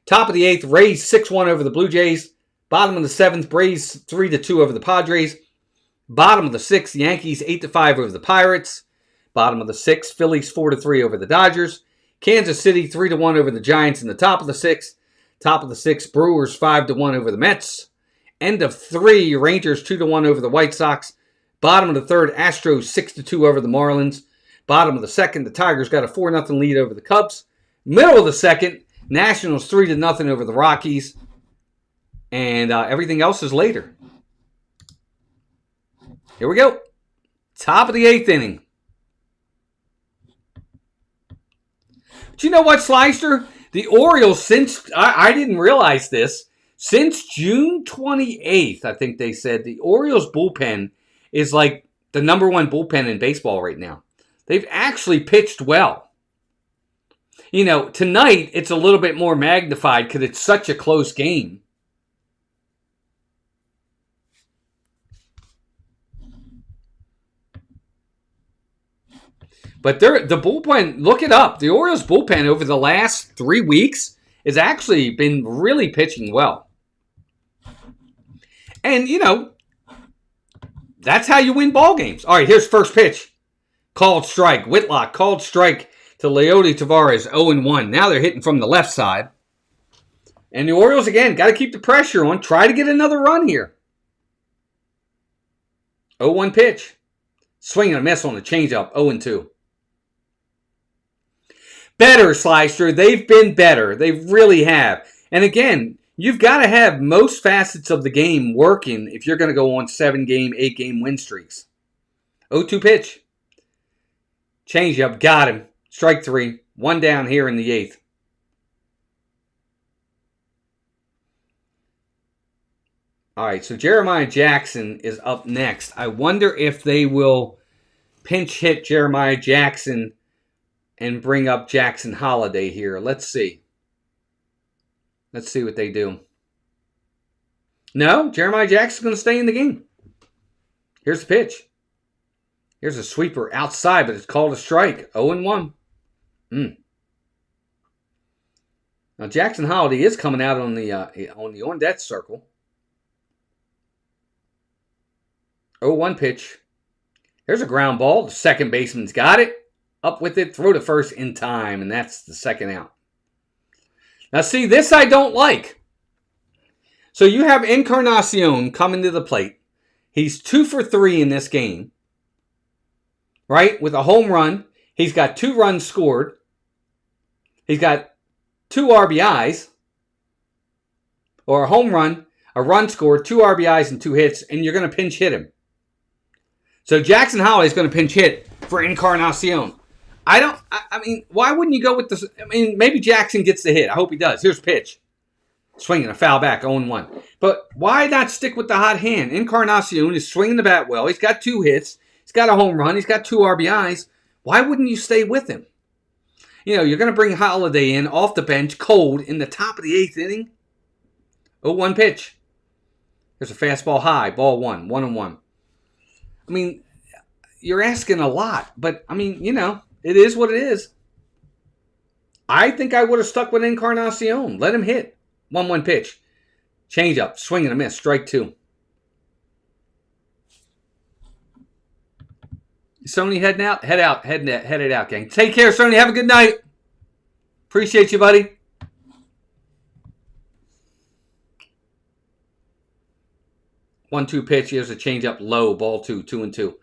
Top of the 8th, Rays 6-1 over the Blue Jays. Bottom of the 7th, Braves 3-2 over the Padres. Bottom of the 6th, Yankees 8-5 over the Pirates. Bottom of the 6th, Phillies 4-3 over the Dodgers. Kansas City 3-1 over the Giants in the top of the 6th. Top of the 6th, Brewers 5-1 over the Mets. End of 3, Rangers 2-1 over the White Sox. Bottom of the 3rd, Astros 6-2 over the Marlins. Bottom of the 2nd, the Tigers got a 4-0 lead over the Cubs. Middle of the 2nd, Nationals 3-0 over the Rockies. And everything else is later. Here we go. Top of the 8th inning. But you know what, Slyster? The Orioles, since, I didn't realize this, since June 28th, I think they said, the Orioles bullpen is like the number 1 bullpen in baseball right now. They've actually pitched well. Tonight it's a little bit more magnified because it's such a close game. But the bullpen, look it up. The Orioles bullpen over the last 3 weeks has actually been really pitching well. And, that's how you win ball games. All right, here's first pitch. Called strike. Whitlock called strike to Leody Taveras, 0-1. Now they're hitting from the left side. And the Orioles, again, got to keep the pressure on. Try to get another run here. 0-1 pitch. Swing and a miss on the changeup, 0-2. Better, Slyster. They've been better. They really have. And again, you've got to have most facets of the game working if you're going to go on 7-game, 8-game win streaks. 0-2 pitch. Changeup, got him. Strike 3. 1 down here in the 8th. All right, so Jeremiah Jackson is up next. I wonder if they will pinch hit Jeremiah Jackson and bring up Jackson Holiday here. Let's see. Let's see what they do. No, Jeremiah Jackson's going to stay in the game. Here's the pitch. Here's a sweeper outside, but it's called a strike. 0-1. Now Jackson Holiday is coming out on the on death circle. 0-1 pitch. Here's a ground ball. The second baseman's got it. Up with it. Throw to first in time. And that's the second out. Now see, this I don't like. So you have Encarnacion coming to the plate. He's 2 for 3 in this game. Right? With a home run. He's got 2 runs scored. He's got 2 RBIs. Or a home run, a run scored, 2 RBIs and 2 hits. And you're going to pinch hit him. So Jackson Holiday is going to pinch hit for Encarnacion. I mean, why wouldn't you go with this? I mean, maybe Jackson gets the hit. I hope he does. Here's pitch. Swinging a foul back, 0-1. But why not stick with the hot hand? Encarnacion is swinging the bat well. He's got 2 hits. He's got a home run. He's got 2 RBIs. Why wouldn't you stay with him? You know, you're going to bring Holiday in off the bench, cold, in the top of the 8th inning. 0-1 pitch. There's a fastball high, ball 1, 1-1. I mean, you're asking a lot, but, I mean, you know, it is what it is. I think I would have stuck with Encarnacion. Let him hit. 1-1 pitch. Change up. Swing and a miss. Strike 2. Sony heading out? Head out. Headed out, gang. Take care, Sony. Have a good night. Appreciate you, buddy. One-two pitch. Here's a changeup low. Ball 2. 2-2.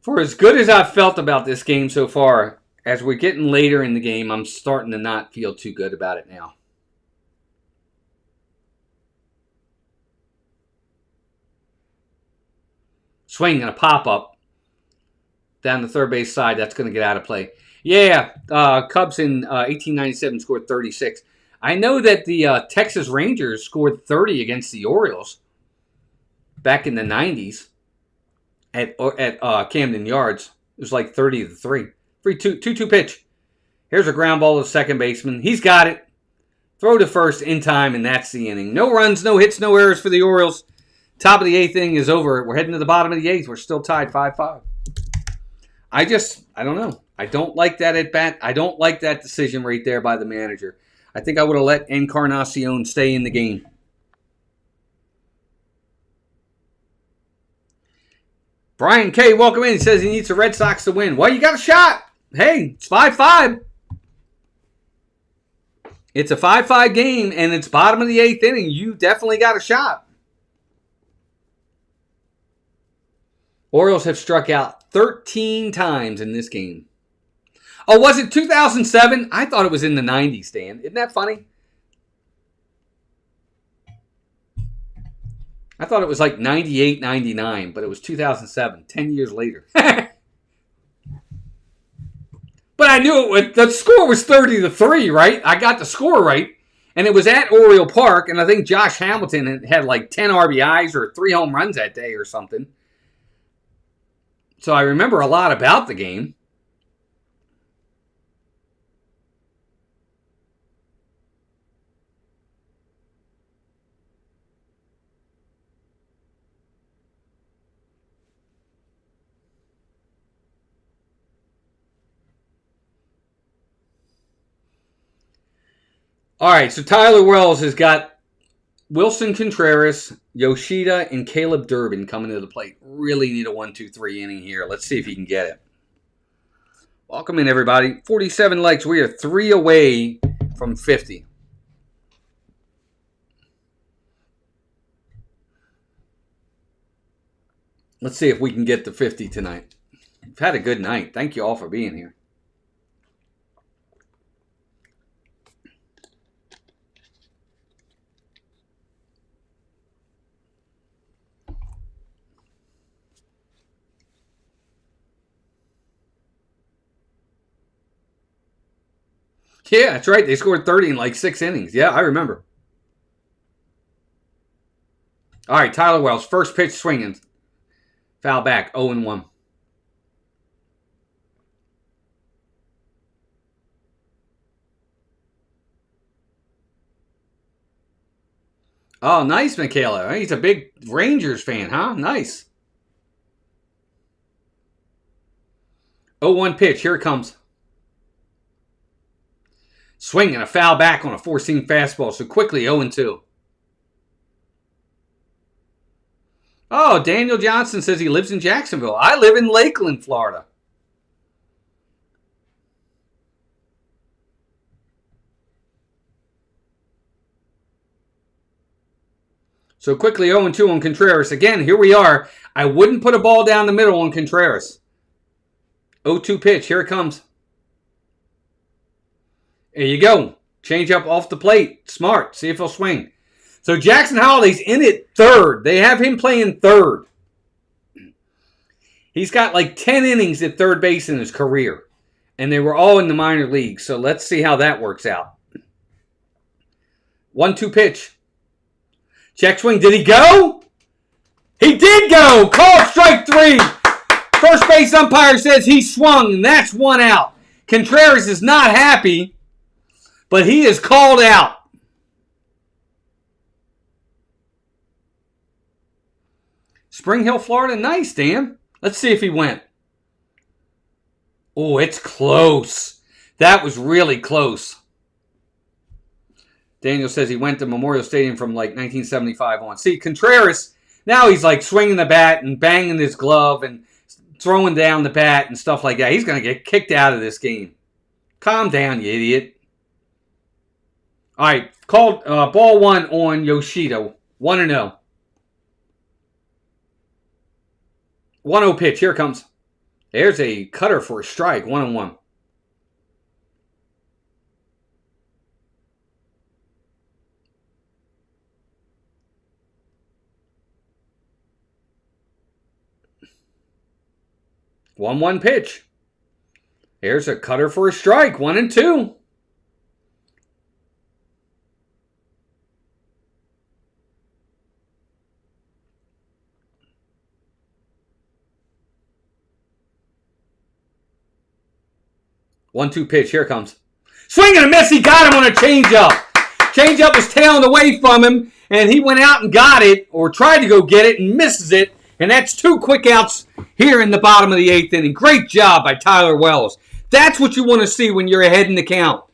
For as good as I've felt about this game so far, as we're getting later in the game, I'm starting to not feel too good about it now. Swing and a pop-up down the third base side. That's going to get out of play. Yeah, Cubs in 1897 scored 36. I know that the Texas Rangers scored 30 against the Orioles back in the 90s at Camden Yards. It was like 30-3. 2-2 pitch. Here's a ground ball to the second baseman. He's got it. Throw to first in time, and that's the inning. No runs, no hits, no errors for the Orioles. Top of the 8th inning is over. We're heading to the bottom of the 8th. We're still tied 5-5. I don't know. I don't like that at bat. I don't like that decision right there by the manager. I think I would have let Encarnacion stay in the game. Brian K, welcome in. He says he needs the Red Sox to win. Well, you got a shot. Hey, it's 5-5. It's a 5-5 game, and it's bottom of the 8th inning. You definitely got a shot. Orioles have struck out 13 times in this game. Oh, was it 2007? I thought it was in the 90s, Dan. Isn't that funny? I thought it was like 98, 99, but it was 2007, 10 years later. But I knew the score was 30-3, right? I got the score right. And it was at Oriole Park, and I think Josh Hamilton had like 10 RBIs or 3 home runs that day or something. So I remember a lot about the game. All right, so Tyler Wells has got Wilson Contreras, Yoshida, and Caleb Durbin coming to the plate. Really need a 1-2-3 inning here. Let's see if he can get it. Welcome in, everybody. 47 likes. We are 3 away from 50. Let's see if we can get to 50 tonight. We've had a good night. Thank you all for being here. Yeah, that's right. They scored 30 in like 6 innings. Yeah, I remember. All right, Tyler Wells, first pitch swinging. Foul back, 0-1. Oh, nice, Michaela. He's a big Rangers fan, huh? Nice. 0-1 pitch. Here it comes. Swinging a foul back on a four-seam fastball. So quickly, 0-2. Oh, Daniel Johnson says he lives in Jacksonville. I live in Lakeland, Florida. So quickly, 0-2 on Contreras. Again, here we are. I wouldn't put a ball down the middle on Contreras. 0-2 pitch. Here it comes. There you go. Change up off the plate. Smart. See if he'll swing. So Jackson Holliday's in at third. They have him playing third. He's got like 10 innings at third base in his career. And they were all in the minor leagues. So let's see how that works out. 1-2 pitch. Check swing. Did he go? He did go. Called strike 3. First base umpire says he swung, and that's 1 out. Contreras is not happy, but he is called out. Spring Hill, Florida. Nice, Dan. Let's see if he went. Oh, it's close. That was really close. Daniel says he went to Memorial Stadium from like 1975 on. See, Contreras, now he's like swinging the bat and banging his glove and throwing down the bat and stuff like that. He's going to get kicked out of this game. Calm down, you idiot. All right, called ball 1 on Yoshida. 1-0. 1-0 pitch. Here it comes. There's a cutter for a strike. 1-1. One pitch. Here's a cutter for a strike. 1-2. One-two pitch. Here it comes. Swing and a miss. He got him on a changeup. Changeup was tailing away from him, and he went out and got it, or tried to go get it, and misses it. And that's 2 quick outs here in the bottom of the 8th inning. Great job by Tyler Wells. That's what you want to see when you're ahead in the count.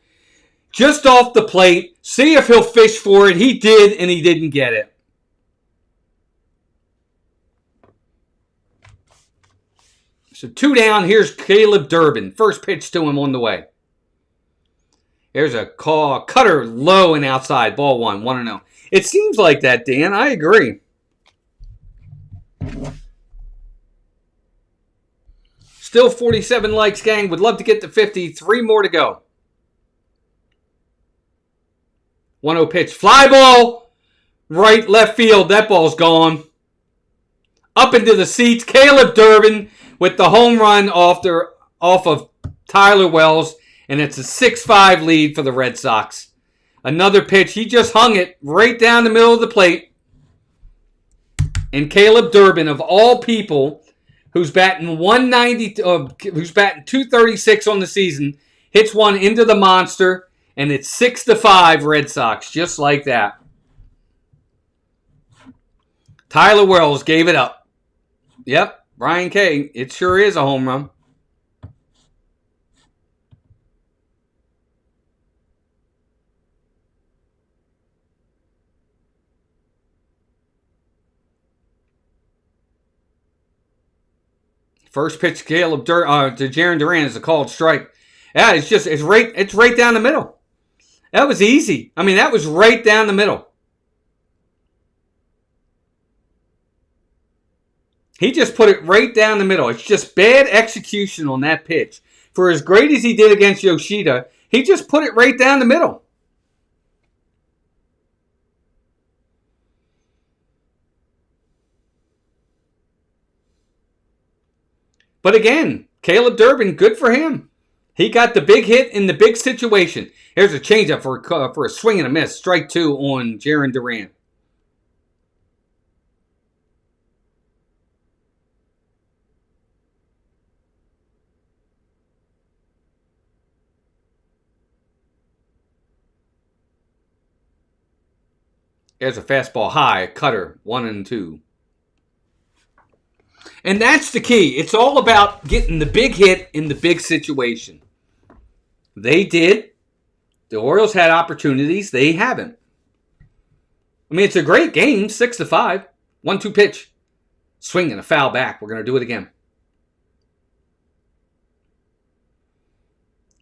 Just off the plate. See if he'll fish for it. He did, and he didn't get it. So 2 down. Here's Caleb Durbin. First pitch to him on the way. There's a call. Cutter low and outside. Ball 1. 1-0. It seems like that, Dan. I agree. Still 47 likes, gang. Would love to get to 50. 3 more to go. 1-0 pitch. Fly ball. Right, left field. That ball's gone. Up into the seats. Caleb Durbin with the home run off of Tyler Wells. And it's a 6-5 lead for the Red Sox. Another pitch. He just hung it right down the middle of the plate. And Caleb Durbin, of all people, who's batting 190, who's batting 236 on the season, hits one into the monster, and it's 6-5 Red Sox, just like that. Tyler Wells gave it up. Yep, Brian K. It sure is a home run. First pitch to Jaron Duran is a called strike. Yeah, it's right down the middle. That was easy. I mean, that was right down the middle. He just put it right down the middle. It's just bad execution on that pitch. For as great as he did against Yoshida, he just put it right down the middle. But again, Caleb Durbin, good for him. He got the big hit in the big situation. Here's a changeup for a swing and a miss. Strike 2 on Jaron Duran. There's a fastball high, cutter, 1 and 2. And that's the key. It's all about getting the big hit in the big situation. They did. The Orioles had opportunities. They haven't. I mean, it's a great game, 6-5. 1-2 pitch. Swing and a foul back. We're going to do it again.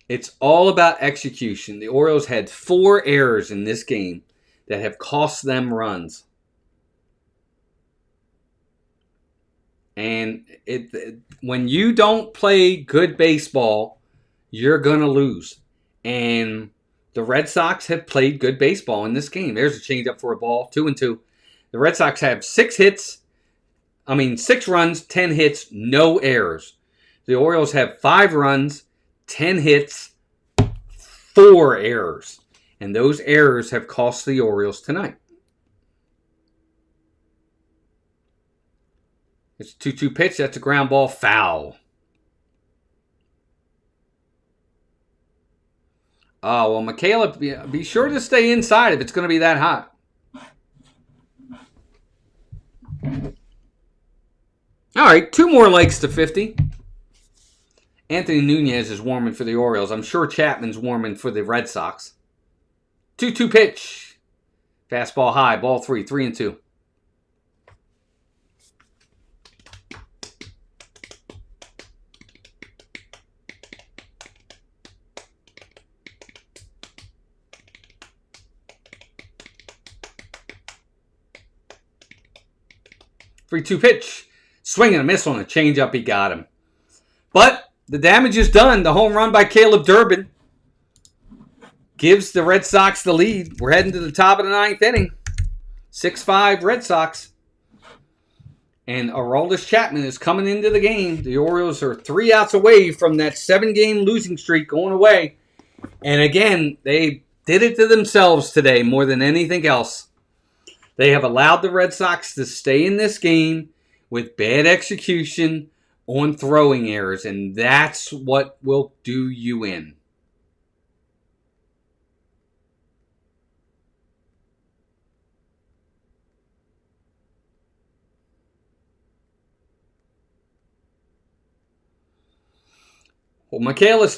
It's all about execution. The Orioles had 4 errors in this game that have cost them runs. And when you don't play good baseball, you're going to lose. And the Red Sox have played good baseball in this game. There's a changeup for a ball, 2-2. The Red Sox have 6 runs, 10 hits, no errors. The Orioles have 5 runs, 10 hits, 4 errors. And those errors have cost the Orioles tonight. It's a 2-2 pitch. That's a ground ball, foul. Oh, well, Michaela, be sure to stay inside if it's going to be that hot. All right, 2 more legs to 50. Anthony Nunez is warming for the Orioles. I'm sure Chapman's warming for the Red Sox. 2-2 pitch. Fastball high, ball 3, 3-2. Three-two pitch. Swing and a miss on a changeup. He got him. But the damage is done. The home run by Caleb Durbin gives the Red Sox the lead. We're heading to the top of the 9th inning. 6-5 Red Sox. And Aroldis Chapman is coming into the game. The Orioles are 3 outs away from that 7-game losing streak going away. And again, they did it to themselves today more than anything else. They have allowed the Red Sox to stay in this game with bad execution on throwing errors, and that's what will do you in. Well, Michaela,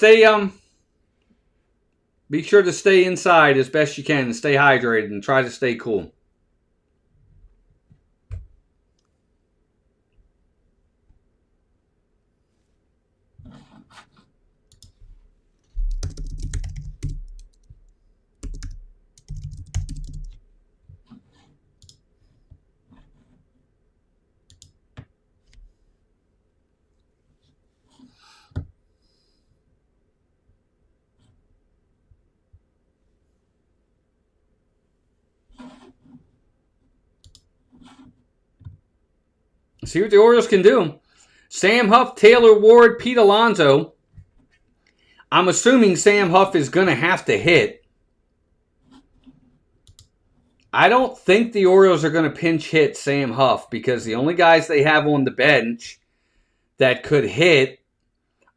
be sure to stay inside as best you can and stay hydrated and try to stay cool. See what the Orioles can do. Sam Huff, Taylor Ward, Pete Alonso. I'm assuming Sam Huff is going to have to hit. I don't think the Orioles are going to pinch hit Sam Huff because the only guys they have on the bench that could hit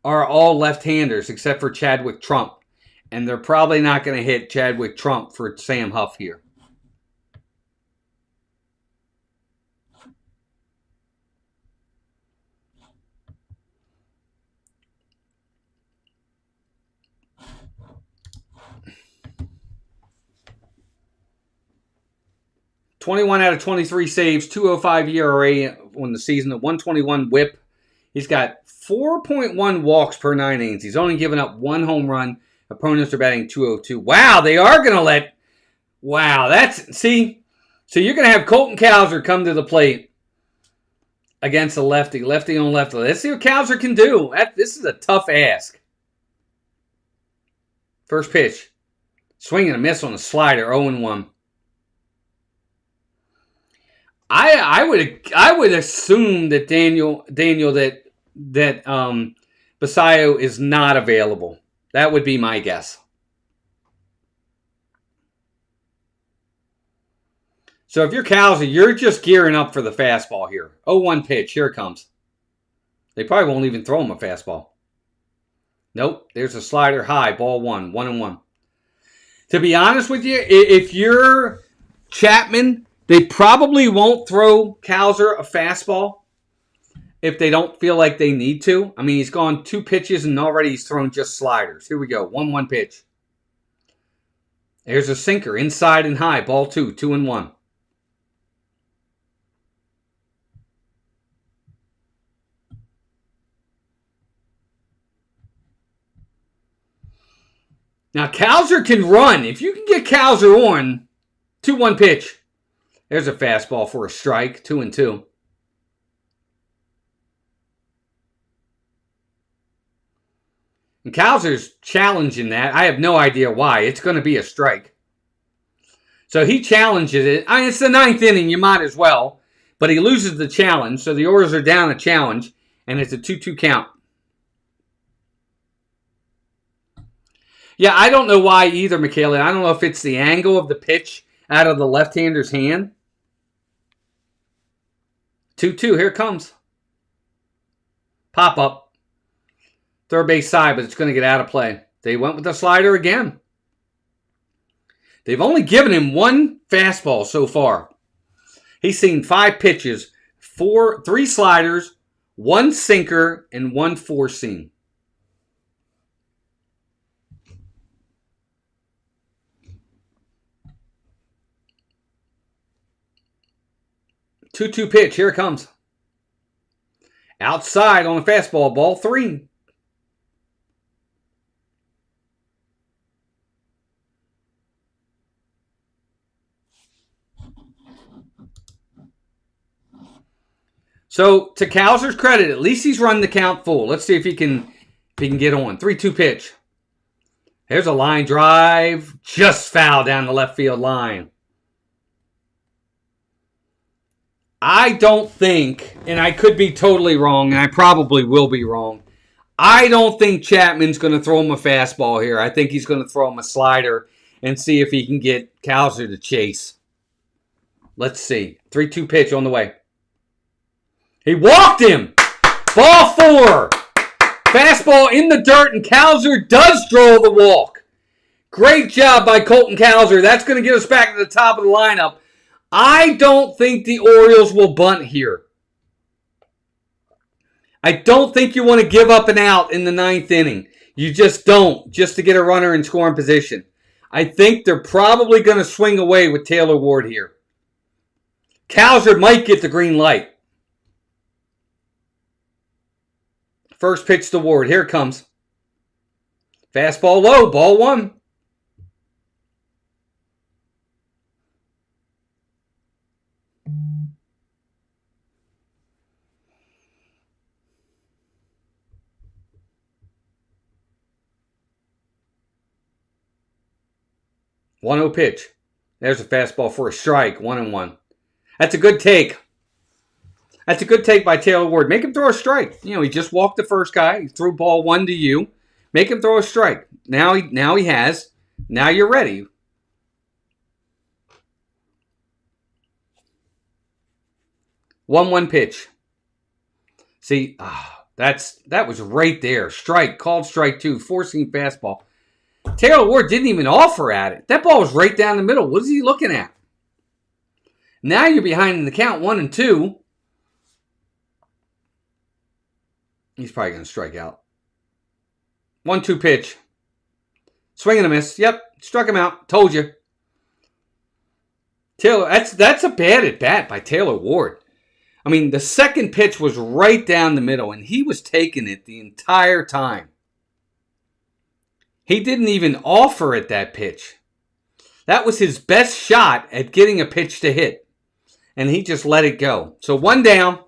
are all left-handers except for Chadwick Trump. And they're probably not going to hit Chadwick Trump for Sam Huff here. .21 out of 23 saves, .205 ERA on the season, a .121 WHIP. He's got 4.1 walks per 9 innings. He's only given up 1 home run. Opponents are batting .202. Wow, they are going to let... Wow, that's... See? So you're going to have Colton Cowser come to the plate against a lefty. Lefty on lefty. Let's see what Cowser can do. This is a tough ask. First pitch. Swing and a miss on a slider. 0-1. I would assume that Daniel that Basayo is not available. That would be my guess. So if you're Cowser, you're just gearing up for the fastball here. 0-1 pitch. Here it comes. They probably won't even throw him a fastball. Nope. There's a slider high. Ball 1. 1-1. To be honest with you, if you're Chapman, they probably won't throw Cowser a fastball if they don't feel like they need to. I mean, he's gone 2 pitches and already he's thrown just sliders. Here we go. 1-1 pitch. There's a sinker. Inside and high. Ball 2. 2-1. Now, Cowser can run. If you can get Cowser on, 2-1 pitch. There's a fastball for a strike. 2-2. And Cowser's challenging that. I have no idea why. It's going to be a strike. So he challenges it. I mean, it's the 9th inning. You might as well. But he loses the challenge. So the Orioles are down a challenge. And it's a 2-2 count. Yeah, I don't know why either, Michaela. I don't know if it's the angle of the pitch out of the left-hander's hand. 2-2, here it comes. Pop up. Third base side, but it's going to get out of play. They went with the slider again. They've only given him 1 fastball so far. He's seen 5 pitches, 3 sliders, 1 sinker, and 1 four-seam. Two-two pitch. Here it comes. Outside on the fastball. Ball 3. So, to Cowser's credit, at least he's run the count full. Let's see if he can get on. 3-2 pitch. There's a line drive. Just foul down the left field line. I don't think, and I could be totally wrong, and I probably will be wrong, I don't think Chapman's going to throw him a fastball here. I think he's going to throw him a slider and see if he can get Cowser to chase. Let's see. 3-2 pitch on the way. He walked him! Ball 4! Fastball in the dirt, and Cowser does draw the walk. Great job by Colton Cowser. That's going to get us back to the top of the lineup. I don't think the Orioles will bunt here. I don't think you want to give up an out in the 9th inning. You just don't, just to get a runner in scoring position. I think they're probably going to swing away with Taylor Ward here. Cowser might get the green light. First pitch to Ward. Here it comes. Fastball low. Ball 1. One-oh pitch. There's a fastball for a strike. 1-1. That's a good take. That's a good take by Taylor Ward. Make him throw a strike. You know, he just walked the first guy. He threw ball 1 to you. Make him throw a strike. Now he has. Now you're ready. One pitch. See, that was right there. Strike. Called strike 2. Forcing fastball. Taylor Ward didn't even offer at it. That ball was right down the middle. What is he looking at? Now you're behind in the count 1-2. He's probably going to strike out. 1-2 pitch. Swing and a miss. Yep, struck him out. Told you. Taylor, that's a bad at bat by Taylor Ward. I mean, the second pitch was right down the middle, and he was taking it the entire time. He didn't even offer at that pitch. That was his best shot at getting a pitch to hit, and he just let it go. So 1 down.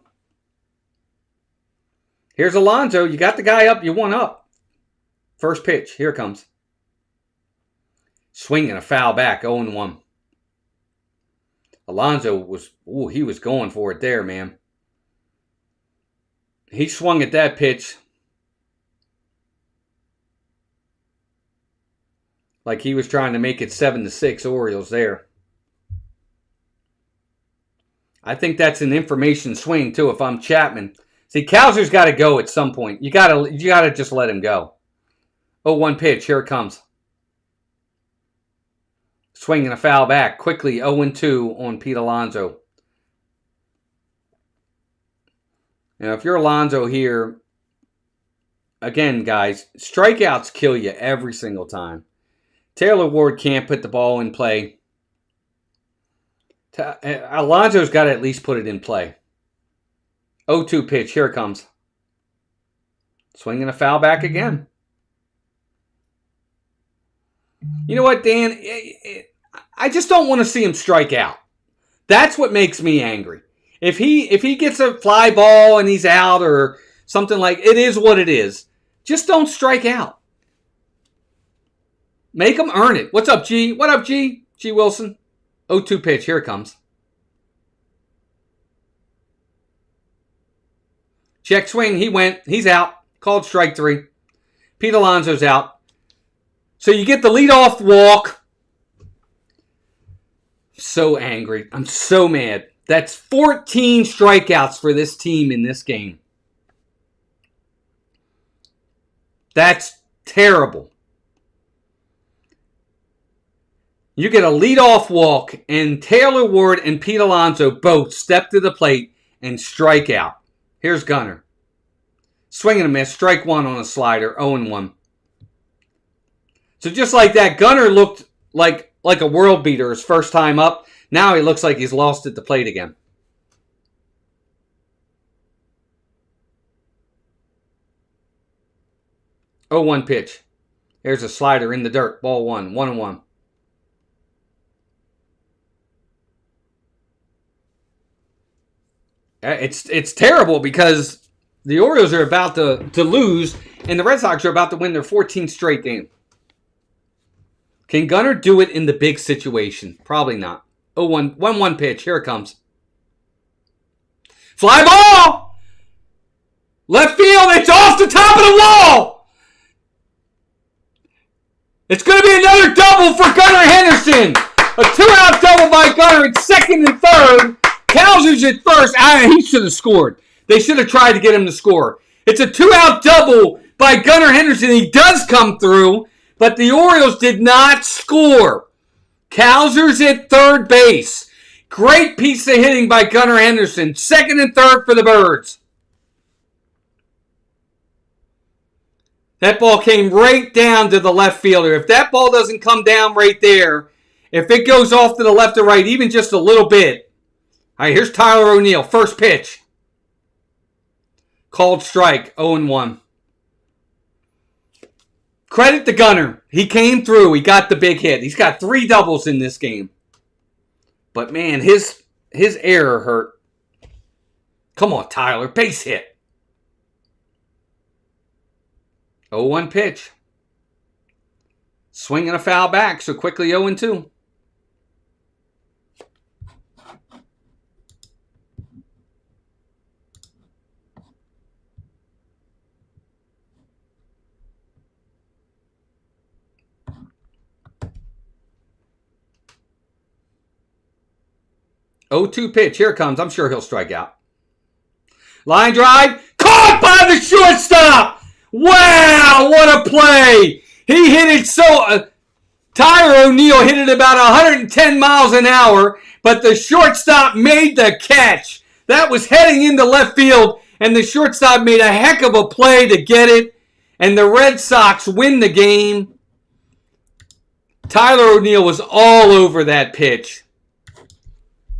Here's Alonso. You got the guy up. You want up. First pitch. Here it comes. Swinging a foul back. 0-1. Alonso was, he was going for it there, man. He swung at that pitch like he was trying to make it 7-6 Orioles there. I think that's an information swing too if I'm Chapman. See, Kowser's got to go at some point. You got to just let him go. 0-1 pitch. Here it comes. Swinging a foul back. Quickly 0-2 on Pete Alonso. Now, if you're Alonso here, again, guys, strikeouts kill you every single time. Taylor Ward can't put the ball in play. Alonso's got to at least put it in play. 0-2 pitch. Here it comes. Swinging a foul back again. You know what, Dan? I just don't want to see him strike out. That's what makes me angry. If he gets a fly ball and he's out or something like, it is what it is. Just don't strike out. Make him earn it. What's up, G? What up, G? G Wilson. 0-2 pitch. Here it comes. Check swing. He went. He's out. Called strike 3. Pete Alonso's out. So you get the leadoff walk. So angry. I'm so mad. That's 14 strikeouts for this team in this game. That's terrible. You get a leadoff walk, and Taylor Ward and Pete Alonso both step to the plate and strike out. Here's Gunnar. Swing and a miss. Strike 1 on a slider. 0-1. So just like that, Gunnar looked like a world beater his first time up. Now he looks like he's lost at the plate again. Oh, 1 pitch. Here's a slider in the dirt. Ball 1. 1-1. It's terrible because the Orioles are about to lose and the Red Sox are about to win their 14th straight game. Can Gunnar do it in the big situation? Probably not. 1-1 pitch. Here it comes. Fly ball! Left field. It's off the top of the wall! It's going to be another double for Gunnar Henderson. A 2-out double by Gunnar at second and third. Kowser's at first. He should have scored. They should have tried to get him to score. It's a 2-out double by Gunnar Henderson. He does come through, but the Orioles did not score. Kowser's at third base. Great piece of hitting by Gunnar Henderson. Second and third for the Birds. That ball came right down to the left fielder. If that ball doesn't come down right there, if it goes off to the left or right, even just a little bit. All right, here's Tyler O'Neill. First pitch. Called strike. 0-1. Credit to Gunnar. He came through. He got the big hit. He's got 3 doubles in this game. But, man, his error hurt. Come on, Tyler. Base hit. 0-1 pitch. Swinging a foul back, so quickly 0-2. Oh, 2 pitch. Here it comes. I'm sure he'll strike out. Line drive. Caught by the shortstop. Wow, what a play. He hit it so... Tyler O'Neill hit it about 110 miles an hour, but the shortstop made the catch. That was heading into left field, and the shortstop made a heck of a play to get it, and the Red Sox win the game. Tyler O'Neill was all over that pitch.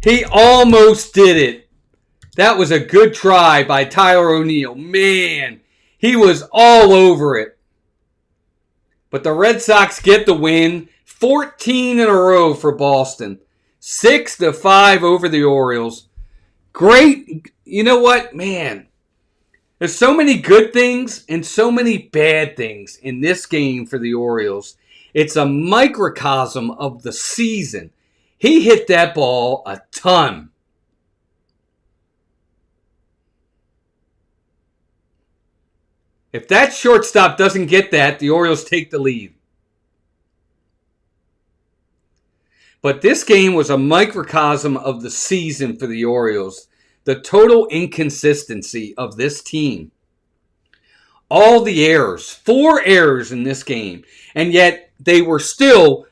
He almost did it. That was a good try by Tyler O'Neill. Man, he was all over it. But the Red Sox get the win. 14 in a row for Boston. 6-5 over the Orioles. Great. You know what? Man, there's so many good things and so many bad things in this game for the Orioles. It's a microcosm of the season. He hit that ball a ton. If that shortstop doesn't get that, the Orioles take the lead. But this game was a microcosm of the season for the Orioles. The total inconsistency of this team. All the errors. 4 errors in this game. And yet they were still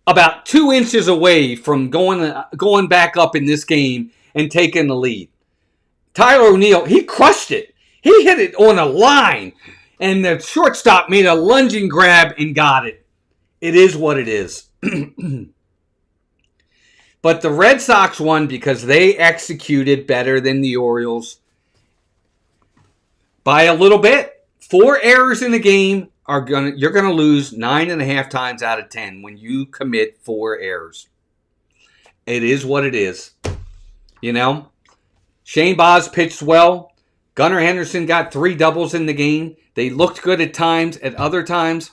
about 2 inches away from going back up in this game and taking the lead. Tyler O'Neill, he crushed it. He hit it on a line, and the shortstop made a lunging grab and got it. It is what it is. But the Red Sox won because they executed better than the Orioles by a little bit. 4 errors in the game you're gonna lose 9.5 times out of 10 when you commit 4 errors. It is what it is. You know, ShaneBaz pitched well. Gunnar Henderson got 3 doubles in the game. They looked good at times. At other times,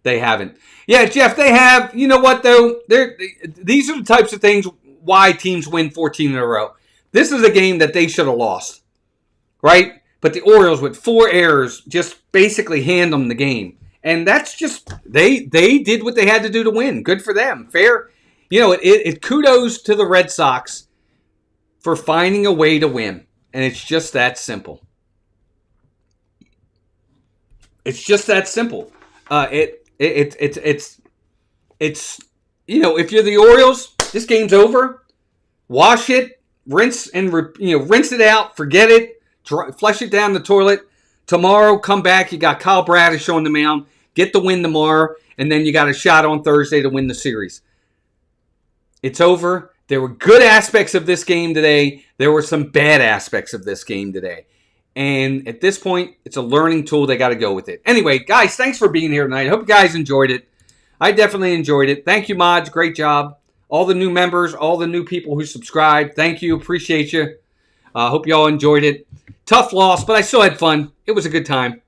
they haven't. Yeah, Jeff, they have. You know what, though? These are the types of things why teams win 14 in a row. This is a game that they should have lost, right? But the Orioles, with 4 errors, just basically hand them the game. And that's just, they did what they had to do to win. Good for them. Fair. You know, it kudos to the Red Sox for finding a way to win. And it's just that simple. It's just that simple. It's you know, if you're the Orioles, this game's over. Wash it, rinse it out, forget it, flush it down the toilet. Tomorrow, come back. You got Kyle Bradish on the mound. Get the win tomorrow, and then you got a shot on Thursday to win the series. It's over. There were good aspects of this game today. There were some bad aspects of this game today. And at this point, it's a learning tool. They got to go with it. Anyway, guys, thanks for being here tonight. I hope you guys enjoyed it. I definitely enjoyed it. Thank you, mods. Great job. All the new members, all the new people who subscribed. Thank you. Appreciate you. Hope you all enjoyed it. Tough loss, but I still had fun. It was a good time.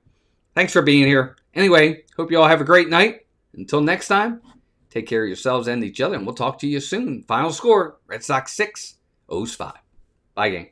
Thanks for being here. Anyway, hope you all have a great night. Until next time, take care of yourselves and each other, and we'll talk to you soon. Final score, Red Sox 6, O's 5. Bye, gang.